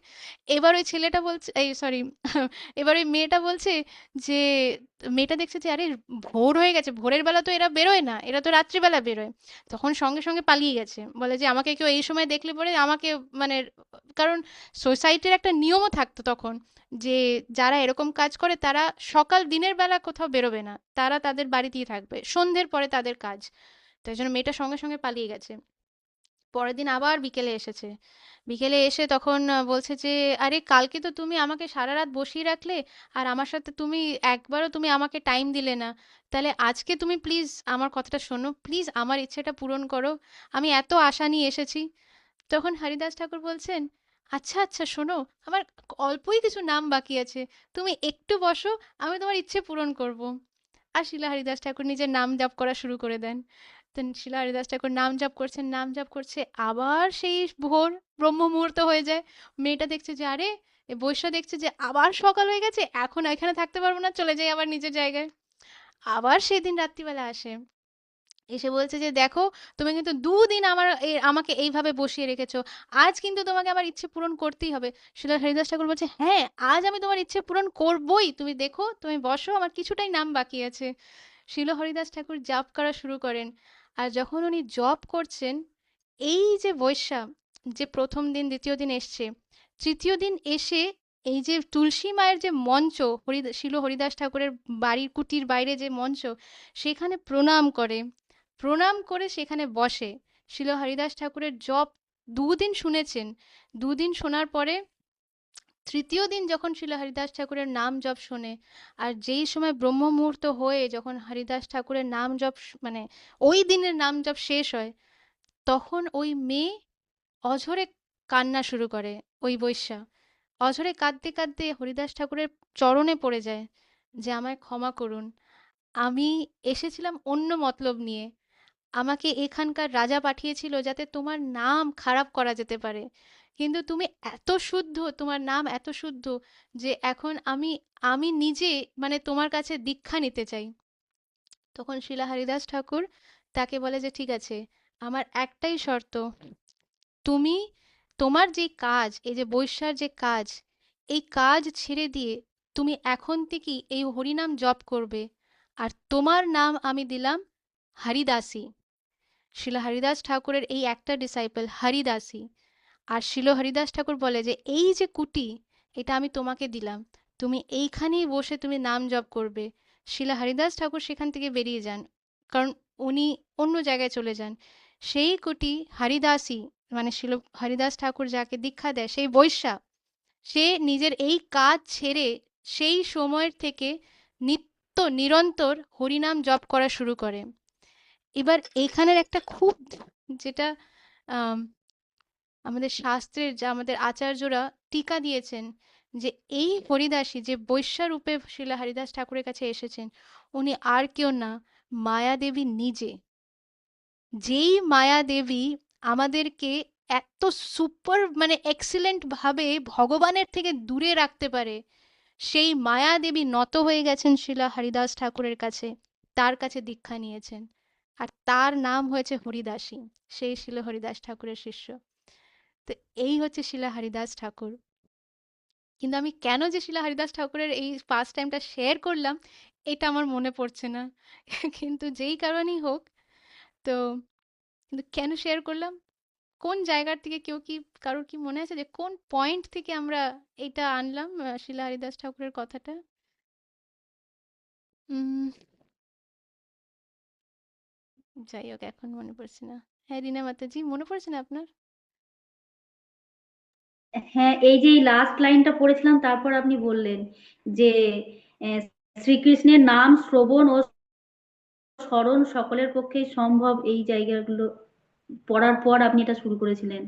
এবার ওই ছেলেটা বলছে, এই সরি, এবার ওই মেয়েটা বলছে যে, মেয়েটা দেখছে যে আরে ভোর হয়ে গেছে, ভোরের বেলা তো এরা বেরোয় না, এরা তো রাত্রিবেলা বেরোয়। তখন সঙ্গে সঙ্গে পালিয়ে গেছে, বলে যে আমাকে কেউ এই সময় দেখলে পরে আমাকে মানে, কারণ সোসাইটির একটা নিয়মও থাকতো তখন, যে যারা এরকম কাজ করে তারা সকাল দিনের বেলা কোথাও বেরোবে না, তারা তাদের বাড়িতেই থাকবে, সন্ধ্যের পরে তাদের কাজ। তাই জন্য মেয়েটা সঙ্গে সঙ্গে পালিয়ে গেছে। পরের দিন আবার বিকেলে এসেছে, বিকেলে এসে তখন বলছে যে আরে কালকে তো তুমি আমাকে সারা রাত বসিয়ে রাখলে, আর আমার সাথে তুমি একবারও তুমি আমাকে টাইম দিলে না, তাহলে আজকে তুমি প্লিজ আমার কথাটা শোনো, প্লিজ আমার ইচ্ছেটা পূরণ করো, আমি এত আশা নিয়ে এসেছি। তখন হরিদাস ঠাকুর বলছেন, আচ্ছা আচ্ছা শোনো, আমার অল্পই কিছু নাম বাকি আছে, তুমি একটু বসো, আমি তোমার ইচ্ছে পূরণ করব। আর শিলা হরিদাস ঠাকুর নিজের নাম জপ করা শুরু করে দেন। তো শিলা হরিদাস ঠাকুর নাম জপ করছেন, নাম জপ করছে, আবার সেই ভোর ব্রহ্ম মুহূর্ত হয়ে যায়। মেয়েটা দেখছে যে আরে, এ বৈশ্য দেখছে যে আবার সকাল হয়ে গেছে, এখন এখানে থাকতে পারবো না, চলে যাই আবার নিজের জায়গায়। আবার সেদিন রাত্রিবেলা আসে, এসে বলছে যে দেখো, তুমি কিন্তু ২ দিন আমাকে এইভাবে বসিয়ে রেখেছো, আজ কিন্তু তোমাকে আমার ইচ্ছে পূরণ করতেই হবে। শিলা হরিদাস ঠাকুর বলছে, হ্যাঁ আজ আমি তোমার ইচ্ছে পূরণ করবই, তুমি দেখো, তুমি বসো, আমার কিছুটাই নাম বাকি আছে। শিল হরিদাস ঠাকুর জপ করা শুরু করেন। আর যখন উনি জপ করছেন, এই যে বৈশ্যা, যে প্রথম দিন দ্বিতীয় দিন এসছে, তৃতীয় দিন এসে এই যে তুলসী মায়ের যে মঞ্চ, শিল হরিদাস ঠাকুরের বাড়ির কুটির বাইরে যে মঞ্চ, সেখানে প্রণাম করে সেখানে বসে শিল হরিদাস ঠাকুরের জপ 2 দিন শুনেছেন। 2 দিন শোনার পরে তৃতীয় দিন যখন শিল হরিদাস ঠাকুরের নাম জপ শোনে, আর যেই সময় ব্রহ্ম মুহূর্ত হয়ে যখন হরিদাস ঠাকুরের নাম জপ মানে ওই দিনের নাম জপ শেষ হয়, তখন ওই মেয়ে অঝরে কান্না শুরু করে। ওই বৈশ্যা অঝরে কাঁদতে কাঁদতে হরিদাস ঠাকুরের চরণে পড়ে যায় যে আমায় ক্ষমা করুন, আমি এসেছিলাম অন্য মতলব নিয়ে, আমাকে এখানকার রাজা পাঠিয়েছিল যাতে তোমার নাম খারাপ করা যেতে পারে, কিন্তু তুমি এত শুদ্ধ, তোমার নাম এত শুদ্ধ যে এখন আমি আমি নিজে মানে তোমার কাছে দীক্ষা নিতে চাই। তখন শিলা হরিদাস ঠাকুর তাকে বলে যে ঠিক আছে, আমার একটাই শর্ত, তুমি তোমার যে কাজ, এই যে বৈশ্যার যে কাজ, এই কাজ ছেড়ে দিয়ে তুমি এখন থেকেই এই হরিনাম জপ করবে, আর তোমার নাম আমি দিলাম হরিদাসী। শিল হরিদাস ঠাকুরের এই একটা ডিসাইপল হরিদাসী। আর শিল হরিদাস ঠাকুর বলে যে এই যে কুটি, এটা আমি তোমাকে দিলাম, তুমি এইখানেই বসে তুমি নাম জপ করবে। শিল হরিদাস ঠাকুর সেখান থেকে বেরিয়ে যান, কারণ উনি অন্য জায়গায় চলে যান। সেই কুটি হরিদাসী মানে শিল হরিদাস ঠাকুর যাকে দীক্ষা দেয়, সেই বৈশ্যা, সে নিজের এই কাজ ছেড়ে সেই সময়ের থেকে নিত্য নিরন্তর হরিনাম জপ করা শুরু করে। এবার এখানের একটা খুব যেটা আম, আমাদের শাস্ত্রের যা আমাদের আচার্যরা টিকা দিয়েছেন, যে এই হরিদাসী যে বৈশ্যা রূপে শিলা হরিদাস ঠাকুরের কাছে এসেছেন, উনি আর কেউ না, মায়াদেবী নিজে। যেই মায়াদেবী আমাদেরকে এত সুপার মানে এক্সিলেন্ট ভাবে ভগবানের থেকে দূরে রাখতে পারে, সেই মায়াদেবী নত হয়ে গেছেন শিলা হরিদাস ঠাকুরের কাছে, তার কাছে দীক্ষা নিয়েছেন, আর তার নাম হয়েছে হরিদাসী। সেই শিল হরিদাস ঠাকুরের শিষ্য। তো এই হচ্ছে শিলা হরিদাস ঠাকুর। কিন্তু আমি কেন যে শিলা হরিদাস ঠাকুরের এই পাস্ট টাইমটা শেয়ার করলাম, এটা আমার মনে পড়ছে না। কিন্তু যেই কারণেই হোক, তো কিন্তু কেন শেয়ার করলাম, কোন জায়গার থেকে কেউ কি, কারোর কি মনে আছে যে কোন পয়েন্ট থেকে আমরা এটা আনলাম শিলা হরিদাস ঠাকুরের কথাটা? উম যাই হোক, এখন মনে পড়ছে না। হ্যাঁ রিনা মাতাজি, মনে পড়ছে না আপনার? হ্যাঁ, এই যে লাস্ট লাইনটা পড়েছিলাম, তারপর আপনি বললেন যে আহ, শ্রীকৃষ্ণের নাম শ্রবণ ও স্মরণ সকলের পক্ষেই সম্ভব, এই জায়গাগুলো পড়ার পর আপনি এটা শুরু করেছিলেন।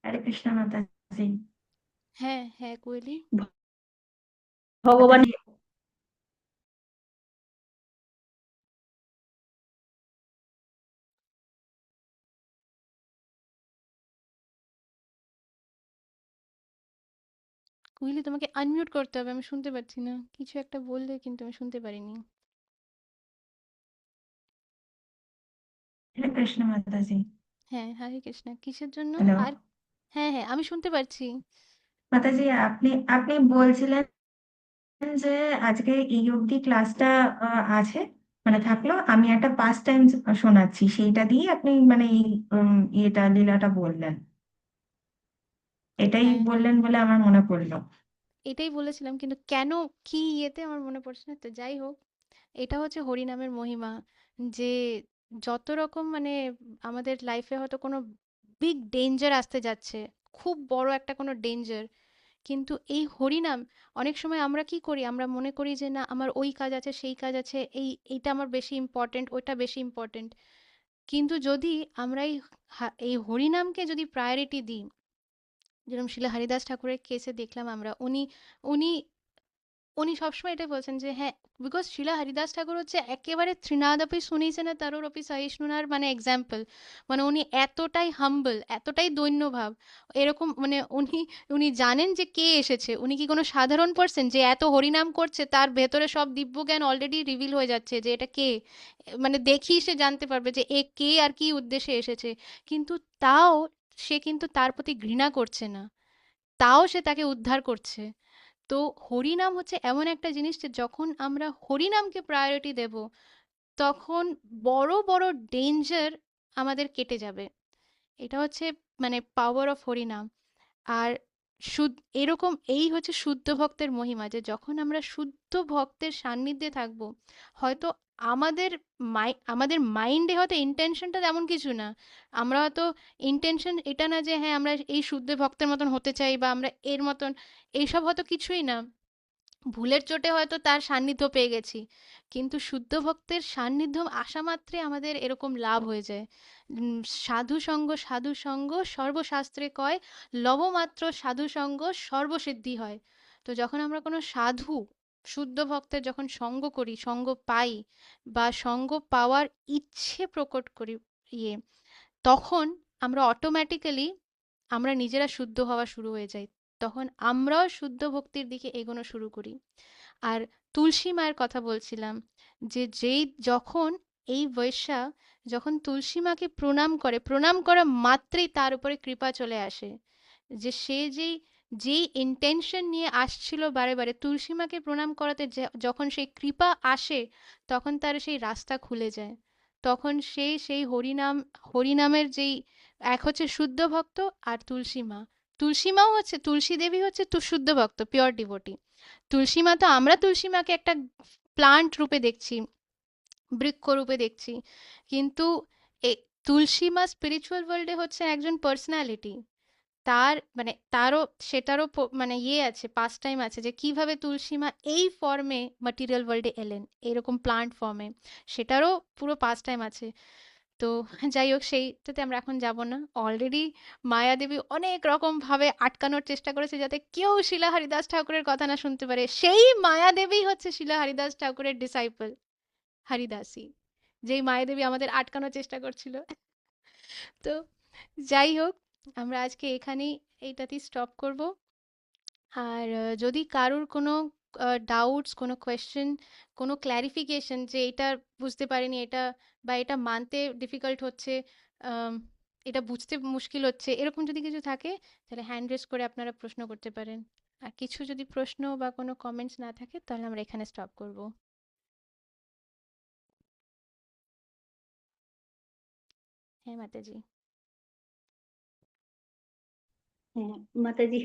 হরে কৃষ্ণ মাতাজি। হ্যাঁ হ্যাঁ কোয়েলি। ভগবান মাতাজি, কোয়েলি তোমাকে আনমিউট করতে হবে, আমি শুনতে পাচ্ছি না, কিছু একটা বললে কিন্তু আমি শুনতে পারিনি। হরে কৃষ্ণ মাতাজি। হ্যাঁ হরে কৃষ্ণা, কিসের জন্য? হ্যালো আর হ্যাঁ হ্যাঁ আমি শুনতে পারছি। মাতাজি, আপনি আপনি বলছিলেন যে আজকে এই অবধি ক্লাসটা আছে, মানে থাকলো, আমি একটা পাস টাইম শোনাচ্ছি, সেইটা দিয়ে আপনি মানে এই ইয়েটা লীলাটা বললেন, এটাই হ্যাঁ বললেন বলে আমার মনে পড়লো। এটাই বলেছিলাম, কিন্তু কেন কি ইয়েতে আমার মনে পড়ছে না। তো যাই হোক, এটা হচ্ছে হরিনামের মহিমা, যে যত রকম মানে আমাদের লাইফে হয়তো কোনো বিগ ডেঞ্জার আসতে যাচ্ছে, খুব বড় একটা কোনো ডেঞ্জার, কিন্তু এই হরিনাম, অনেক সময় আমরা কি করি, আমরা মনে করি যে না আমার ওই কাজ আছে সেই কাজ আছে, এইটা আমার বেশি ইম্পর্টেন্ট, ওইটা বেশি ইম্পর্টেন্ট, কিন্তু যদি আমরা এই হরিনামকে যদি প্রায়োরিটি দিই, যেরকম শিলা হরিদাস ঠাকুরের কেসে দেখলাম আমরা, উনি উনি উনি সবসময় এটাই বলছেন যে হ্যাঁ, বিকজ শিলা হরিদাস ঠাকুর হচ্ছে একেবারে ত্রিনাদাপি শুনেছে না তারোরপি সহিষ্ণুনার মানে এক্সাম্পল। মানে উনি এতটাই হাম্বল, এতটাই দৈন্যভাব, এরকম মানে উনি উনি জানেন যে কে এসেছে, উনি কি কোনো সাধারণ পার্সন যে এত হরিনাম করছে, তার ভেতরে সব দিব্যজ্ঞান অলরেডি রিভিল হয়ে যাচ্ছে যে এটা কে, মানে দেখেই সে জানতে পারবে যে এ কে আর কি উদ্দেশ্যে এসেছে, কিন্তু তাও সে কিন্তু তার প্রতি ঘৃণা করছে না, তাও সে তাকে উদ্ধার করছে। তো হরিনাম হচ্ছে এমন একটা জিনিস যে যখন আমরা হরিনামকে প্রায়োরিটি দেব, তখন বড় বড় ডেঞ্জার আমাদের কেটে যাবে। এটা হচ্ছে মানে পাওয়ার অফ হরিনাম। আর এরকম এই হচ্ছে শুদ্ধ ভক্তের মহিমা, যে যখন আমরা শুদ্ধ ভক্তের সান্নিধ্যে থাকবো, হয়তো আমাদের মাইন্ডে হয়তো ইন্টেনশনটা তেমন কিছু না, আমরা হয়তো ইন্টেনশন এটা না যে হ্যাঁ আমরা এই শুদ্ধ ভক্তের মতন হতে চাই বা আমরা এর মতন, এইসব হয়তো কিছুই না, ভুলের চোটে হয়তো তার সান্নিধ্য পেয়ে গেছি, কিন্তু শুদ্ধ ভক্তের সান্নিধ্য আসা মাত্রে আমাদের এরকম লাভ হয়ে যায়। সাধু সঙ্গ সর্বশাস্ত্রে কয়, লবমাত্র সাধু সঙ্গ সর্বসিদ্ধি হয়। তো যখন আমরা কোনো শুদ্ধ ভক্তের যখন সঙ্গ করি, সঙ্গ পাই বা সঙ্গ পাওয়ার ইচ্ছে প্রকট করি, ইয়ে তখন আমরা অটোমেটিক্যালি আমরা নিজেরা শুদ্ধ হওয়া শুরু হয়ে যাই। তখন আমরাও শুদ্ধ ভক্তির দিকে এগোনো শুরু করি। আর তুলসী মায়ের কথা বলছিলাম, যে যখন এই বৈশ্যা যখন তুলসী মাকে প্রণাম করে, প্রণাম করা মাত্রই তার উপরে কৃপা চলে আসে। যে সে যেই ইন্টেনশন নিয়ে আসছিল বারে বারে তুলসী মাকে প্রণাম করাতে, যখন সেই কৃপা আসে, তখন তার সেই রাস্তা খুলে যায়। তখন সেই হরিনামের যেই এক হচ্ছে শুদ্ধ ভক্ত, আর তুলসী মাও হচ্ছে, তুলসী দেবী হচ্ছে শুদ্ধ ভক্ত, পিওর ডিভোটি। তুলসী মা তো, আমরা তুলসী মাকে একটা প্লান্ট রূপে দেখছি, বৃক্ষ রূপে দেখছি, কিন্তু তুলসী মা স্পিরিচুয়াল ওয়ার্ল্ডে হচ্ছে একজন পার্সোনালিটি। সেটারও মানে আছে, পাস টাইম আছে, যে কিভাবে তুলসী মা এই ফর্মে ম্যাটেরিয়াল ওয়ার্ল্ডে এলেন, এরকম প্লান্ট ফর্মে, সেটারও পুরো পাস টাইম আছে। তো যাই হোক, সেইটাতে আমরা এখন যাব না। অলরেডি মায়াদেবী অনেক রকম ভাবে আটকানোর চেষ্টা করেছে যাতে কেউ শিলা হরিদাস ঠাকুরের কথা না শুনতে পারে। সেই মায়াদেবী হচ্ছে শিলা হরিদাস ঠাকুরের ডিসাইপল, হরিদাসী, যেই মায়াদেবী আমাদের আটকানোর চেষ্টা করছিল। তো যাই হোক, আমরা আজকে এখানেই এইটাতেই স্টপ করব। আর যদি কারোর কোনো ডাউটস, কোনো কোয়েশ্চেন, কোনো ক্ল্যারিফিকেশন, যে এটা বুঝতে পারিনি, এটা বা এটা মানতে ডিফিকাল্ট হচ্ছে, আম, এটা বুঝতে মুশকিল হচ্ছে, এরকম যদি কিছু থাকে, তাহলে হ্যান্ড রেজ করে আপনারা প্রশ্ন করতে পারেন। আর কিছু যদি প্রশ্ন বা কোনো কমেন্টস না থাকে, তাহলে আমরা এখানে স্টপ করব। হ্যাঁ মাতাজি। হ্যাঁ মাতাজি,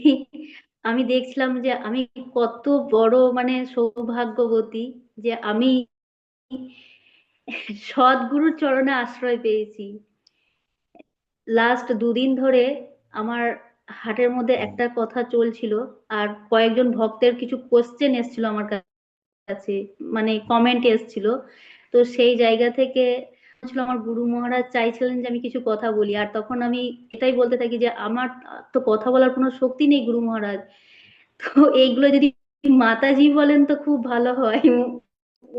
আমি দেখছিলাম যে আমি কত বড় মানে সৌভাগ্যবতী যে আমি সদ্গুরুর চরণে আশ্রয় পেয়েছি। লাস্ট দুদিন ধরে আমার হার্টের মধ্যে একটা কথা চলছিল, আর কয়েকজন ভক্তের কিছু কোশ্চেন এসেছিল আমার কাছে, মানে কমেন্ট এসেছিল। তো সেই জায়গা থেকে ছিল, আমার গুরু মহারাজ চাইছিলেন যে আমি কিছু কথা বলি, আর তখন আমি এটাই বলতে থাকি যে আমার তো কথা বলার কোনো শক্তি নেই গুরু মহারাজ, তো এইগুলো যদি মাতাজি বলেন তো খুব ভালো হয়,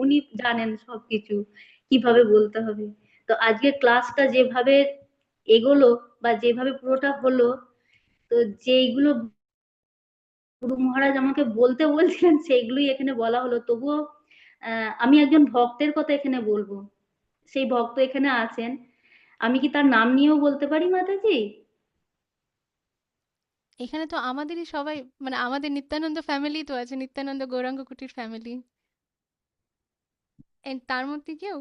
উনি জানেন সবকিছু কিভাবে বলতে হবে। তো আজকে ক্লাসটা যেভাবে এগোলো বা যেভাবে পুরোটা হলো, তো যেইগুলো গুরু মহারাজ আমাকে বলতে বলছিলেন সেইগুলোই এখানে বলা হলো। তবুও আমি একজন ভক্তের কথা এখানে বলবো, সেই ভক্ত এখানে আছেন, আমি কি তার নাম নিয়েও বলতে পারি মাতাজি? এখানে তো আমাদেরই সবাই, মানে আমাদের নিত্যানন্দ ফ্যামিলি তো আছে, নিত্যানন্দ গৌরাঙ্গ কুটির ফ্যামিলি। তার মধ্যে কেউ,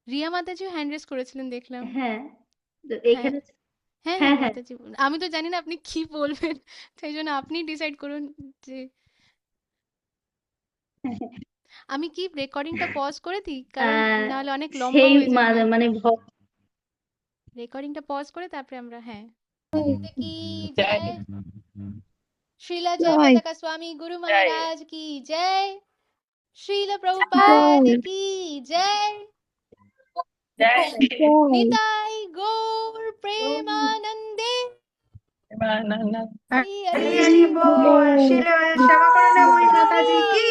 রিয়া মাতাজিও হ্যান্ড রেজ করেছিলেন দেখলাম। হ্যাঁ, তো হ্যাঁ, এখানে হ্যাঁ, হ্যাঁ হ্যাঁ হ্যাঁ মাতাজি আমি তো জানি না আপনি কি বলবেন, সেই জন্য আপনি ডিসাইড করুন যে আমি কি রেকর্ডিংটা পজ করে দিই, কারণ আহ, নাহলে অনেক লম্বা সেই হয়ে যাবে। মানে রেকর্ডিংটা পজ করে তারপরে আমরা, হ্যাঁ। কি জয় জয়, श्रीला जय জয় पताका स्वामी गुरु महाराज की जय, श्रील জয় प्रभुपाद की जय, জয় জয় निताई गौर प्रेमानंदे, না না हरि হরি हरि হরি बोल। বল, জয় শিলা শ্যামা করুণাময়ী মাতাজি কি